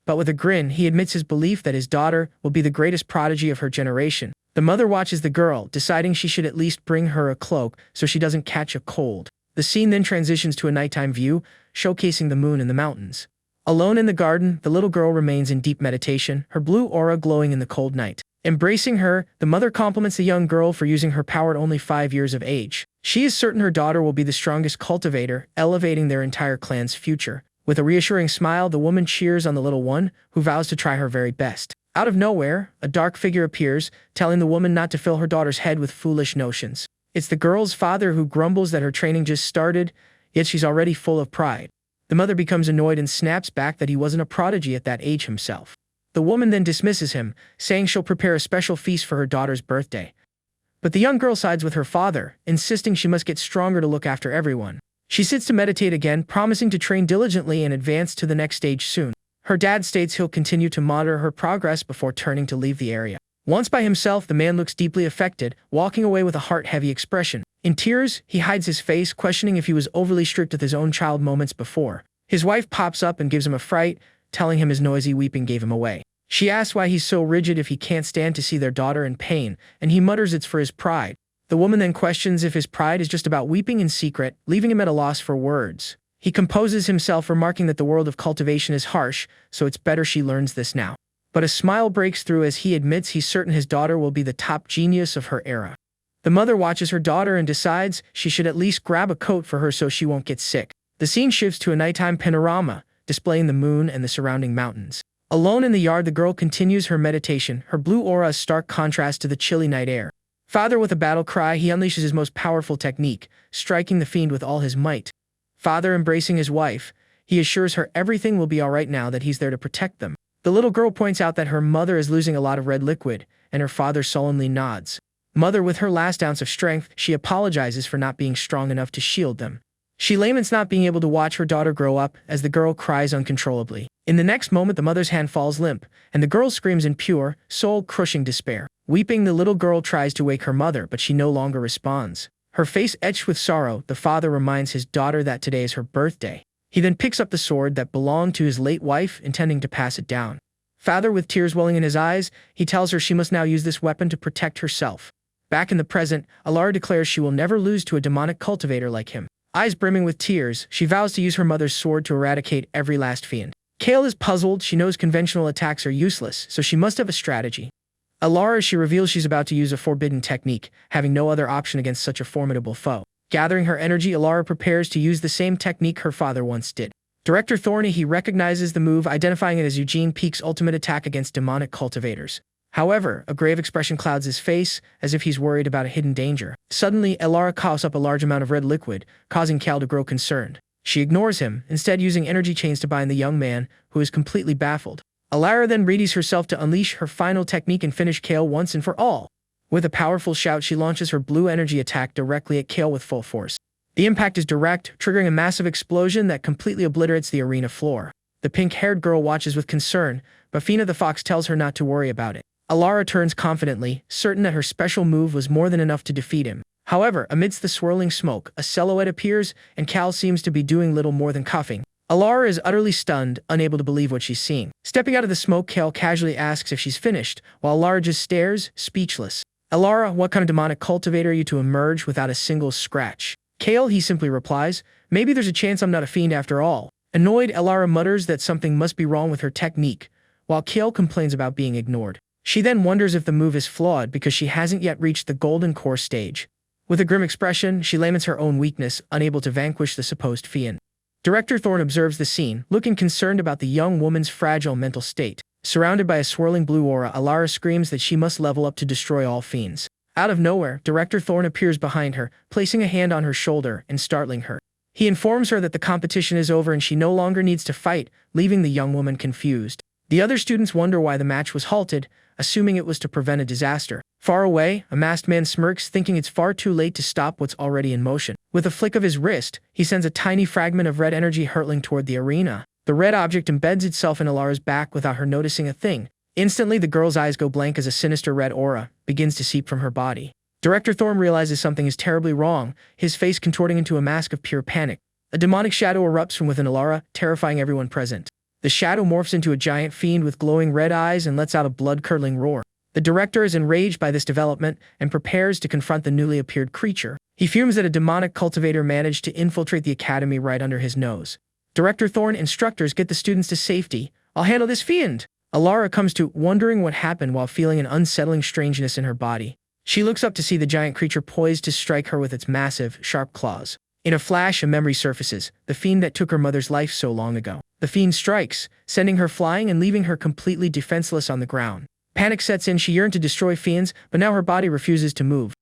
But with a grin, he admits his belief that his daughter will be the greatest prodigy of her generation. The mother watches the girl, deciding she should at least bring her a cloak so she doesn't catch a cold. The scene then transitions to a nighttime view, showcasing the moon and the mountains. Alone in the garden, the little girl remains in deep meditation, her blue aura glowing in the cold night. Embracing her, the mother compliments the young girl for using her power at only 5 years of age. She is certain her daughter will be the strongest cultivator, elevating their entire clan's future. With a reassuring smile, the woman cheers on the little one, who vows to try her very best. Out of nowhere, a dark figure appears, telling the woman not to fill her daughter's head with foolish notions. It's the girl's father, who grumbles that her training just started, yet she's already full of pride. The mother becomes annoyed and snaps back that he wasn't a prodigy at that age himself. The woman then dismisses him, saying she'll prepare a special feast for her daughter's birthday. But the young girl sides with her father, insisting she must get stronger to look after everyone. She sits to meditate again, promising to train diligently and advance to the next stage soon. Her dad states he'll continue to monitor her progress before turning to leave the area. Once by himself, the man looks deeply affected, walking away with a heart-heavy expression. In tears, he hides his face, questioning if he was overly strict with his own child moments before. His wife pops up and gives him a fright, telling him his noisy weeping gave him away. She asks why he's so rigid if he can't stand to see their daughter in pain, and he mutters it's for his pride. The woman then questions if his pride is just about weeping in secret, leaving him at a loss for words. He composes himself, remarking that the world of cultivation is harsh, so it's better she learns this now. But a smile breaks through as he admits he's certain his daughter will be the top genius of her era. The mother watches her daughter and decides she should at least grab a coat for her so she won't get sick. The scene shifts to a nighttime panorama, displaying the moon and the surrounding mountains. Alone in the yard, the girl continues her meditation, her blue aura a stark contrast to the chilly night air. Father, with a battle cry, he unleashes his most powerful technique, striking the fiend with all his might. Father embracing his wife, he assures her everything will be alright now that he's there to protect them. The little girl points out that her mother is losing a lot of red liquid, and her father sullenly nods. Mother, with her last ounce of strength, she apologizes for not being strong enough to shield them. She laments not being able to watch her daughter grow up as the girl cries uncontrollably. In the next moment, the mother's hand falls limp, and the girl screams in pure, soul-crushing despair. Weeping, the little girl tries to wake her mother, but she no longer responds. Her face etched with sorrow, the father reminds his daughter that today is her birthday. He then picks up the sword that belonged to his late wife, intending to pass it down. Father, with tears welling in his eyes, he tells her she must now use this weapon to protect herself. Back in the present, Alara declares she will never lose to a demonic cultivator like him. Eyes brimming with tears, she vows to use her mother's sword to eradicate every last fiend. Kale is puzzled. She knows conventional attacks are useless, so she must have a strategy. Alara, she reveals she's about to use a forbidden technique, having no other option against such a formidable foe. Gathering her energy, Alara prepares to use the same technique her father once did. Director Thorny, he recognizes the move, identifying it as Eugene Peak's ultimate attack against demonic cultivators. However, a grave expression clouds his face, as if he's worried about a hidden danger. Suddenly, Alara coughs up a large amount of red liquid, causing Cal to grow concerned. She ignores him, instead using energy chains to bind the young man, who is completely baffled. Alara then readies herself to unleash her final technique and finish Kale once and for all. With a powerful shout, she launches her blue energy attack directly at Kale with full force. The impact is direct, triggering a massive explosion that completely obliterates the arena floor. The pink-haired girl watches with concern, but Fina the Fox tells her not to worry about it. Alara turns confidently, certain that her special move was more than enough to defeat him. However, amidst the swirling smoke, a silhouette appears, and Cal seems to be doing little more than coughing. Alara is utterly stunned, unable to believe what she's seeing. Stepping out of the smoke, Cal casually asks if she's finished, while Alara just stares, speechless. Alara, what kind of demonic cultivator are you to emerge without a single scratch? Kale, he simply replies, maybe there's a chance I'm not a fiend after all. Annoyed, Alara mutters that something must be wrong with her technique, while Kale complains about being ignored. She then wonders if the move is flawed because she hasn't yet reached the golden core stage. With a grim expression, she laments her own weakness, unable to vanquish the supposed fiend. Director Thorne observes the scene, looking concerned about the young woman's fragile mental state. Surrounded by a swirling blue aura, Alara screams that she must level up to destroy all fiends. Out of nowhere, Director Thorne appears behind her, placing a hand on her shoulder and startling her. He informs her that the competition is over and she no longer needs to fight, leaving the young woman confused. The other students wonder why the match was halted, assuming it was to prevent a disaster. Far away, a masked man smirks, thinking it's far too late to stop what's already in motion. With a flick of his wrist, he sends a tiny fragment of red energy hurtling toward the arena. The red object embeds itself in Alara's back without her noticing a thing. Instantly, the girl's eyes go blank as a sinister red aura begins to seep from her body. Director Thorne realizes something is terribly wrong, his face contorting into a mask of pure panic. A demonic shadow erupts from within Alara, terrifying everyone present. The shadow morphs into a giant fiend with glowing red eyes and lets out a blood-curdling roar. The director is enraged by this development and prepares to confront the newly appeared creature. He fumes that a demonic cultivator managed to infiltrate the academy right under his nose. Director Thorne instructors get the students to safety. I'll handle this fiend. Alara comes to, wondering what happened while feeling an unsettling strangeness in her body. She looks up to see the giant creature poised to strike her with its massive, sharp claws. In a flash, a memory surfaces, the fiend that took her mother's life so long ago. The fiend strikes, sending her flying and leaving her completely defenseless on the ground. Panic sets in, she yearned to destroy fiends, but now her body refuses to move.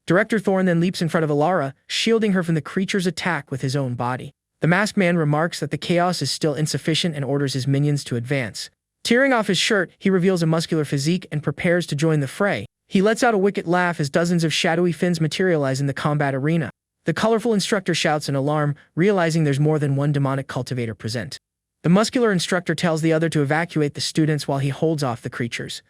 Director Thorne then leaps in front of Alara, shielding her from the creature's attack with his own body. The masked man remarks that the chaos is still insufficient and orders his minions to advance. Tearing off his shirt, he reveals a muscular physique and prepares to join the fray. He lets out a wicked laugh as dozens of shadowy fiends materialize in the combat arena. The colorful instructor shouts in alarm, realizing there's more than one demonic cultivator present. The muscular instructor tells the other to evacuate the students while he holds off the creatures.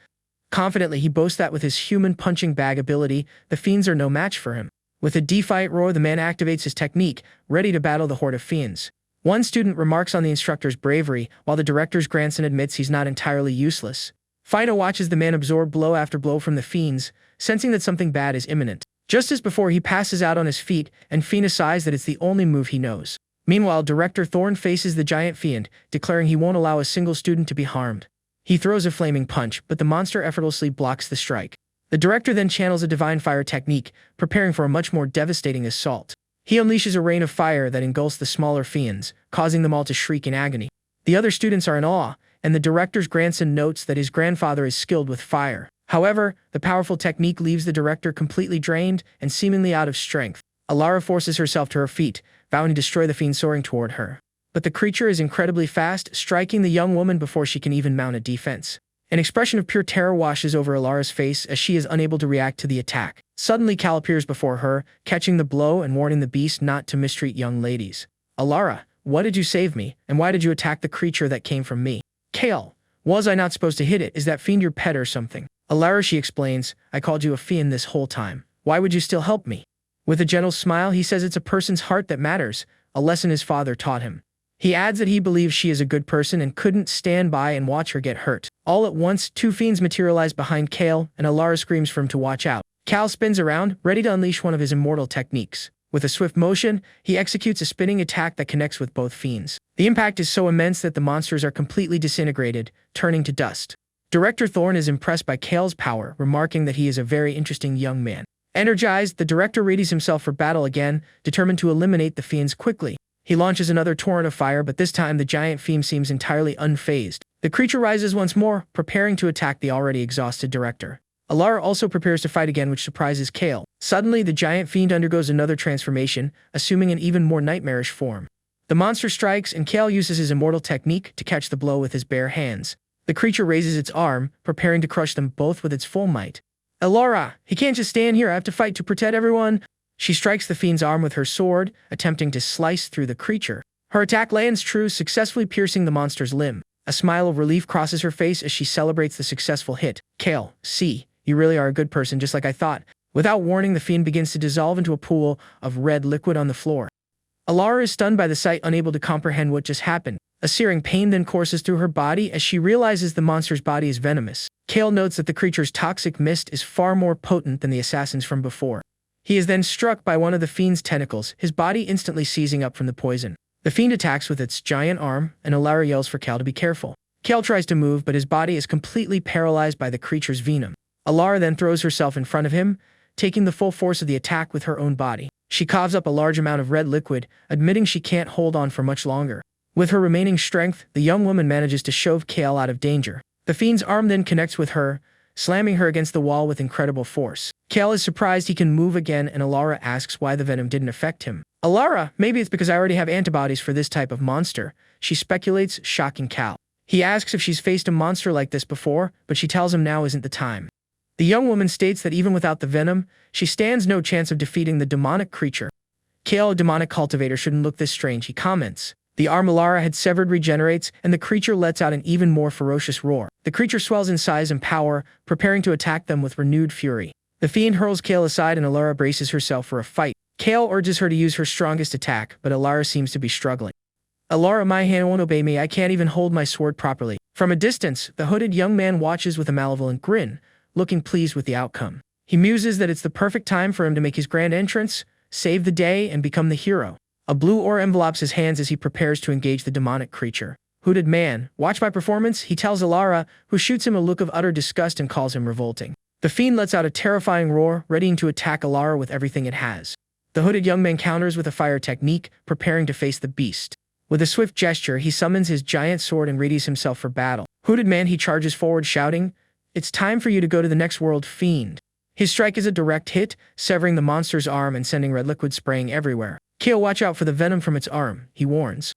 Confidently, he boasts that with his human punching bag ability, the fiends are no match for him. With a defiant roar, the man activates his technique, ready to battle the horde of fiends. One student remarks on the instructor's bravery, while the director's grandson admits he's not entirely useless. Fido watches the man absorb blow after blow from the fiends, sensing that something bad is imminent. Just as before, he passes out on his feet, and Fiend decides that it's the only move he knows. Meanwhile, Director Thorn faces the giant fiend, declaring he won't allow a single student to be harmed. He throws a flaming punch, but the monster effortlessly blocks the strike. The director then channels a divine fire technique, preparing for a much more devastating assault. He unleashes a rain of fire that engulfs the smaller fiends, causing them all to shriek in agony. The other students are in awe, and the director's grandson notes that his grandfather is skilled with fire. However, the powerful technique leaves the director completely drained and seemingly out of strength. Alara forces herself to her feet, vowing to destroy the fiend soaring toward her. But the creature is incredibly fast, striking the young woman before she can even mount a defense. An expression of pure terror washes over Alara's face as she is unable to react to the attack. Suddenly, Cal appears before her, catching the blow and warning the beast not to mistreat young ladies. Alara, what did you save me, and why did you attack the creature that came from me? Kale, was I not supposed to hit it? Is that fiend your pet or something? Alara, she explains, I called you a fiend this whole time. Why would you still help me? With a gentle smile, he says it's a person's heart that matters, a lesson his father taught him. He adds that he believes she is a good person and couldn't stand by and watch her get hurt. All at once, two fiends materialize behind Kale, and Alara screams for him to watch out. Cal spins around, ready to unleash one of his immortal techniques. With a swift motion, he executes a spinning attack that connects with both fiends. The impact is so immense that the monsters are completely disintegrated, turning to dust. Director Thorn is impressed by Kale's power, remarking that he is a very interesting young man. Energized, the director readies himself for battle again, determined to eliminate the fiends quickly. He launches another torrent of fire, but this time the giant fiend seems entirely unfazed. The creature rises once more, preparing to attack the already exhausted director. Alara also prepares to fight again, which surprises Kale. Suddenly, the giant fiend undergoes another transformation, assuming an even more nightmarish form. The monster strikes, and Kale uses his immortal technique to catch the blow with his bare hands. The creature raises its arm, preparing to crush them both with its full might. Alara, he can't just stand here, I have to fight to protect everyone. She strikes the fiend's arm with her sword, attempting to slice through the creature. Her attack lands true, successfully piercing the monster's limb. A smile of relief crosses her face as she celebrates the successful hit. Kale, see, you really are a good person, just like I thought. Without warning, the fiend begins to dissolve into a pool of red liquid on the floor. Alara is stunned by the sight, unable to comprehend what just happened. A searing pain then courses through her body as she realizes the monster's body is venomous. Kale notes that the creature's toxic mist is far more potent than the assassin's from before. He is then struck by one of the fiend's tentacles, his body instantly seizing up from the poison. The fiend attacks with its giant arm, and Alara yells for Kale to be careful. Kale tries to move, but his body is completely paralyzed by the creature's venom. Alara then throws herself in front of him, taking the full force of the attack with her own body. She coughs up a large amount of red liquid, admitting she can't hold on for much longer. With her remaining strength, the young woman manages to shove Kale out of danger. The fiend's arm then connects with her, slamming her against the wall with incredible force. Kale is surprised he can move again, and Alara asks why the venom didn't affect him. Alara, maybe it's because I already have antibodies for this type of monster, she speculates, shocking Cal. He asks if she's faced a monster like this before, but she tells him now isn't the time. The young woman states that even without the venom, she stands no chance of defeating the demonic creature. Kale, a demonic cultivator, shouldn't look this strange, he comments. The arm Alara had severed regenerates, and the creature lets out an even more ferocious roar. The creature swells in size and power, preparing to attack them with renewed fury. The fiend hurls Kale aside, and Alara braces herself for a fight. Kale urges her to use her strongest attack, but Alara seems to be struggling. Alara, my hand won't obey me, I can't even hold my sword properly. From a distance, the hooded young man watches with a malevolent grin, looking pleased with the outcome. He muses that it's the perfect time for him to make his grand entrance, save the day, and become the hero. A blue ore envelopes his hands as he prepares to engage the demonic creature. Hooded man, watch my performance, he tells Alara, who shoots him a look of utter disgust and calls him revolting. The fiend lets out a terrifying roar, readying to attack Alara with everything it has. The hooded young man counters with a fire technique, preparing to face the beast. With a swift gesture, he summons his giant sword and readies himself for battle. Hooded man, he charges forward, shouting, "It's time for you to go to the next world, fiend." His strike is a direct hit, severing the monster's arm and sending red liquid spraying everywhere. Kale, watch out for the venom from its arm, he warns.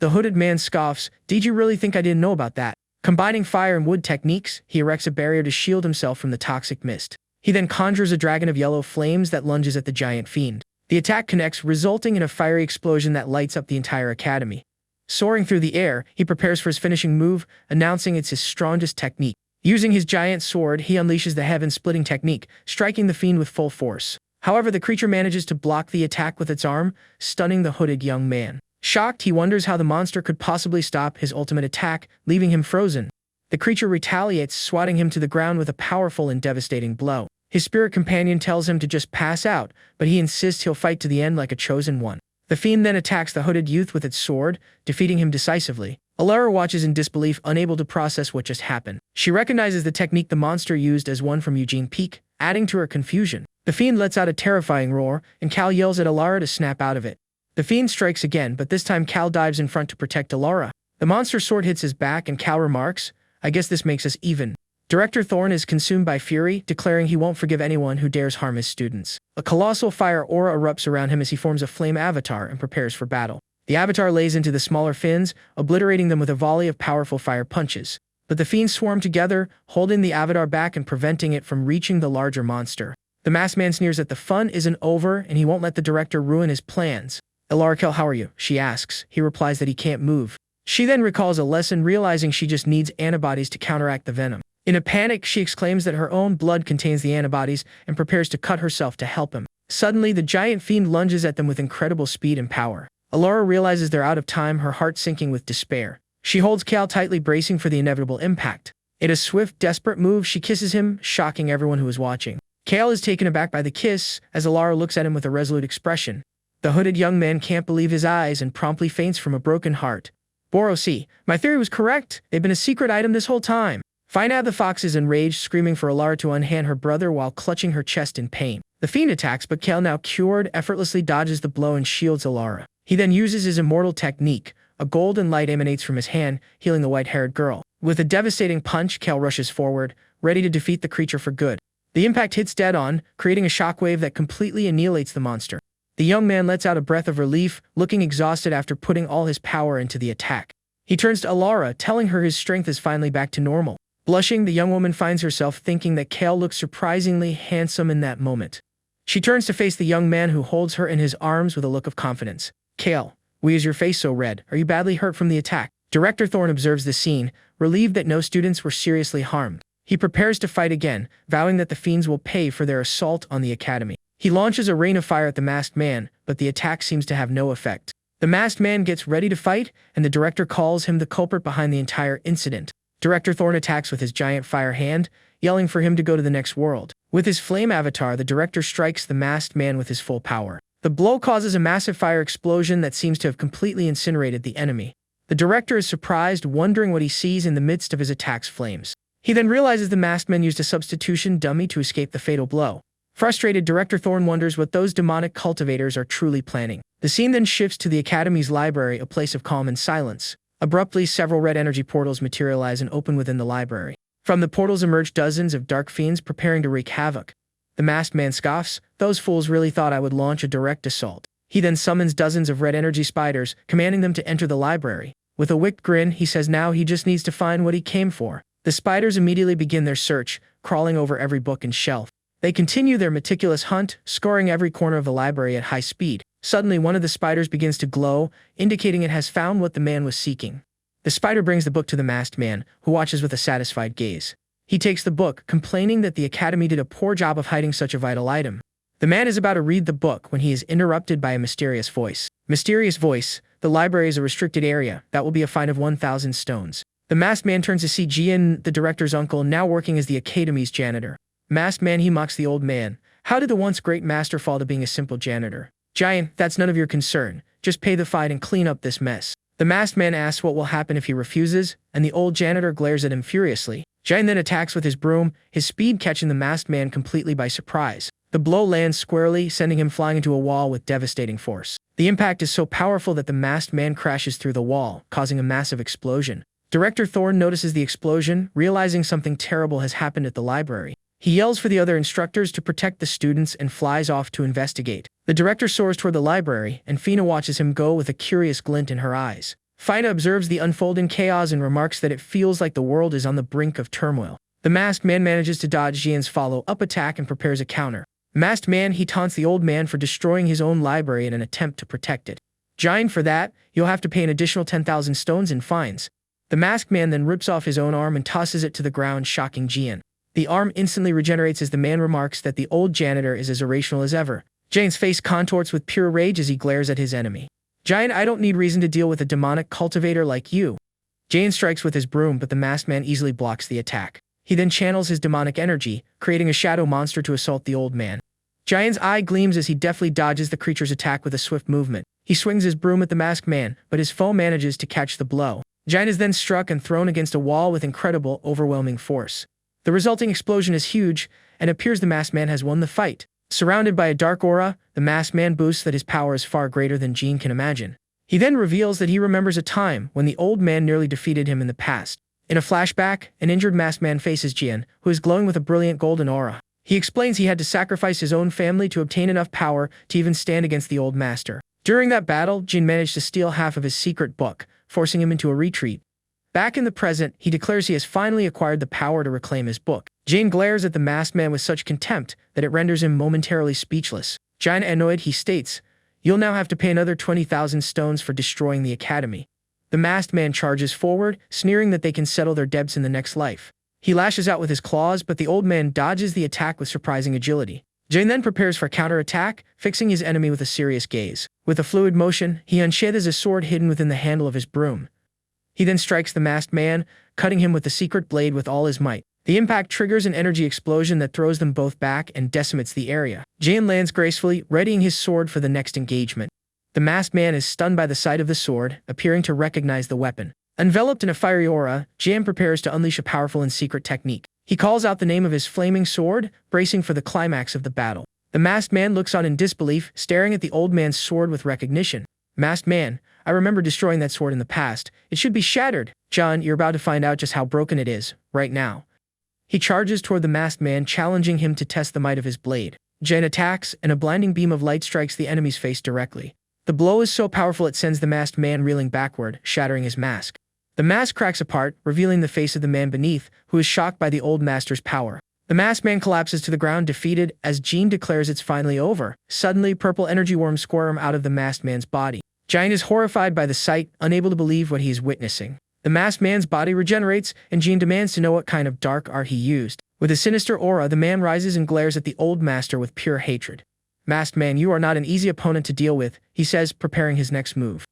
The hooded man scoffs, did you really think I didn't know about that? Combining fire and wood techniques, he erects a barrier to shield himself from the toxic mist. He then conjures a dragon of yellow flames that lunges at the giant fiend. The attack connects, resulting in a fiery explosion that lights up the entire academy. Soaring through the air, he prepares for his finishing move, announcing it's his strongest technique. Using his giant sword, he unleashes the heaven-splitting technique, striking the fiend with full force. However, the creature manages to block the attack with its arm, stunning the hooded young man. Shocked, he wonders how the monster could possibly stop his ultimate attack, leaving him frozen. The creature retaliates, swatting him to the ground with a powerful and devastating blow. His spirit companion tells him to just pass out, but he insists he'll fight to the end like a chosen one. The fiend then attacks the hooded youth with its sword, defeating him decisively. Alara watches in disbelief, unable to process what just happened. She recognizes the technique the monster used as one from Eugene Peak, adding to her confusion. The fiend lets out a terrifying roar, and Cal yells at Alara to snap out of it. The fiend strikes again, but this time Cal dives in front to protect Alara. The monster's sword hits his back, and Cal remarks, "I guess this makes us even." Director Thorne is consumed by fury, declaring he won't forgive anyone who dares harm his students. A colossal fire aura erupts around him as he forms a flame avatar and prepares for battle. The avatar lays into the smaller fins, obliterating them with a volley of powerful fire punches. But the fiends swarm together, holding the avatar back and preventing it from reaching the larger monster. The masked man sneers that the fun isn't over and he won't let the director ruin his plans. "Alara, how are you?" she asks. He replies that he can't move. She then recalls a lesson, realizing she just needs antibodies to counteract the venom. In a panic, she exclaims that her own blood contains the antibodies and prepares to cut herself to help him. Suddenly, the giant fiend lunges at them with incredible speed and power. Alara realizes they're out of time, her heart sinking with despair. She holds Cal tightly, bracing for the inevitable impact. In a swift, desperate move, she kisses him, shocking everyone who is watching. Cal is taken aback by the kiss, as Alara looks at him with a resolute expression. The hooded young man can't believe his eyes and promptly faints from a broken heart. Borosi, my theory was correct. They've been a secret item this whole time. Finab the fox is enraged, screaming for Alara to unhand her brother while clutching her chest in pain. The fiend attacks, but Cal, now cured, effortlessly dodges the blow and shields Alara. He then uses his immortal technique. A golden light emanates from his hand, healing the white-haired girl. With a devastating punch, Cal rushes forward, ready to defeat the creature for good. The impact hits dead on, creating a shockwave that completely annihilates the monster. The young man lets out a breath of relief, looking exhausted after putting all his power into the attack. He turns to Alara, telling her his strength is finally back to normal. Blushing, the young woman finds herself thinking that Cal looks surprisingly handsome in that moment. She turns to face the young man, who holds her in his arms with a look of confidence. "Cal, why is your face so red? Are you badly hurt from the attack?" Director Thorne observes the scene, relieved that no students were seriously harmed. He prepares to fight again, vowing that the fiends will pay for their assault on the academy. He launches a rain of fire at the masked man, but the attack seems to have no effect. The masked man gets ready to fight, and the director calls him the culprit behind the entire incident. Director Thorne attacks with his giant fire hand, yelling for him to go to the next world. With his flame avatar, the director strikes the masked man with his full power. The blow causes a massive fire explosion that seems to have completely incinerated the enemy. The director is surprised, wondering what he sees in the midst of his attack's flames. He then realizes the masked man used a substitution dummy to escape the fatal blow. Frustrated, Director Thorne wonders what those demonic cultivators are truly planning. The scene then shifts to the Academy's library, a place of calm and silence. Abruptly, several red energy portals materialize and open within the library. From the portals emerge dozens of dark fiends preparing to wreak havoc. The masked man scoffs, "Those fools really thought I would launch a direct assault." He then summons dozens of red energy spiders, commanding them to enter the library. With a wicked grin, he says now he just needs to find what he came for. The spiders immediately begin their search, crawling over every book and shelf. They continue their meticulous hunt, scouring every corner of the library at high speed. Suddenly, one of the spiders begins to glow, indicating it has found what the man was seeking. The spider brings the book to the masked man, who watches with a satisfied gaze. He takes the book, complaining that the Academy did a poor job of hiding such a vital item. The man is about to read the book when he is interrupted by a mysterious voice. Mysterious voice, "The library is a restricted area. That will be a fine of 1,000 stones." The masked man turns to see Jian, the director's uncle, now working as the Academy's janitor. Masked man, he mocks the old man. "How did the once great master fall to being a simple janitor?" "Giant, that's none of your concern. Just pay the fine and clean up this mess." The masked man asks what will happen if he refuses, and the old janitor glares at him furiously. Giant then attacks with his broom, his speed catching the masked man completely by surprise. The blow lands squarely, sending him flying into a wall with devastating force. The impact is so powerful that the masked man crashes through the wall, causing a massive explosion. Director Thorne notices the explosion, realizing something terrible has happened at the library. He yells for the other instructors to protect the students and flies off to investigate. The director soars toward the library, and Fina watches him go with a curious glint in her eyes. Fina observes the unfolding chaos and remarks that it feels like the world is on the brink of turmoil. The masked man manages to dodge Jian's follow-up attack and prepares a counter. Masked man, he taunts the old man for destroying his own library in an attempt to protect it. Jane, for that, you'll have to pay an additional 10,000 stones in fines. The masked man then rips off his own arm and tosses it to the ground, shocking Jian. The arm instantly regenerates as the man remarks that the old janitor is as irrational as ever. Jane's face contorts with pure rage as he glares at his enemy. Jane, I don't need reason to deal with a demonic cultivator like you. Jane strikes with his broom, but the masked man easily blocks the attack. He then channels his demonic energy, creating a shadow monster to assault the old man. Jane's eye gleams as he deftly dodges the creature's attack with a swift movement. He swings his broom at the masked man, but his foe manages to catch the blow. Jane is then struck and thrown against a wall with incredible, overwhelming force. The resulting explosion is huge, and appears the masked man has won the fight. Surrounded by a dark aura, the masked man boasts that his power is far greater than Jean can imagine. He then reveals that he remembers a time when the old man nearly defeated him in the past. In a flashback, an injured masked man faces Jian, who is glowing with a brilliant golden aura. He explains he had to sacrifice his own family to obtain enough power to even stand against the old master. During that battle, Jian managed to steal half of his secret book, forcing him into a retreat. Back in the present, he declares he has finally acquired the power to reclaim his book. Jian glares at the masked man with such contempt that it renders him momentarily speechless. Jian, annoyed, he states, "You'll now have to pay another 20,000 stones for destroying the academy." The masked man charges forward, sneering that they can settle their debts in the next life. He lashes out with his claws, but the old man dodges the attack with surprising agility. Jian then prepares for counterattack, fixing his enemy with a serious gaze. With a fluid motion, he unsheathes a sword hidden within the handle of his broom. He then strikes the masked man, cutting him with the secret blade with all his might. The impact triggers an energy explosion that throws them both back and decimates the area. Jian lands gracefully, readying his sword for the next engagement. The masked man is stunned by the sight of the sword, appearing to recognize the weapon. Enveloped in a fiery aura, Jian prepares to unleash a powerful and secret technique. He calls out the name of his flaming sword, bracing for the climax of the battle. The masked man looks on in disbelief, staring at the old man's sword with recognition. "Masked man, I remember destroying that sword in the past. It should be shattered. John, you're about to find out just how broken it is, right now." He charges toward the masked man, challenging him to test the might of his blade. Jian attacks, and a blinding beam of light strikes the enemy's face directly. The blow is so powerful it sends the masked man reeling backward, shattering his mask. The mask cracks apart, revealing the face of the man beneath, who is shocked by the old master's power. The masked man collapses to the ground, defeated, as Jean declares it's finally over. Suddenly, purple energy worms squirm out of the masked man's body. Jian is horrified by the sight, unable to believe what he is witnessing. The masked man's body regenerates, and Jian demands to know what kind of dark art he used. With a sinister aura, the man rises and glares at the old master with pure hatred. "Masked man, you are not an easy opponent to deal with," he says, preparing his next move.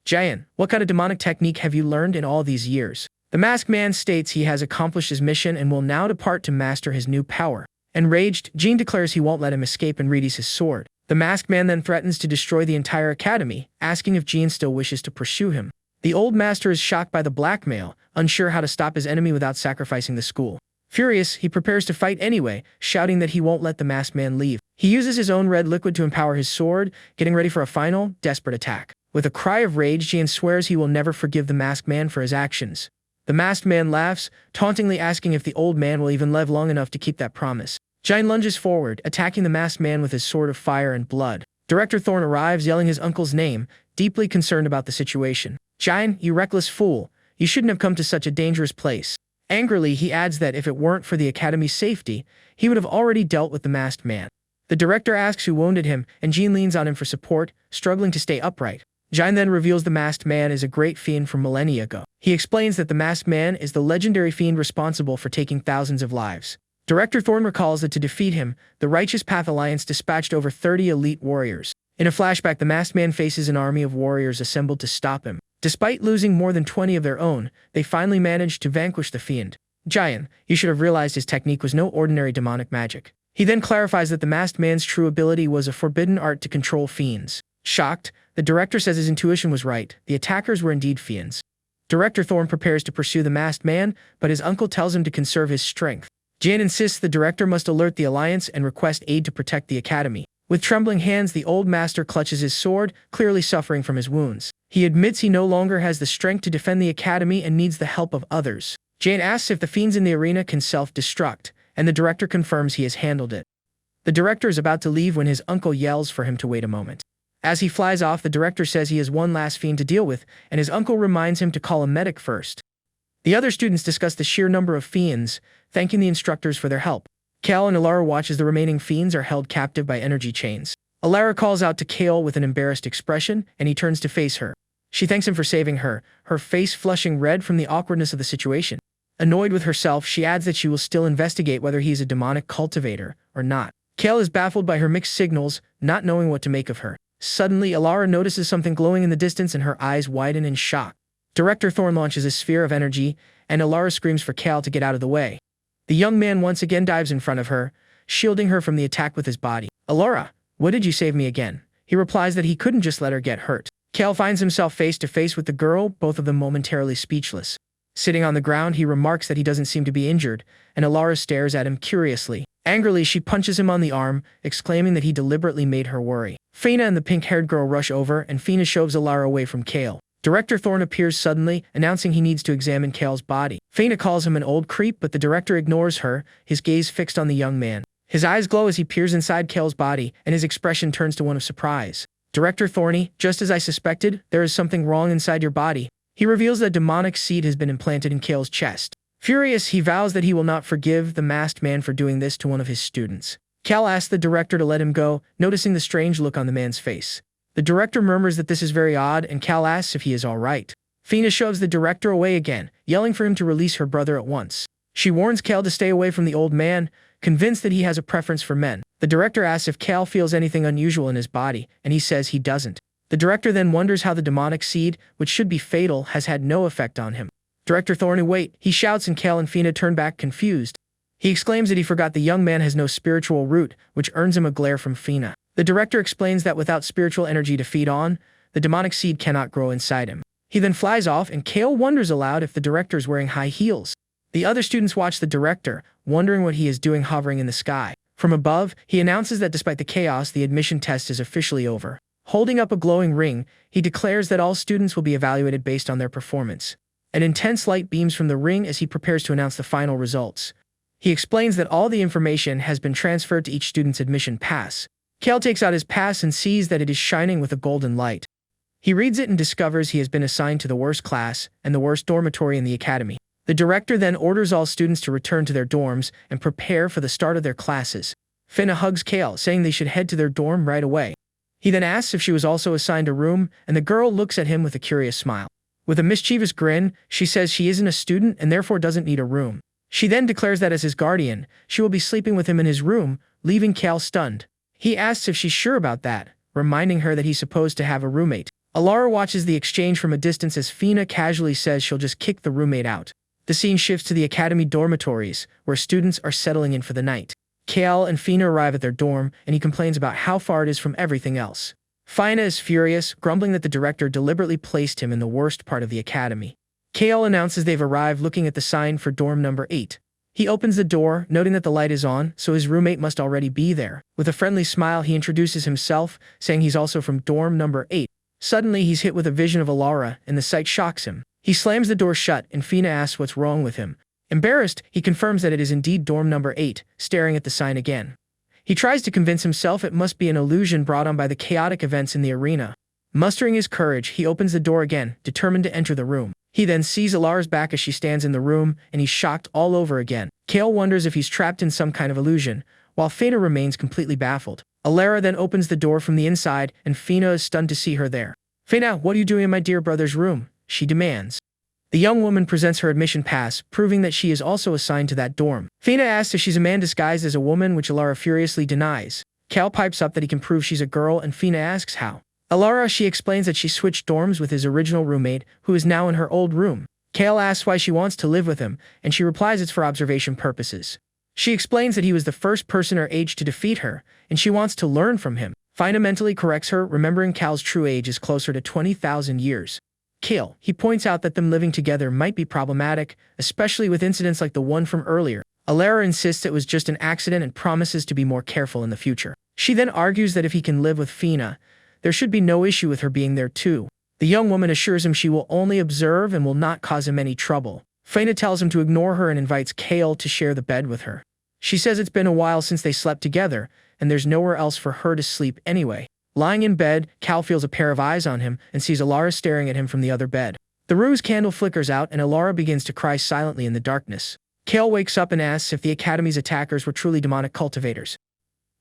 "Jian, what kind of demonic technique have you learned in all these years?" The masked man states he has accomplished his mission and will now depart to master his new power. Enraged, Jian declares he won't let him escape and readies his sword. The masked man then threatens to destroy the entire academy, asking if Jian still wishes to pursue him. The old master is shocked by the blackmail, unsure how to stop his enemy without sacrificing the school. Furious, he prepares to fight anyway, shouting that he won't let the masked man leave. He uses his own red liquid to empower his sword, getting ready for a final, desperate attack. With a cry of rage, Jian swears he will never forgive the masked man for his actions. The masked man laughs, tauntingly asking if the old man will even live long enough to keep that promise. Jian lunges forward, attacking the masked man with his sword of fire and blood. Director Thorn arrives, yelling his uncle's name, deeply concerned about the situation. "Jian, you reckless fool, you shouldn't have come to such a dangerous place." Angrily, he adds that if it weren't for the academy's safety, he would have already dealt with the masked man. The director asks who wounded him, and Jian leans on him for support, struggling to stay upright. Jian then reveals the masked man is a great fiend from millennia ago. He explains that the masked man is the legendary fiend responsible for taking thousands of lives. Director Thorn recalls that to defeat him, the Righteous Path Alliance dispatched over 30 elite warriors. In a flashback, the masked man faces an army of warriors assembled to stop him. Despite losing more than 20 of their own, they finally managed to vanquish the fiend. "Jian, you should have realized his technique was no ordinary demonic magic." He then clarifies that the masked man's true ability was a forbidden art to control fiends. Shocked, the director says his intuition was right. The attackers were indeed fiends. Director Thorn prepares to pursue the masked man, but his uncle tells him to conserve his strength. Jian insists the director must alert the Alliance and request aid to protect the academy. With trembling hands, the old master clutches his sword, clearly suffering from his wounds. He admits he no longer has the strength to defend the academy and needs the help of others. Jian asks if the fiends in the arena can self-destruct, and the director confirms he has handled it. The director is about to leave when his uncle yells for him to wait a moment. As he flies off, the director says he has one last fiend to deal with, and his uncle reminds him to call a medic first. The other students discuss the sheer number of fiends, thanking the instructors for their help. Cal and Alara watch as the remaining fiends are held captive by energy chains. Alara calls out to Kale with an embarrassed expression, and he turns to face her. She thanks him for saving her, her face flushing red from the awkwardness of the situation. Annoyed with herself, she adds that she will still investigate whether he is a demonic cultivator or not. Kale is baffled by her mixed signals, not knowing what to make of her. Suddenly, Alara notices something glowing in the distance and her eyes widen in shock. Director Thorn launches a sphere of energy, and Alara screams for Kale to get out of the way. The young man once again dives in front of her, shielding her from the attack with his body. Alara, what did you save me again? He replies that he couldn't just let her get hurt. Kale finds himself face to face with the girl, both of them momentarily speechless. Sitting on the ground, he remarks that he doesn't seem to be injured, and Alara stares at him curiously. Angrily, she punches him on the arm, exclaiming that he deliberately made her worry. Fina and the pink-haired girl rush over, and Fina shoves Alara away from Kale. Director Thorn appears suddenly, announcing he needs to examine Kale's body. Fina calls him an old creep, but the director ignores her, his gaze fixed on the young man. His eyes glow as he peers inside Kale's body, and his expression turns to one of surprise. Director Thorny, just as I suspected, there is something wrong inside your body. He reveals that a demonic seed has been implanted in Kale's chest. Furious, he vows that he will not forgive the masked man for doing this to one of his students. Kale asks the director to let him go, noticing the strange look on the man's face. The director murmurs that this is very odd, and Kale asks if he is all right. Fina shoves the director away again, yelling for him to release her brother at once. She warns Kale to stay away from the old man, convinced that he has a preference for men. The director asks if Kale feels anything unusual in his body, and he says he doesn't. The director then wonders how the demonic seed, which should be fatal, has had no effect on him. Director Thorny, wait, he shouts, and Kale and Fina turn back confused. He exclaims that he forgot the young man has no spiritual root, which earns him a glare from Fina. The director explains that without spiritual energy to feed on, the demonic seed cannot grow inside him. He then flies off, and Kale wonders aloud if the director is wearing high heels. The other students watch the director, wondering what he is doing hovering in the sky. From above, he announces that despite the chaos, the admission test is officially over. Holding up a glowing ring, he declares that all students will be evaluated based on their performance. An intense light beams from the ring as he prepares to announce the final results. He explains that all the information has been transferred to each student's admission pass. Kale takes out his pass and sees that it is shining with a golden light. He reads it and discovers he has been assigned to the worst class and the worst dormitory in the academy. The director then orders all students to return to their dorms and prepare for the start of their classes. Fina hugs Kale, saying they should head to their dorm right away. He then asks if she was also assigned a room, and the girl looks at him with a curious smile. With a mischievous grin, she says she isn't a student and therefore doesn't need a room. She then declares that as his guardian, she will be sleeping with him in his room, leaving Kale stunned. He asks if she's sure about that, reminding her that he's supposed to have a roommate. Alara watches the exchange from a distance as Fina casually says she'll just kick the roommate out. The scene shifts to the academy dormitories, where students are settling in for the night. Kale and Fina arrive at their dorm, and he complains about how far it is from everything else. Fina is furious, grumbling that the director deliberately placed him in the worst part of the academy. Kale announces they've arrived, looking at the sign for dorm number 8. He opens the door, noting that the light is on, so his roommate must already be there. With a friendly smile, he introduces himself, saying he's also from dorm number 8. Suddenly, he's hit with a vision of Alara, and the sight shocks him. He slams the door shut, and Fina asks what's wrong with him. Embarrassed, he confirms that it is indeed dorm number 8, staring at the sign again. He tries to convince himself it must be an illusion brought on by the chaotic events in the arena. Mustering his courage, he opens the door again, determined to enter the room. He then sees Alara's back as she stands in the room, and he's shocked all over again. Kale wonders if he's trapped in some kind of illusion, while Fina remains completely baffled. Alara then opens the door from the inside, and Fina is stunned to see her there. "Fina, what are you doing in my dear brother's room?" she demands. The young woman presents her admission pass, proving that she is also assigned to that dorm. Fina asks if she's a man disguised as a woman, which Alara furiously denies. Kale pipes up that he can prove she's a girl, and Fina asks how. She explains that she switched dorms with his original roommate, who is now in her old room. Kale asks why she wants to live with him, and she replies it's for observation purposes. She explains that he was the first person her age to defeat her, and she wants to learn from him. Fina mentally corrects her, remembering Cal's true age is closer to 20,000 years. Kale, he points out that them living together might be problematic, especially with incidents like the one from earlier. Alara insists it was just an accident and promises to be more careful in the future. She then argues that if he can live with Fina, there should be no issue with her being there too. The young woman assures him she will only observe and will not cause him any trouble. Fina tells him to ignore her and invites Kale to share the bed with her. She says it's been a while since they slept together, and there's nowhere else for her to sleep anyway. Lying in bed, Cal feels a pair of eyes on him and sees Alara staring at him from the other bed. The room's candle flickers out and Alara begins to cry silently in the darkness. Kale wakes up and asks if the Academy's attackers were truly demonic cultivators.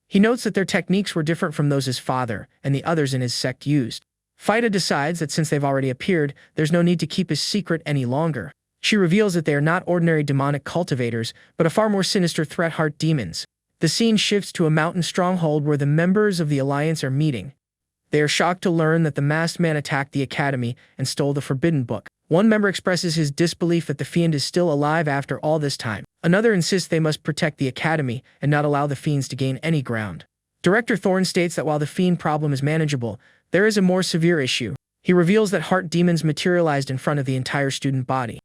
He notes that their techniques were different from those his father and the others in his sect used. Phyta decides that since they've already appeared, there's no need to keep his secret any longer. She reveals that they are not ordinary demonic cultivators, but a far more sinister threat, heart demons. The scene shifts to a mountain stronghold where the members of the Alliance are meeting. They are shocked to learn that the masked man attacked the academy and stole the forbidden book. One member expresses his disbelief that the fiend is still alive after all this time. Another insists they must protect the academy and not allow the fiends to gain any ground. Director Thorne states that while the fiend problem is manageable, there is a more severe issue. He reveals that heart demons materialized in front of the entire student body.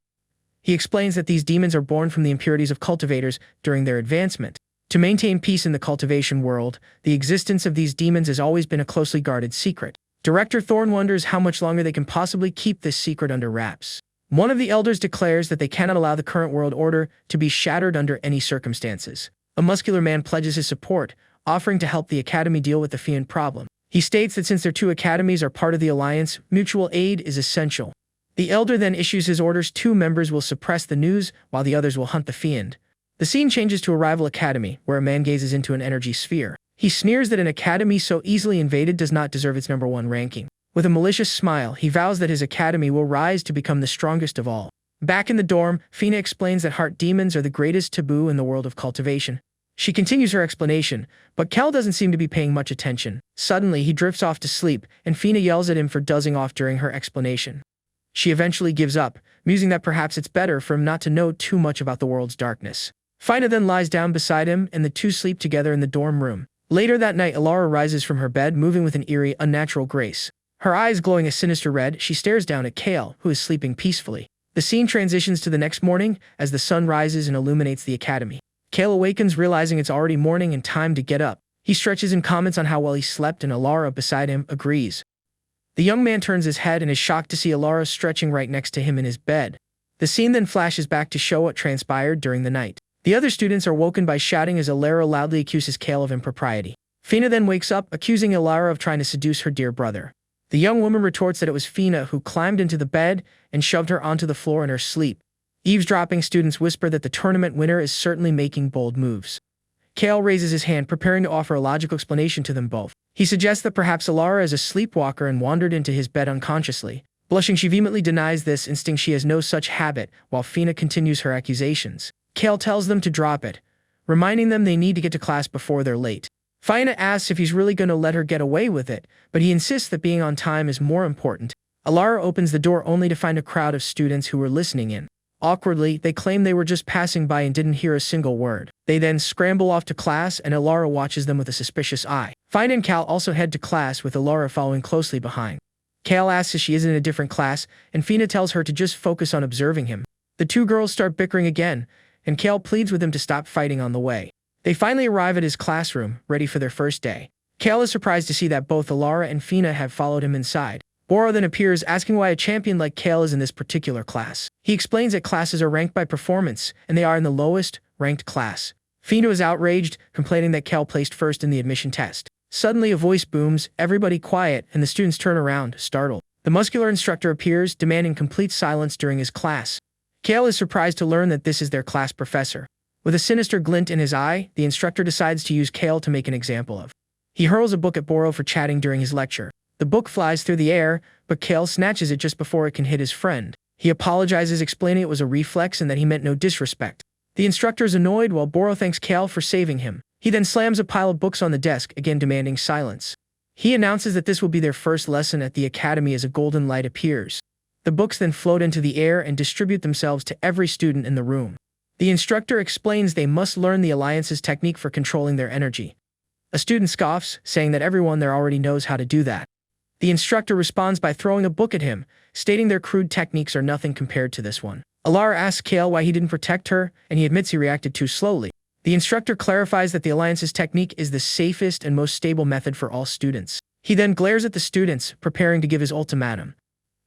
He explains that these demons are born from the impurities of cultivators during their advancement. To maintain peace in the cultivation world, the existence of these demons has always been a closely guarded secret. Director Thorne wonders how much longer they can possibly keep this secret under wraps. One of the elders declares that they cannot allow the current world order to be shattered under any circumstances. A muscular man pledges his support, offering to help the academy deal with the fiend problem. He states that since their two academies are part of the Alliance, mutual aid is essential. The elder then issues his orders. 2 members will suppress the news, while the others will hunt the fiend. The scene changes to a rival academy, where a man gazes into an energy sphere. He sneers that an academy so easily invaded does not deserve its #1 ranking. With a malicious smile, he vows that his academy will rise to become the strongest of all. Back in the dorm, Fina explains that heart demons are the greatest taboo in the world of cultivation. She continues her explanation, but Kel doesn't seem to be paying much attention. Suddenly, he drifts off to sleep, and Fina yells at him for dozing off during her explanation. She eventually gives up, musing that perhaps it's better for him not to know too much about the world's darkness. Fina then lies down beside him, and the two sleep together in the dorm room. Later that night, Alara rises from her bed, moving with an eerie, unnatural grace. Her eyes glowing a sinister red, she stares down at Kale, who is sleeping peacefully. The scene transitions to the next morning, as the sun rises and illuminates the academy. Kale awakens, realizing it's already morning and time to get up. He stretches and comments on how well he slept, and Alara beside him agrees. The young man turns his head and is shocked to see Alara stretching right next to him in his bed. The scene then flashes back to show what transpired during the night. The other students are woken by shouting as Alara loudly accuses Kale of impropriety. Fina then wakes up, accusing Alara of trying to seduce her dear brother. The young woman retorts that it was Fina who climbed into the bed and shoved her onto the floor in her sleep. Eavesdropping students whisper that the tournament winner is certainly making bold moves. Kale raises his hand, preparing to offer a logical explanation to them both. He suggests that perhaps Alara is a sleepwalker and wandered into his bed unconsciously. Blushing, she vehemently denies this, insisting she has no such habit, while Fina continues her accusations. Kale tells them to drop it, reminding them they need to get to class before they're late. Fina asks if he's really going to let her get away with it, but he insists that being on time is more important. Alara opens the door only to find a crowd of students who were listening in. Awkwardly, they claim they were just passing by and didn't hear a single word. They then scramble off to class, and Alara watches them with a suspicious eye. Fina and Cal also head to class, with Alara following closely behind. Cal asks if she is in a different class, and Fina tells her to just focus on observing him. The two girls start bickering again, and Cal pleads with him to stop fighting on the way. They finally arrive at his classroom, ready for their first day. Cal is surprised to see that both Alara and Fina have followed him inside. Boro then appears, asking why a champion like Kale is in this particular class. He explains that classes are ranked by performance, and they are in the lowest ranked class. Fina is outraged, complaining that Kale placed first in the admission test. Suddenly a voice booms, "Everybody quiet," and the students turn around, startled. The muscular instructor appears, demanding complete silence during his class. Kale is surprised to learn that this is their class professor. With a sinister glint in his eye, the instructor decides to use Kale to make an example of. He hurls a book at Boro for chatting during his lecture. The book flies through the air, but Kale snatches it just before it can hit his friend. He apologizes, explaining it was a reflex and that he meant no disrespect. The instructor is annoyed, while Boro thanks Kale for saving him. He then slams a pile of books on the desk, again demanding silence. He announces that this will be their first lesson at the academy as a golden light appears. The books then float into the air and distribute themselves to every student in the room. The instructor explains they must learn the Alliance's technique for controlling their energy. A student scoffs, saying that everyone there already knows how to do that. The instructor responds by throwing a book at him, stating their crude techniques are nothing compared to this one. Alara asks Kale why he didn't protect her, and he admits he reacted too slowly. The instructor clarifies that the Alliance's technique is the safest and most stable method for all students. He then glares at the students, preparing to give his ultimatum.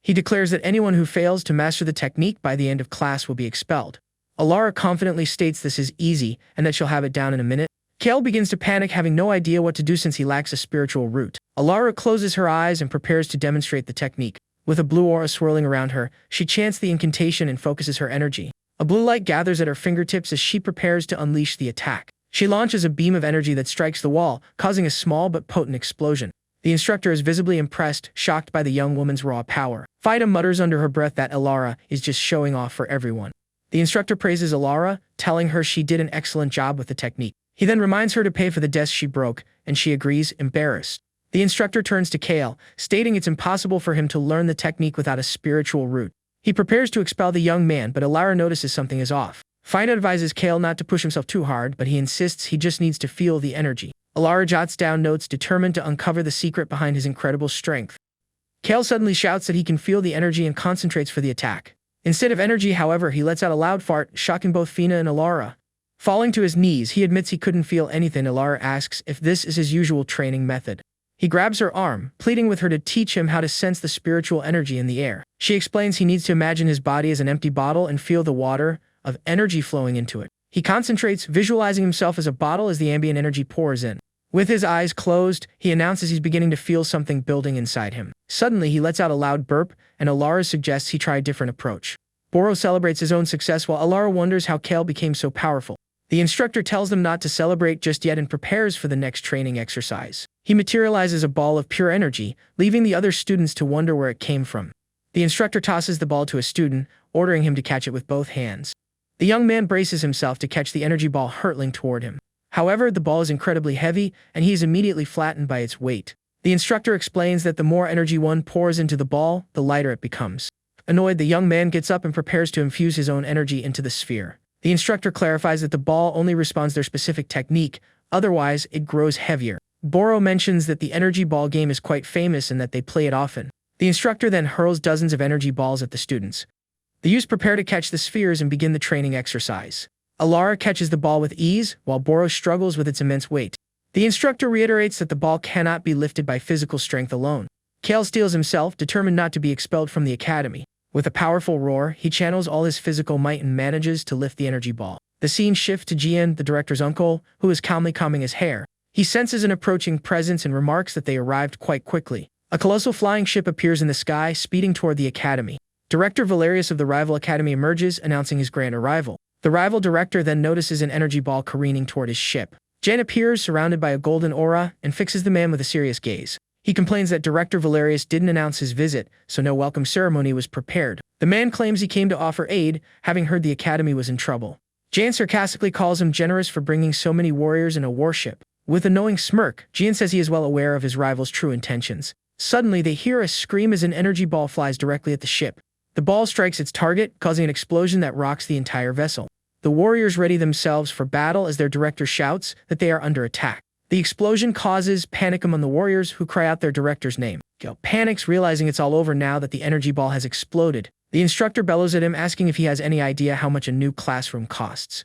He declares that anyone who fails to master the technique by the end of class will be expelled. Alara confidently states this is easy, and that she'll have it down in a minute. Kale begins to panic, having no idea what to do since he lacks a spiritual root. Alara closes her eyes and prepares to demonstrate the technique. With a blue aura swirling around her, she chants the incantation and focuses her energy. A blue light gathers at her fingertips as she prepares to unleash the attack. She launches a beam of energy that strikes the wall, causing a small but potent explosion. The instructor is visibly impressed, shocked by the young woman's raw power. Fida mutters under her breath that Alara is just showing off for everyone. The instructor praises Alara, telling her she did an excellent job with the technique. He then reminds her to pay for the desk she broke, and she agrees, embarrassed. The instructor turns to Kale, stating it's impossible for him to learn the technique without a spiritual root. He prepares to expel the young man, but Alara notices something is off. Fida advises Kale not to push himself too hard, but he insists he just needs to feel the energy. Alara jots down notes, determined to uncover the secret behind his incredible strength. Kale suddenly shouts that he can feel the energy and concentrates for the attack. Instead of energy, however, he lets out a loud fart, shocking both Fina and Alara. Falling to his knees, he admits he couldn't feel anything. Alara asks if this is his usual training method. He grabs her arm, pleading with her to teach him how to sense the spiritual energy in the air. She explains he needs to imagine his body as an empty bottle and feel the water of energy flowing into it. He concentrates, visualizing himself as a bottle as the ambient energy pours in. With his eyes closed, he announces he's beginning to feel something building inside him. Suddenly, he lets out a loud burp, and Alara suggests he try a different approach. Boro celebrates his own success while Alara wonders how Kale became so powerful. The instructor tells them not to celebrate just yet and prepares for the next training exercise. He materializes a ball of pure energy, leaving the other students to wonder where it came from. The instructor tosses the ball to a student, ordering him to catch it with both hands. The young man braces himself to catch the energy ball hurtling toward him. However, the ball is incredibly heavy, and he is immediately flattened by its weight. The instructor explains that the more energy one pours into the ball, the lighter it becomes. Annoyed, the young man gets up and prepares to infuse his own energy into the sphere. The instructor clarifies that the ball only responds to their specific technique, otherwise it grows heavier. Boro mentions that the energy ball game is quite famous and that they play it often. The instructor then hurls dozens of energy balls at the students. The youths prepare to catch the spheres and begin the training exercise. Alara catches the ball with ease, while Boro struggles with its immense weight. The instructor reiterates that the ball cannot be lifted by physical strength alone. Kale steels himself, determined not to be expelled from the academy. With a powerful roar, he channels all his physical might and manages to lift the energy ball. The scene shifts to Jian, the director's uncle, who is calmly combing his hair. He senses an approaching presence and remarks that they arrived quite quickly. A colossal flying ship appears in the sky, speeding toward the academy. Director Valerius of the rival academy emerges, announcing his grand arrival. The rival director then notices an energy ball careening toward his ship. Jan appears, surrounded by a golden aura, and fixes the man with a serious gaze. He complains that Director Valerius didn't announce his visit, so no welcome ceremony was prepared. The man claims he came to offer aid, having heard the academy was in trouble. Jan sarcastically calls him generous for bringing so many warriors in a warship. With a knowing smirk, Jan says he is well aware of his rival's true intentions. Suddenly, they hear a scream as an energy ball flies directly at the ship. The ball strikes its target, causing an explosion that rocks the entire vessel. The warriors ready themselves for battle as their director shouts that they are under attack. The explosion causes panic among the warriors, who cry out their director's name. Gale panics, realizing it's all over now that the energy ball has exploded. The instructor bellows at him, asking if he has any idea how much a new classroom costs.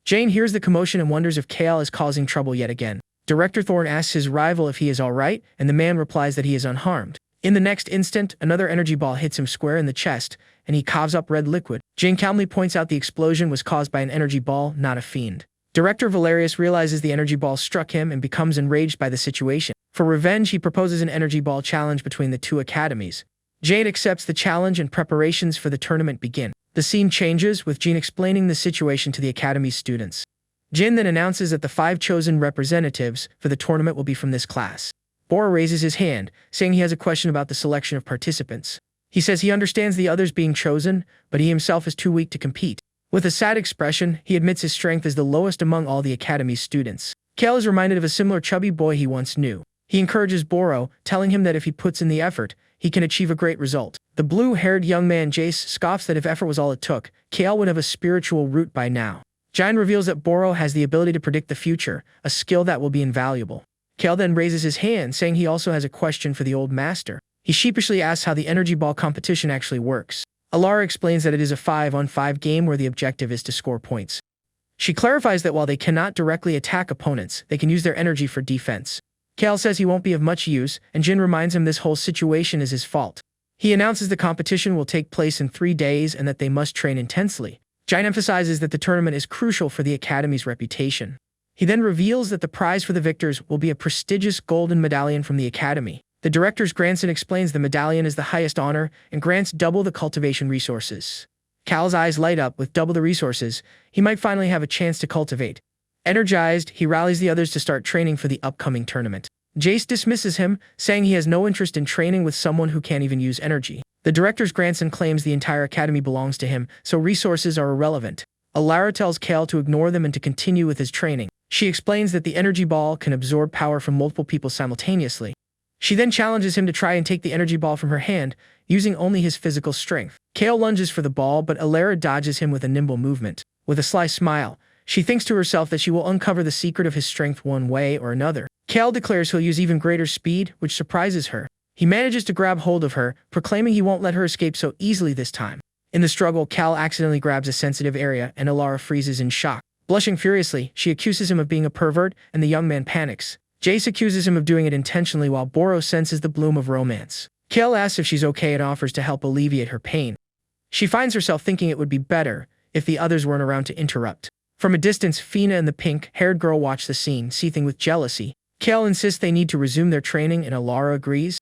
Jane hears the commotion and wonders if Kale is causing trouble yet again. Director Thorne asks his rival if he is alright, and the man replies that he is unharmed. In the next instant, another energy ball hits him square in the chest, and he coughs up red liquid. Jane calmly points out the explosion was caused by an energy ball, not a fiend. Director Valerius realizes the energy ball struck him and becomes enraged by the situation. For revenge, he proposes an energy ball challenge between the two academies. Jade accepts the challenge and preparations for the tournament begin. The scene changes, with Jean explaining the situation to the academy's students. Jin then announces that the 5 chosen representatives for the tournament will be from this class. Bora raises his hand, saying he has a question about the selection of participants. He says he understands the others being chosen, but he himself is too weak to compete. With a sad expression, he admits his strength is the lowest among all the academy's students. Kale is reminded of a similar chubby boy he once knew. He encourages Boro, telling him that if he puts in the effort, he can achieve a great result. The blue-haired young man Jace scoffs that if effort was all it took, Kale would have a spiritual root by now. Jine reveals that Boro has the ability to predict the future, a skill that will be invaluable. Kale then raises his hand, saying he also has a question for the old master. He sheepishly asks how the energy ball competition actually works. Alara explains that it is a 5-on-5 game where the objective is to score points. She clarifies that while they cannot directly attack opponents, they can use their energy for defense. Kale says he won't be of much use, and Jin reminds him this whole situation is his fault. He announces the competition will take place in 3 days and that they must train intensely. Jin emphasizes that the tournament is crucial for the academy's reputation. He then reveals that the prize for the victors will be a prestigious golden medallion from the academy. The director's grandson explains the medallion is the highest honor and grants double the cultivation resources. Cal's eyes light up. With double the resources, he might finally have a chance to cultivate. Energized, he rallies the others to start training for the upcoming tournament. Jace dismisses him, saying he has no interest in training with someone who can't even use energy. The director's grandson claims the entire academy belongs to him, so resources are irrelevant. Alara tells Kale to ignore them and to continue with his training. She explains that the energy ball can absorb power from multiple people simultaneously. She then challenges him to try and take the energy ball from her hand, using only his physical strength. Kale lunges for the ball, but Alara dodges him with a nimble movement. With a sly smile, she thinks to herself that she will uncover the secret of his strength one way or another. Kale declares he'll use even greater speed, which surprises her. He manages to grab hold of her, proclaiming he won't let her escape so easily this time. In the struggle, Cal accidentally grabs a sensitive area, and Alara freezes in shock. Blushing furiously, she accuses him of being a pervert, and the young man panics. Jace accuses him of doing it intentionally while Boro senses the bloom of romance. Kale asks if she's okay and offers to help alleviate her pain. She finds herself thinking it would be better if the others weren't around to interrupt. From a distance, Fina and the pink-haired girl watch the scene, seething with jealousy. Kale insists they need to resume their training, and Alara agrees.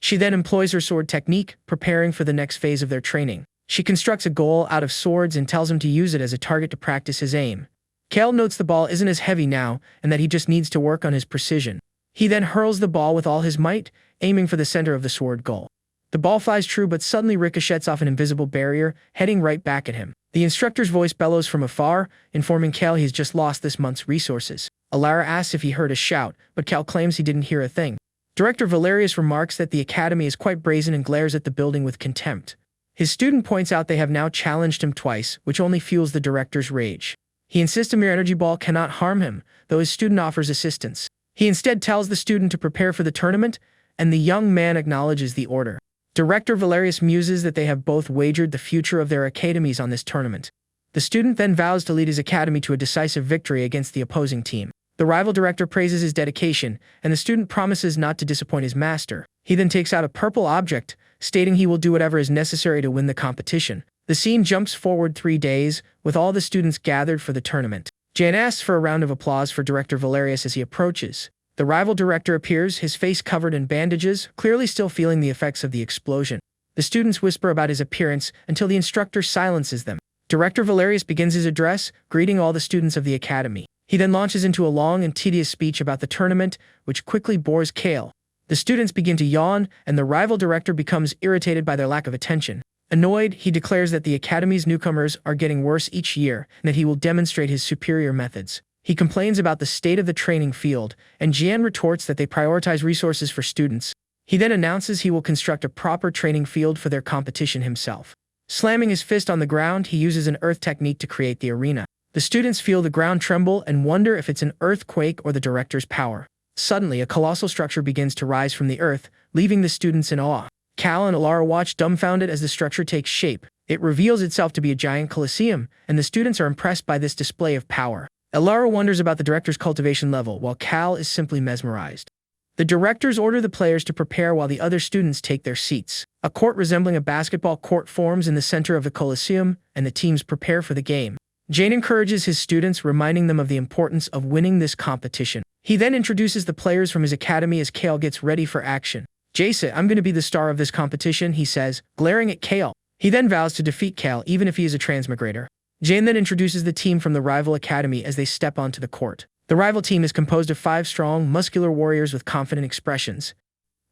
She then employs her sword technique, preparing for the next phase of their training. She constructs a goal out of swords and tells him to use it as a target to practice his aim. Kale notes the ball isn't as heavy now, and that he just needs to work on his precision. He then hurls the ball with all his might, aiming for the center of the sword goal. The ball flies true but suddenly ricochets off an invisible barrier, heading right back at him. The instructor's voice bellows from afar, informing Kale he's just lost this month's resources. Alara asks if he heard a shout, but Kale claims he didn't hear a thing. Director Valerius remarks that the academy is quite brazen and glares at the building with contempt. His student points out they have now challenged him twice, which only fuels the director's rage. He insists a mere energy ball cannot harm him, though his student offers assistance. He instead tells the student to prepare for the tournament, and the young man acknowledges the order. Director Valerius muses that they have both wagered the future of their academies on this tournament. The student then vows to lead his academy to a decisive victory against the opposing team. The rival director praises his dedication, and the student promises not to disappoint his master. He then takes out a purple object, stating he will do whatever is necessary to win the competition. The scene jumps forward 3 days, with all the students gathered for the tournament. Jan asks for a round of applause for Director Valerius as he approaches. The rival director appears, his face covered in bandages, clearly still feeling the effects of the explosion. The students whisper about his appearance until the instructor silences them. Director Valerius begins his address, greeting all the students of the academy. He then launches into a long and tedious speech about the tournament, which quickly bores Kale. The students begin to yawn, and the rival director becomes irritated by their lack of attention. Annoyed, he declares that the academy's newcomers are getting worse each year, and that he will demonstrate his superior methods. He complains about the state of the training field, and Jian retorts that they prioritize resources for students. He then announces he will construct a proper training field for their competition himself. Slamming his fist on the ground, he uses an earth technique to create the arena. The students feel the ground tremble and wonder if it's an earthquake or the director's power. Suddenly, a colossal structure begins to rise from the earth, leaving the students in awe. Cal and Alara watch dumbfounded as the structure takes shape. It reveals itself to be a giant coliseum, and the students are impressed by this display of power. Alara wonders about the director's cultivation level, while Cal is simply mesmerized. The directors order the players to prepare while the other students take their seats. A court resembling a basketball court forms in the center of the coliseum, and the teams prepare for the game. Jane encourages his students, reminding them of the importance of winning this competition. He then introduces the players from his academy as Kale gets ready for action. Jace, I'm going to be the star of this competition, he says, glaring at Kale. He then vows to defeat Kale even if he is a transmigrator. Jane then introduces the team from the rival academy as they step onto the court. The rival team is composed of 5 strong, muscular warriors with confident expressions.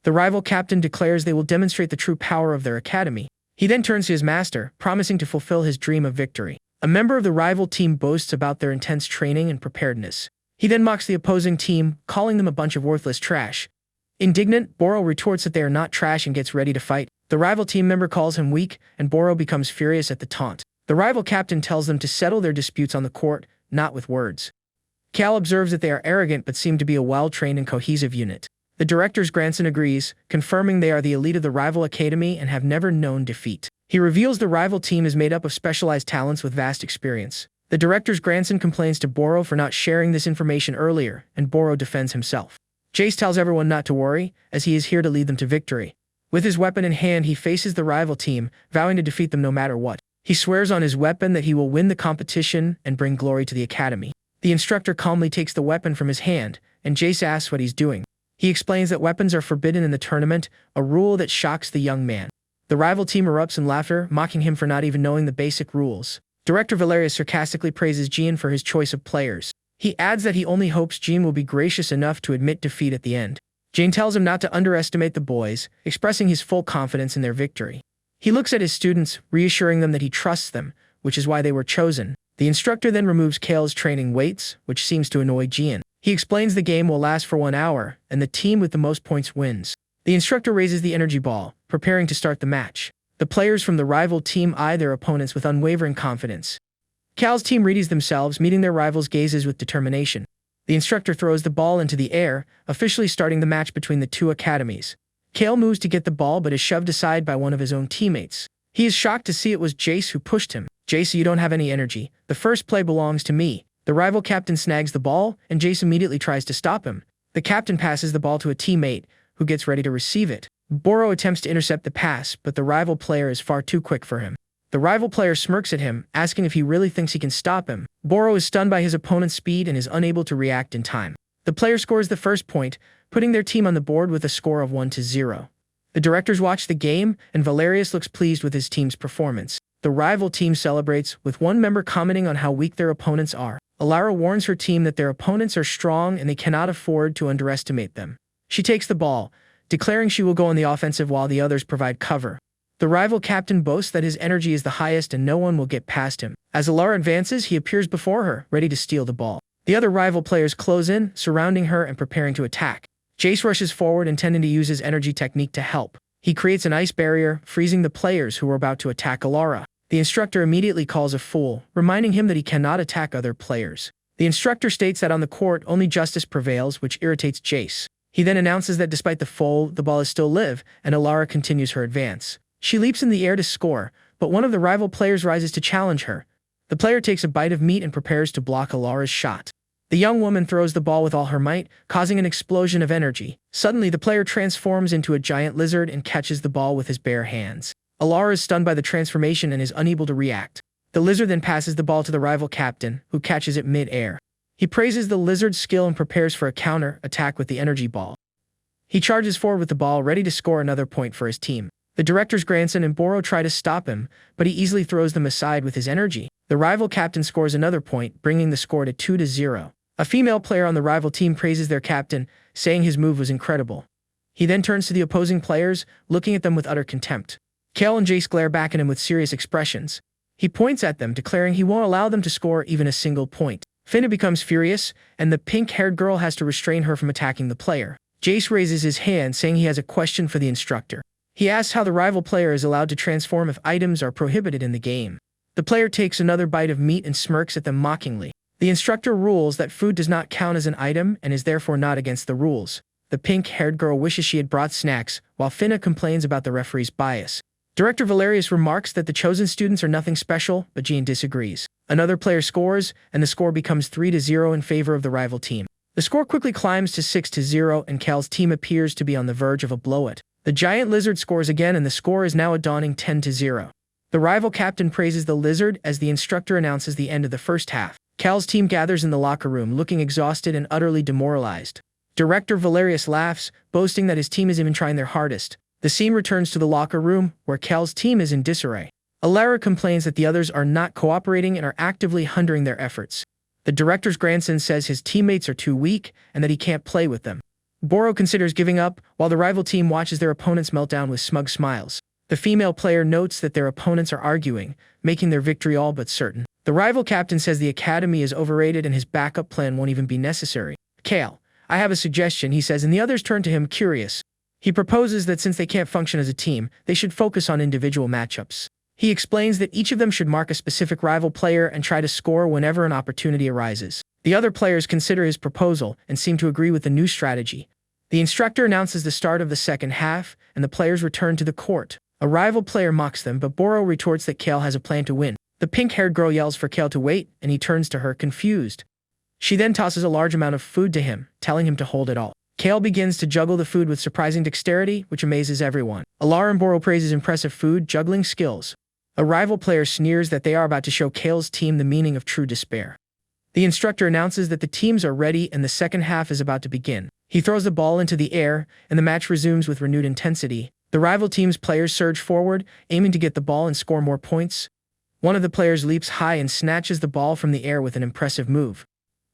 The rival captain declares they will demonstrate the true power of their academy. He then turns to his master, promising to fulfill his dream of victory. A member of the rival team boasts about their intense training and preparedness. He then mocks the opposing team, calling them a bunch of worthless trash. Indignant, Boro retorts that they are not trash and gets ready to fight. The rival team member calls him weak, and Boro becomes furious at the taunt. The rival captain tells them to settle their disputes on the court, not with words. Cal observes that they are arrogant but seem to be a well-trained and cohesive unit. The director's grandson agrees, confirming they are the elite of the rival academy and have never known defeat. He reveals the rival team is made up of specialized talents with vast experience. The director's grandson complains to Boro for not sharing this information earlier, and Boro defends himself. Jace tells everyone not to worry, as he is here to lead them to victory. With his weapon in hand, he faces the rival team, vowing to defeat them no matter what. He swears on his weapon that he will win the competition and bring glory to the academy. The instructor calmly takes the weapon from his hand, and Jace asks what he's doing. He explains that weapons are forbidden in the tournament, a rule that shocks the young man. The rival team erupts in laughter, mocking him for not even knowing the basic rules. Director Valerius sarcastically praises Gian for his choice of players. He adds that he only hopes Jean will be gracious enough to admit defeat at the end. Jane tells him not to underestimate the boys, expressing his full confidence in their victory. He looks at his students, reassuring them that he trusts them, which is why they were chosen. The instructor then removes Kale's training weights, which seems to annoy Jean. He explains the game will last for 1 hour, and the team with the most points wins. The instructor raises the energy ball, preparing to start the match. The players from the rival team eye their opponents with unwavering confidence. Cal's team readies themselves, meeting their rivals' gazes with determination. The instructor throws the ball into the air, officially starting the match between the two academies. Kale moves to get the ball but is shoved aside by one of his own teammates. He is shocked to see it was Jace who pushed him. "Jace, you don't have any energy. The first play belongs to me." The rival captain snags the ball, and Jace immediately tries to stop him. The captain passes the ball to a teammate, who gets ready to receive it. Boro attempts to intercept the pass, but the rival player is far too quick for him. The rival player smirks at him, asking if he really thinks he can stop him. Boro is stunned by his opponent's speed and is unable to react in time. The player scores the first point, putting their team on the board with a score of 1-0. The directors watch the game, and Valerius looks pleased with his team's performance. The rival team celebrates, with one member commenting on how weak their opponents are. Alara warns her team that their opponents are strong and they cannot afford to underestimate them. She takes the ball, declaring she will go on the offensive while the others provide cover. The rival captain boasts that his energy is the highest and no one will get past him. As Alara advances, he appears before her, ready to steal the ball. The other rival players close in, surrounding her and preparing to attack. Jace rushes forward, intending to use his energy technique to help. He creates an ice barrier, freezing the players who were about to attack Alara. The instructor immediately calls a fool, reminding him that he cannot attack other players. The instructor states that on the court only justice prevails, which irritates Jace. He then announces that despite the foul, the ball is still live, and Alara continues her advance. She leaps in the air to score, but one of the rival players rises to challenge her. The player takes a bite of meat and prepares to block Alara's shot. The young woman throws the ball with all her might, causing an explosion of energy. Suddenly, the player transforms into a giant lizard and catches the ball with his bare hands. Alara is stunned by the transformation and is unable to react. The lizard then passes the ball to the rival captain, who catches it mid-air. He praises the lizard's skill and prepares for a counter-attack with the energy ball. He charges forward with the ball, ready to score another point for his team. The director's grandson and Boro try to stop him, but he easily throws them aside with his energy. The rival captain scores another point, bringing the score to 2-0. A female player on the rival team praises their captain, saying his move was incredible. He then turns to the opposing players, looking at them with utter contempt. Kale and Jace glare back at him with serious expressions. He points at them, declaring he won't allow them to score even a single point. Finna becomes furious, and the pink-haired girl has to restrain her from attacking the player. Jace raises his hand, saying he has a question for the instructor. He asks how the rival player is allowed to transform if items are prohibited in the game. The player takes another bite of meat and smirks at them mockingly. The instructor rules that food does not count as an item and is therefore not against the rules. The pink-haired girl wishes she had brought snacks, while Finna complains about the referee's bias. Director Valerius remarks that the chosen students are nothing special, but Jean disagrees. Another player scores, and the score becomes 3-0 in favor of the rival team. The score quickly climbs to 6-0, and Cal's team appears to be on the verge of a blowout. The giant lizard scores again, and the score is now a daunting 10-0. The rival captain praises the lizard as the instructor announces the end of the first half. Cal's team gathers in the locker room, looking exhausted and utterly demoralized. Director Valerius laughs, boasting that his team is even trying their hardest. The scene returns to the locker room, where Cal's team is in disarray. Alara complains that the others are not cooperating and are actively hindering their efforts. The director's grandson says his teammates are too weak and that he can't play with them. Boro considers giving up, while the rival team watches their opponents melt down with smug smiles. The female player notes that their opponents are arguing, making their victory all but certain. The rival captain says the academy is overrated and his backup plan won't even be necessary. "Kale, I have a suggestion," he says, and the others turn to him curious. He proposes that since they can't function as a team, they should focus on individual matchups. He explains that each of them should mark a specific rival player and try to score whenever an opportunity arises. The other players consider his proposal and seem to agree with the new strategy. The instructor announces the start of the second half, and the players return to the court. A rival player mocks them, but Boro retorts that Kale has a plan to win. The pink-haired girl yells for Kale to wait, and he turns to her confused. She then tosses a large amount of food to him, telling him to hold it all. Kale begins to juggle the food with surprising dexterity, which amazes everyone. Alara and Boro praise his impressive food juggling skills. A rival player sneers that they are about to show Kale's team the meaning of true despair. The instructor announces that the teams are ready and the second half is about to begin. He throws the ball into the air, and the match resumes with renewed intensity. The rival team's players surge forward, aiming to get the ball and score more points. One of the players leaps high and snatches the ball from the air with an impressive move.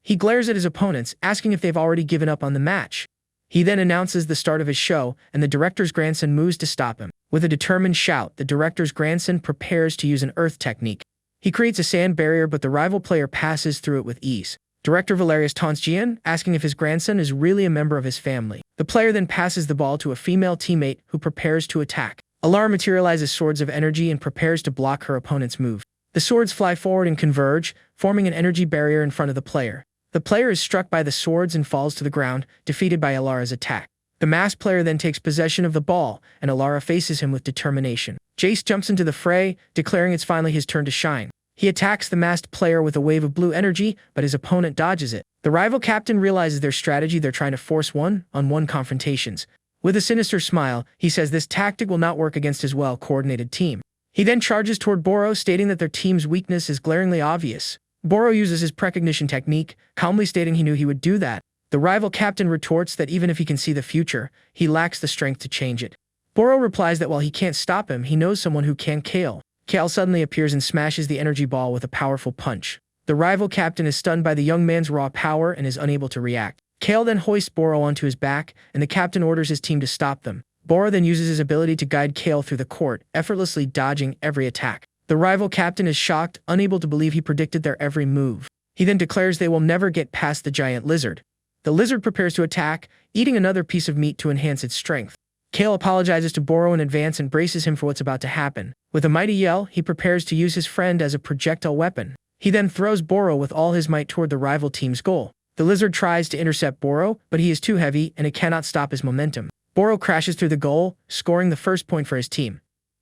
He glares at his opponents, asking if they've already given up on the match. He then announces the start of his show, and the director's grandson moves to stop him. With a determined shout, the director's grandson prepares to use an earth technique. He creates a sand barrier, but the rival player passes through it with ease. Director Valerius taunts Jian, asking if his grandson is really a member of his family. The player then passes the ball to a female teammate who prepares to attack. Alara materializes swords of energy and prepares to block her opponent's move. The swords fly forward and converge, forming an energy barrier in front of the player. The player is struck by the swords and falls to the ground, defeated by Alara's attack. The masked player then takes possession of the ball, and Alara faces him with determination. Jace jumps into the fray, declaring it's finally his turn to shine. He attacks the masked player with a wave of blue energy, but his opponent dodges it. The rival captain realizes their strategy. They're trying to force one-on-one confrontations. With a sinister smile, he says this tactic will not work against his well-coordinated team. He then charges toward Boro, stating that their team's weakness is glaringly obvious. Boro uses his precognition technique, calmly stating he knew he would do that. The rival captain retorts that even if he can see the future, he lacks the strength to change it. Boro replies that while he can't stop him, he knows someone who can. Kale suddenly appears and smashes the energy ball with a powerful punch. The rival captain is stunned by the young man's raw power and is unable to react. Kale then hoists Boro onto his back, and the captain orders his team to stop them. Boro then uses his ability to guide Kale through the court, effortlessly dodging every attack. The rival captain is shocked, unable to believe he predicted their every move. He then declares they will never get past the giant lizard. The lizard prepares to attack, eating another piece of meat to enhance its strength. Kale apologizes to Boro in advance and braces him for what's about to happen. With a mighty yell, he prepares to use his friend as a projectile weapon. He then throws Boro with all his might toward the rival team's goal. The lizard tries to intercept Boro, but he is too heavy and it cannot stop his momentum. Boro crashes through the goal, scoring the first point for his team.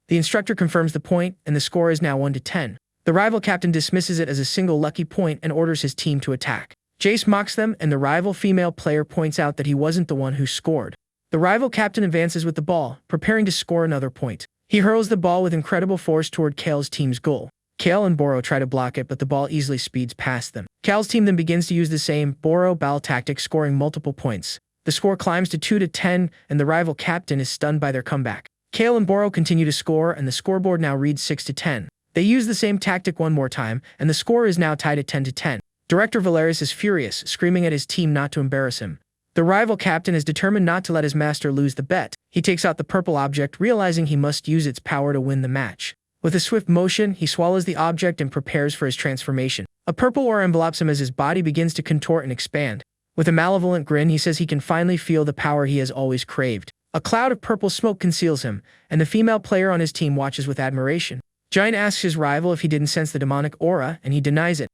The instructor confirms the point, and the score is now 1-10. The rival captain dismisses it as a single lucky point and orders his team to attack. Jace mocks them, and the rival female player points out that he wasn't the one who scored. The rival captain advances with the ball, preparing to score another point. He hurls the ball with incredible force toward Kale's team's goal. Kale and Boro try to block it, but the ball easily speeds past them. Kale's team then begins to use the same Boro ball tactic, scoring multiple points. The score climbs to 2-10, and the rival captain is stunned by their comeback. Kale and Boro continue to score, and the scoreboard now reads 6-10. They use the same tactic one more time, and the score is now tied at 10-10. Director Valerius is furious, screaming at his team not to embarrass him. The rival captain is determined not to let his master lose the bet. He takes out the purple object, realizing he must use its power to win the match. With a swift motion, he swallows the object and prepares for his transformation. A purple aura envelops him as his body begins to contort and expand. With a malevolent grin, he says he can finally feel the power he has always craved. A cloud of purple smoke conceals him, and the female player on his team watches with admiration. Giant asks his rival if he didn't sense the demonic aura, and he denies it.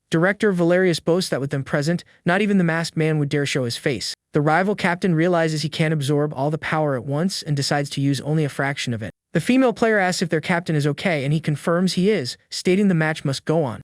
Director Valerius boasts that with them present, not even the masked man would dare show his face. The rival captain realizes he can't absorb all the power at once and decides to use only a fraction of it. The female player asks if their captain is okay, and he confirms he is, stating the match must go on.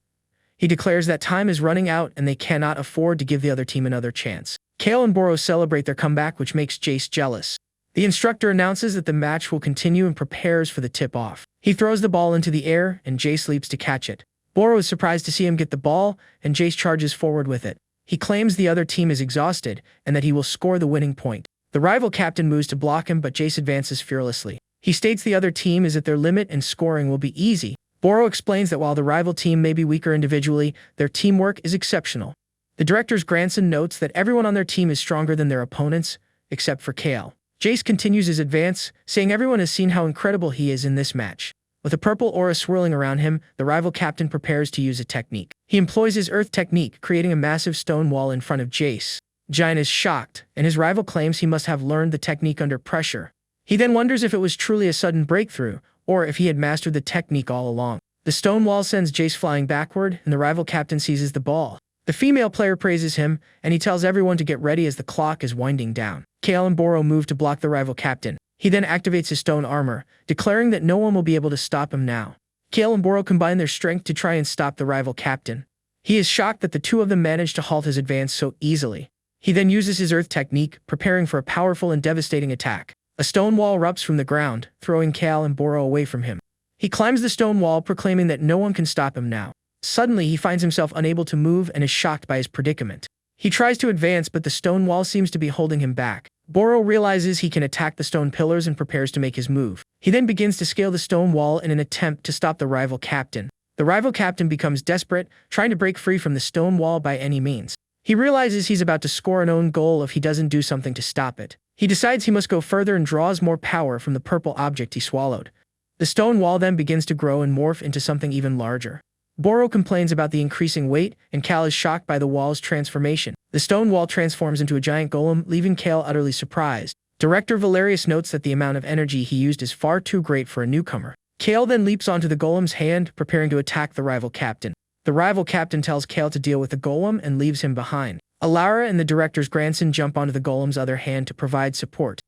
He declares that time is running out and they cannot afford to give the other team another chance. Kale and Boro celebrate their comeback, which makes Jace jealous. The instructor announces that the match will continue and prepares for the tip-off. He throws the ball into the air, and Jace leaps to catch it. Boro is surprised to see him get the ball, and Jace charges forward with it. He claims the other team is exhausted, and that he will score the winning point. The rival captain moves to block him, but Jace advances fearlessly. He states the other team is at their limit and scoring will be easy. Boro explains that while the rival team may be weaker individually, their teamwork is exceptional. The director's grandson notes that everyone on their team is stronger than their opponents, except for Kale. Jace continues his advance, saying everyone has seen how incredible he is in this match. With a purple aura swirling around him, the rival captain prepares to use a technique. He employs his earth technique, creating a massive stone wall in front of Jace. Giant is shocked, and his rival claims he must have learned the technique under pressure. He then wonders if it was truly a sudden breakthrough, or if he had mastered the technique all along. The stone wall sends Jace flying backward, and the rival captain seizes the ball. The female player praises him, and he tells everyone to get ready as the clock is winding down. Kale and Boro move to block the rival captain. He then activates his stone armor, declaring that no one will be able to stop him now. Kale and Boro combine their strength to try and stop the rival captain. He is shocked that the two of them managed to halt his advance so easily. He then uses his earth technique, preparing for a powerful and devastating attack. A stone wall erupts from the ground, throwing Kale and Boro away from him. He climbs the stone wall, proclaiming that no one can stop him now. Suddenly, he finds himself unable to move and is shocked by his predicament. He tries to advance, but the stone wall seems to be holding him back. Boro realizes he can attack the stone pillars and prepares to make his move. He then begins to scale the stone wall in an attempt to stop the rival captain. The rival captain becomes desperate, trying to break free from the stone wall by any means. He realizes he's about to score an own goal if he doesn't do something to stop it. He decides he must go further and draws more power from the purple object he swallowed. The stone wall then begins to grow and morph into something even larger. Boro complains about the increasing weight, and Cal is shocked by the wall's transformation. The stone wall transforms into a giant golem, leaving Cal utterly surprised. Director Valerius notes that the amount of energy he used is far too great for a newcomer. Cal then leaps onto the golem's hand, preparing to attack the rival captain. The rival captain tells Cal to deal with the golem and leaves him behind. Alara and the director's grandson jump onto the golem's other hand to provide support.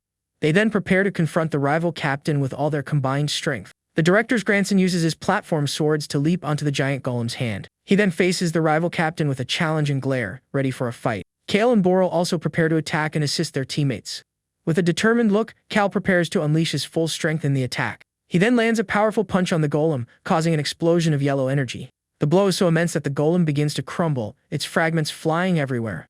They then prepare to confront the rival captain with all their combined strength. The director's grandson uses his platform swords to leap onto the giant golem's hand. He then faces the rival captain with a challenging glare, ready for a fight. Cal and Boro also prepare to attack and assist their teammates. With a determined look, Cal prepares to unleash his full strength in the attack. He then lands a powerful punch on the golem, causing an explosion of yellow energy. The blow is so immense that the golem begins to crumble, its fragments flying everywhere.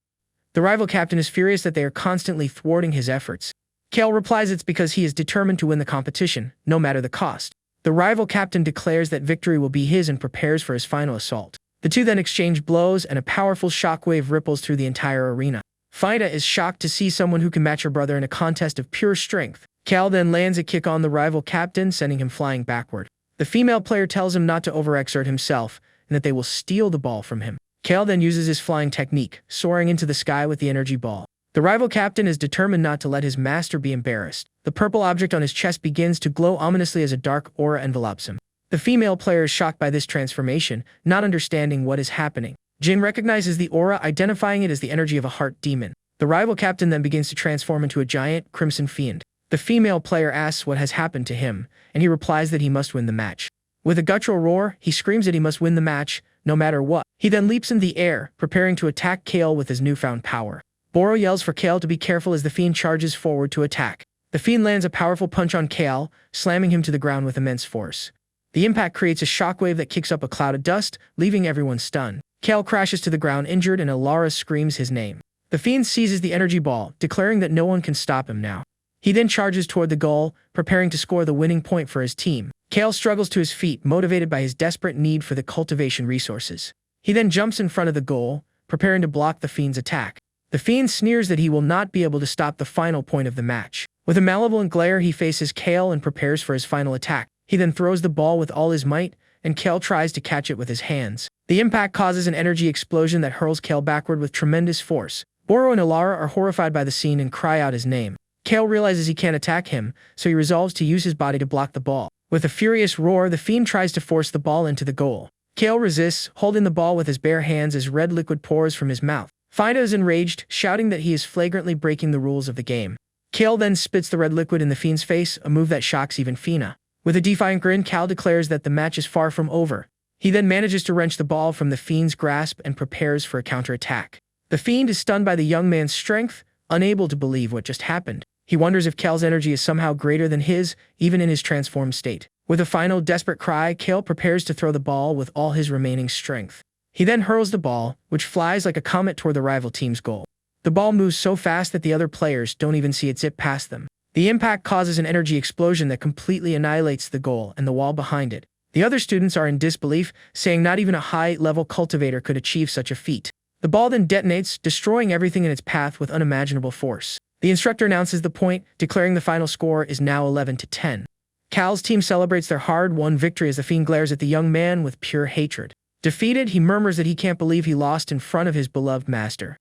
The rival captain is furious that they are constantly thwarting his efforts. Cal replies it's because he is determined to win the competition, no matter the cost. The rival captain declares that victory will be his and prepares for his final assault. The two then exchange blows, and a powerful shockwave ripples through the entire arena. Fidah is shocked to see someone who can match her brother in a contest of pure strength. Cal then lands a kick on the rival captain, sending him flying backward. The female player tells him not to overexert himself, and that they will steal the ball from him. Cal then uses his flying technique, soaring into the sky with the energy ball. The rival captain is determined not to let his master be embarrassed. The purple object on his chest begins to glow ominously as a dark aura envelops him. The female player is shocked by this transformation, not understanding what is happening. Jin recognizes the aura, identifying it as the energy of a heart demon. The rival captain then begins to transform into a giant, crimson fiend. The female player asks what has happened to him, and he replies that he must win the match. With a guttural roar, he screams that he must win the match, no matter what. He then leaps in the air, preparing to attack Cal with his newfound power. Boro yells for Cal to be careful as the fiend charges forward to attack. The fiend lands a powerful punch on Cal, slamming him to the ground with immense force. The impact creates a shockwave that kicks up a cloud of dust, leaving everyone stunned. Cal crashes to the ground injured, and Alara screams his name. The fiend seizes the energy ball, declaring that no one can stop him now. He then charges toward the goal, preparing to score the winning point for his team. Cal struggles to his feet, motivated by his desperate need for the cultivation resources. He then jumps in front of the goal, preparing to block the fiend's attack. The fiend sneers that he will not be able to stop the final point of the match. With a malevolent glare, he faces Cal and prepares for his final attack. He then throws the ball with all his might, and Cal tries to catch it with his hands. The impact causes an energy explosion that hurls Cal backward with tremendous force. Boro and Alara are horrified by the scene and cry out his name. Cal realizes he can't attack him, so he resolves to use his body to block the ball. With a furious roar, the fiend tries to force the ball into the goal. Cal resists, holding the ball with his bare hands as red liquid pours from his mouth. Fidah is enraged, shouting that he is flagrantly breaking the rules of the game. Cal then spits the red liquid in the fiend's face, a move that shocks even Fina. With a defiant grin, Cal declares that the match is far from over. He then manages to wrench the ball from the fiend's grasp and prepares for a counterattack. The fiend is stunned by the young man's strength, unable to believe what just happened. He wonders if Cal's energy is somehow greater than his, even in his transformed state. With a final desperate cry, Cal prepares to throw the ball with all his remaining strength. He then hurls the ball, which flies like a comet toward the rival team's goal. The ball moves so fast that the other players don't even see it zip past them. The impact causes an energy explosion that completely annihilates the goal and the wall behind it. The other students are in disbelief, saying not even a high-level cultivator could achieve such a feat. The ball then detonates, destroying everything in its path with unimaginable force. The instructor announces the point, declaring the final score is now 11-10. Cal's team celebrates their hard-won victory as the fiend glares at the young man with pure hatred. Defeated, he murmurs that he can't believe he lost in front of his beloved master.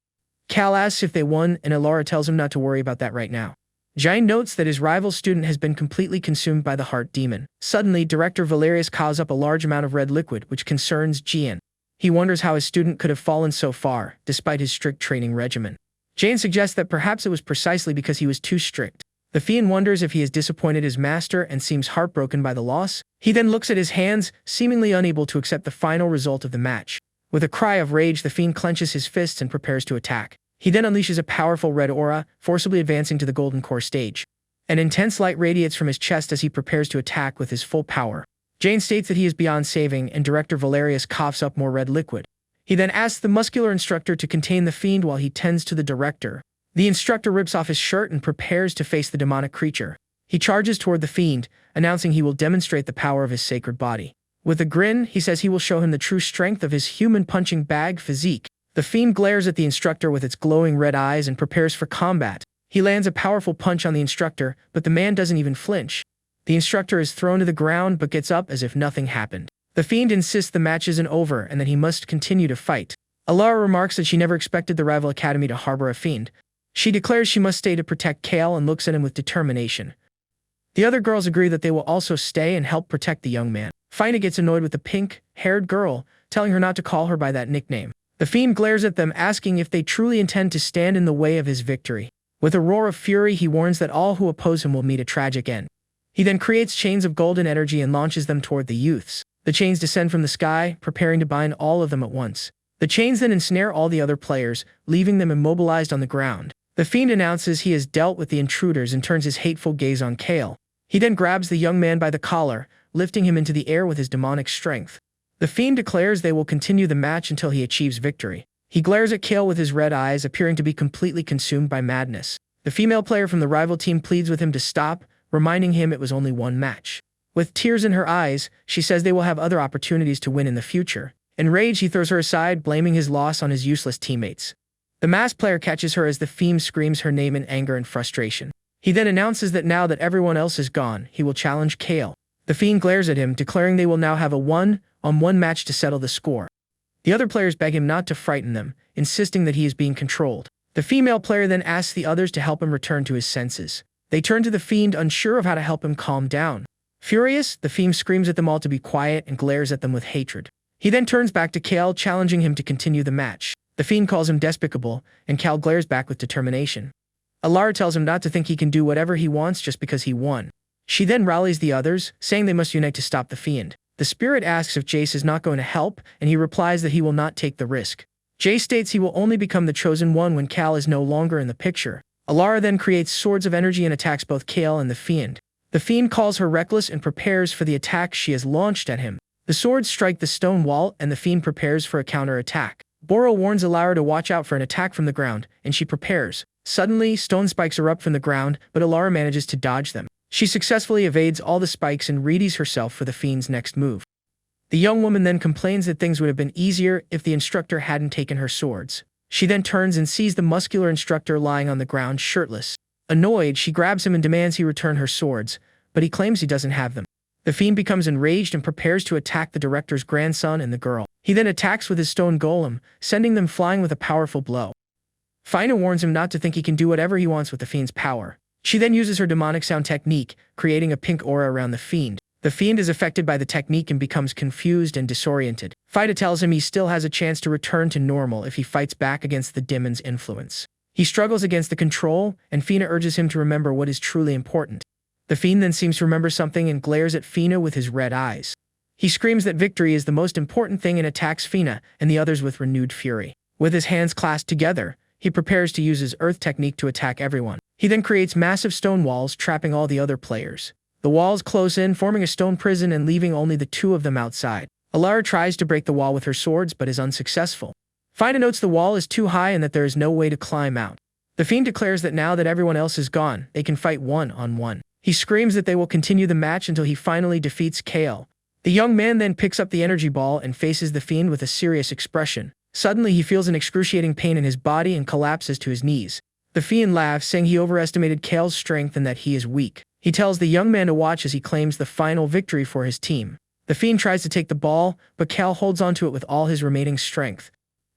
Cal asks if they won, and Alara tells him not to worry about that right now. Jain notes that his rival student has been completely consumed by the heart demon. Suddenly, Director Valerius coughs up a large amount of red liquid, which concerns Jian. He wonders how his student could have fallen so far, despite his strict training regimen. Jane suggests that perhaps it was precisely because he was too strict. The fiend wonders if he has disappointed his master and seems heartbroken by the loss. He then looks at his hands, seemingly unable to accept the final result of the match. With a cry of rage, the fiend clenches his fists and prepares to attack. He then unleashes a powerful red aura, forcibly advancing to the golden core stage. An intense light radiates from his chest as he prepares to attack with his full power. Jane states that he is beyond saving, and Director Valerius coughs up more red liquid. He then asks the muscular instructor to contain the fiend while he tends to the director. The instructor rips off his shirt and prepares to face the demonic creature. He charges toward the fiend, announcing he will demonstrate the power of his sacred body. With a grin, he says he will show him the true strength of his human punching bag physique. The fiend glares at the instructor with its glowing red eyes and prepares for combat. He lands a powerful punch on the instructor, but the man doesn't even flinch. The instructor is thrown to the ground but gets up as if nothing happened. The fiend insists the match isn't over and that he must continue to fight. Alara remarks that she never expected the rival academy to harbor a fiend. She declares she must stay to protect Kale and looks at him with determination. The other girls agree that they will also stay and help protect the young man. Fina gets annoyed with the pink-haired girl, telling her not to call her by that nickname. The fiend glares at them, asking if they truly intend to stand in the way of his victory. With a roar of fury, he warns that all who oppose him will meet a tragic end. He then creates chains of golden energy and launches them toward the youths. The chains descend from the sky, preparing to bind all of them at once. The chains then ensnare all the other players, leaving them immobilized on the ground. The fiend announces he has dealt with the intruders and turns his hateful gaze on Kale. He then grabs the young man by the collar, lifting him into the air with his demonic strength. The fiend declares they will continue the match until he achieves victory. He glares at Kale with his red eyes, appearing to be completely consumed by madness. The female player from the rival team pleads with him to stop, reminding him it was only one match. With tears in her eyes, she says they will have other opportunities to win in the future. Enraged, he throws her aside, blaming his loss on his useless teammates. The masked player catches her as the fiend screams her name in anger and frustration. He then announces that now that everyone else is gone, he will challenge Kale. The fiend glares at him, declaring they will now have a one-on-one match to settle the score. The other players beg him not to frighten them, insisting that he is being controlled. The female player then asks the others to help him return to his senses. They turn to the fiend, unsure of how to help him calm down. Furious, the fiend screams at them all to be quiet and glares at them with hatred. He then turns back to Kale, challenging him to continue the match. The fiend calls him despicable, and Kale glares back with determination. Alara tells him not to think he can do whatever he wants just because he won. She then rallies the others, saying they must unite to stop the fiend. The spirit asks if Jace is not going to help, and he replies that he will not take the risk. Jace states he will only become the chosen one when Kale is no longer in the picture. Alara then creates swords of energy and attacks both Kale and the fiend. The fiend calls her reckless and prepares for the attack she has launched at him. The swords strike the stone wall, and the fiend prepares for a counter-attack. Boro warns Alara to watch out for an attack from the ground, and she prepares. Suddenly, stone spikes erupt from the ground, but Alara manages to dodge them. She successfully evades all the spikes and readies herself for the fiend's next move. The young woman then complains that things would have been easier if the instructor hadn't taken her swords. She then turns and sees the muscular instructor lying on the ground shirtless. Annoyed, she grabs him and demands he return her swords, but he claims he doesn't have them. The fiend becomes enraged and prepares to attack the director's grandson and the girl. He then attacks with his stone golem, sending them flying with a powerful blow. Fina warns him not to think he can do whatever he wants with the fiend's power. She then uses her demonic sound technique, creating a pink aura around the fiend. The fiend is affected by the technique and becomes confused and disoriented. Fina tells him he still has a chance to return to normal if he fights back against the demon's influence. He struggles against the control, and Fina urges him to remember what is truly important. The fiend then seems to remember something and glares at Fina with his red eyes. He screams that victory is the most important thing and attacks Fina and the others with renewed fury. With his hands clasped together, he prepares to use his earth technique to attack everyone. He then creates massive stone walls, trapping all the other players. The walls close in, forming a stone prison and leaving only the two of them outside. Alara tries to break the wall with her swords, but is unsuccessful. Fina notes the wall is too high and that there is no way to climb out. The fiend declares that now that everyone else is gone, they can fight one-on-one. He screams that they will continue the match until he finally defeats Kale. The young man then picks up the energy ball and faces the fiend with a serious expression. Suddenly, he feels an excruciating pain in his body and collapses to his knees. The fiend laughs, saying he overestimated Kale's strength and that he is weak. He tells the young man to watch as he claims the final victory for his team. The fiend tries to take the ball, but Kale holds onto it with all his remaining strength.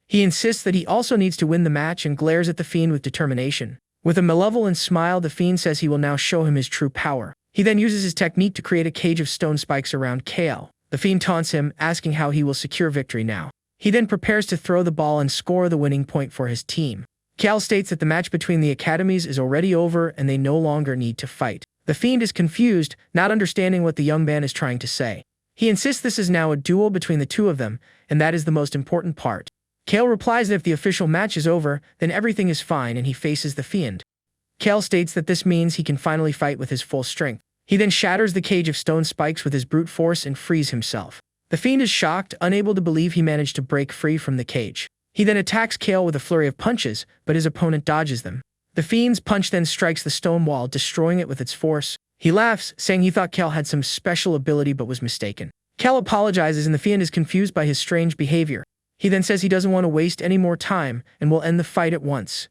He insists that he also needs to win the match and glares at the fiend with determination. With a malevolent smile, the fiend says he will now show him his true power. He then uses his technique to create a cage of stone spikes around Kale. The fiend taunts him, asking how he will secure victory now. He then prepares to throw the ball and score the winning point for his team. Kale states that the match between the academies is already over and they no longer need to fight. The fiend is confused, not understanding what the young man is trying to say. He insists this is now a duel between the two of them, and that is the most important part. Kale replies that if the official match is over, then everything is fine and he faces the fiend. Kale states that this means he can finally fight with his full strength. He then shatters the cage of stone spikes with his brute force and frees himself. The fiend is shocked, unable to believe he managed to break free from the cage. He then attacks Kale with a flurry of punches, but his opponent dodges them. The fiend's punch then strikes the stone wall, destroying it with its force. He laughs, saying he thought Kale had some special ability but was mistaken. Kale apologizes and the fiend is confused by his strange behavior. He then says he doesn't want to waste any more time and will end the fight at once.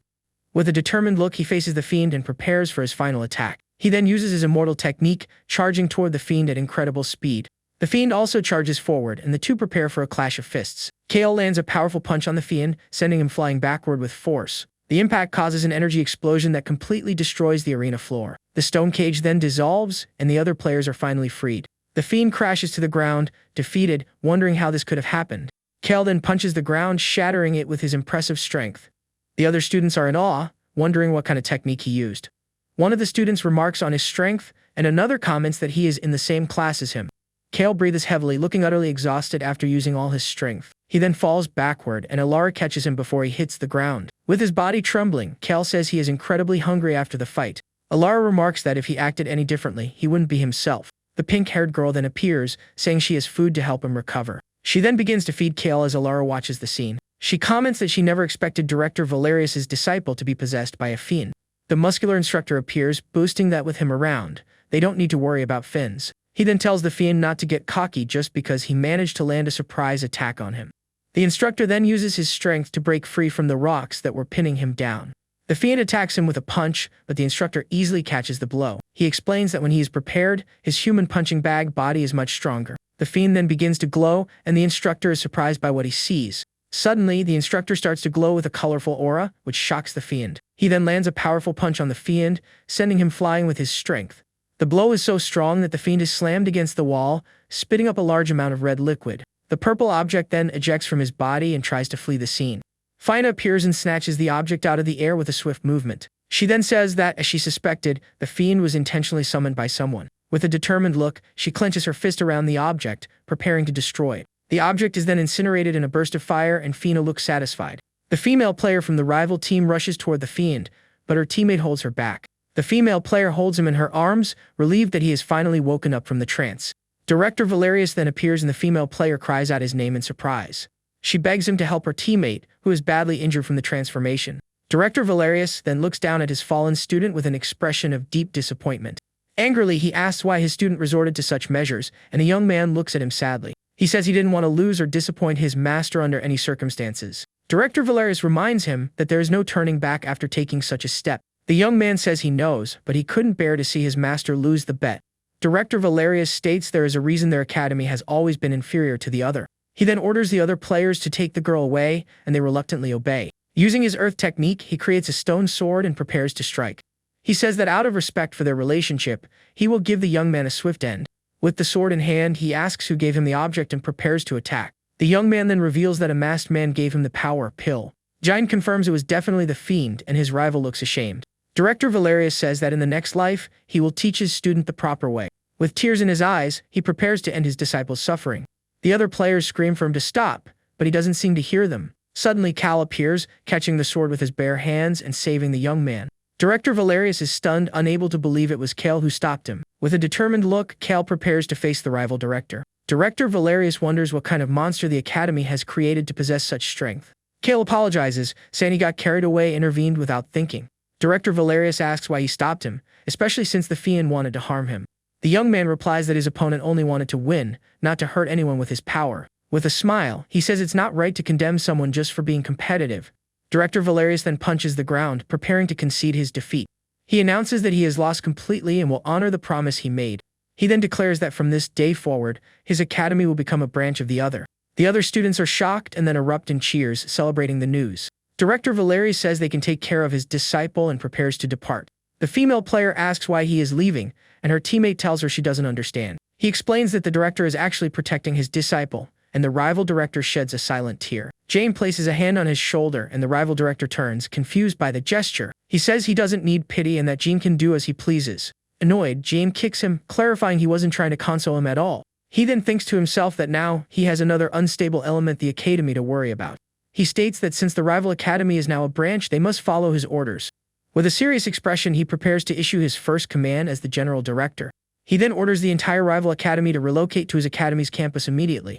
With a determined look, he faces the fiend and prepares for his final attack. He then uses his immortal technique, charging toward the fiend at incredible speed. The fiend also charges forward, and the two prepare for a clash of fists. Kale lands a powerful punch on the fiend, sending him flying backward with force. The impact causes an energy explosion that completely destroys the arena floor. The stone cage then dissolves, and the other players are finally freed. The fiend crashes to the ground, defeated, wondering how this could have happened. Kale then punches the ground, shattering it with his impressive strength. The other students are in awe, wondering what kind of technique he used. One of the students remarks on his strength, and another comments that he is in the same class as him. Kale breathes heavily, looking utterly exhausted after using all his strength. He then falls backward, and Alara catches him before he hits the ground. With his body trembling, Kale says he is incredibly hungry after the fight. Alara remarks that if he acted any differently, he wouldn't be himself. The pink-haired girl then appears, saying she has food to help him recover. She then begins to feed Kale as Alara watches the scene. She comments that she never expected Director Valerius's disciple to be possessed by a fiend. The muscular instructor appears, boasting that with him around, they don't need to worry about fins. He then tells the fiend not to get cocky just because he managed to land a surprise attack on him. The instructor then uses his strength to break free from the rocks that were pinning him down. The fiend attacks him with a punch, but the instructor easily catches the blow. He explains that when he is prepared, his human punching bag body is much stronger. The fiend then begins to glow, and the instructor is surprised by what he sees. Suddenly, the instructor starts to glow with a colorful aura, which shocks the fiend. He then lands a powerful punch on the fiend, sending him flying with his strength. The blow is so strong that the fiend is slammed against the wall, spitting up a large amount of red liquid. The purple object then ejects from his body and tries to flee the scene. Fina appears and snatches the object out of the air with a swift movement. She then says that, as she suspected, the fiend was intentionally summoned by someone. With a determined look, she clenches her fist around the object, preparing to destroy it. The object is then incinerated in a burst of fire, and Fina looks satisfied. The female player from the rival team rushes toward the fiend, but her teammate holds her back. The female player holds him in her arms, relieved that he has finally woken up from the trance. Director Valerius then appears, and the female player cries out his name in surprise. She begs him to help her teammate, who is badly injured from the transformation. Director Valerius then looks down at his fallen student with an expression of deep disappointment. Angrily, he asks why his student resorted to such measures, and the young man looks at him sadly. He says he didn't want to lose or disappoint his master under any circumstances. Director Valerius reminds him that there is no turning back after taking such a step. The young man says he knows, but he couldn't bear to see his master lose the bet. Director Valerius states there is a reason their academy has always been inferior to the other. He then orders the other players to take the girl away, and they reluctantly obey. Using his earth technique, he creates a stone sword and prepares to strike. He says that out of respect for their relationship, he will give the young man a swift end. With the sword in hand, he asks who gave him the object and prepares to attack. The young man then reveals that a masked man gave him the power pill. Giant confirms it was definitely the fiend, and his rival looks ashamed. Director Valerius says that in the next life, he will teach his student the proper way. With tears in his eyes, he prepares to end his disciple's suffering. The other players scream for him to stop, but he doesn't seem to hear them. Suddenly, Cal appears, catching the sword with his bare hands and saving the young man. Director Valerius is stunned, unable to believe it was Kale who stopped him. With a determined look, Kale prepares to face the rival director. Director Valerius wonders what kind of monster the academy has created to possess such strength. Kale apologizes, saying he got carried away, intervened without thinking. Director Valerius asks why he stopped him, especially since the fiend wanted to harm him. The young man replies that his opponent only wanted to win, not to hurt anyone with his power. With a smile, he says it's not right to condemn someone just for being competitive. Director Valerius then punches the ground, preparing to concede his defeat. He announces that he has lost completely and will honor the promise he made. He then declares that from this day forward, his academy will become a branch of the other. The other students are shocked and then erupt in cheers, celebrating the news. Director Valerius says they can take care of his disciple and prepares to depart. The female player asks why he is leaving, and her teammate tells her she doesn't understand. He explains that the director is actually protecting his disciple, and the rival director sheds a silent tear. Jane places a hand on his shoulder, and the rival director turns, confused by the gesture. He says he doesn't need pity and that Jane can do as he pleases. Annoyed, Jane kicks him, clarifying he wasn't trying to console him at all. He then thinks to himself that now he has another unstable element the academy to worry about. He states that since the rival academy is now a branch, they must follow his orders. With a serious expression, he prepares to issue his first command as the general director. He then orders the entire rival academy to relocate to his academy's campus immediately.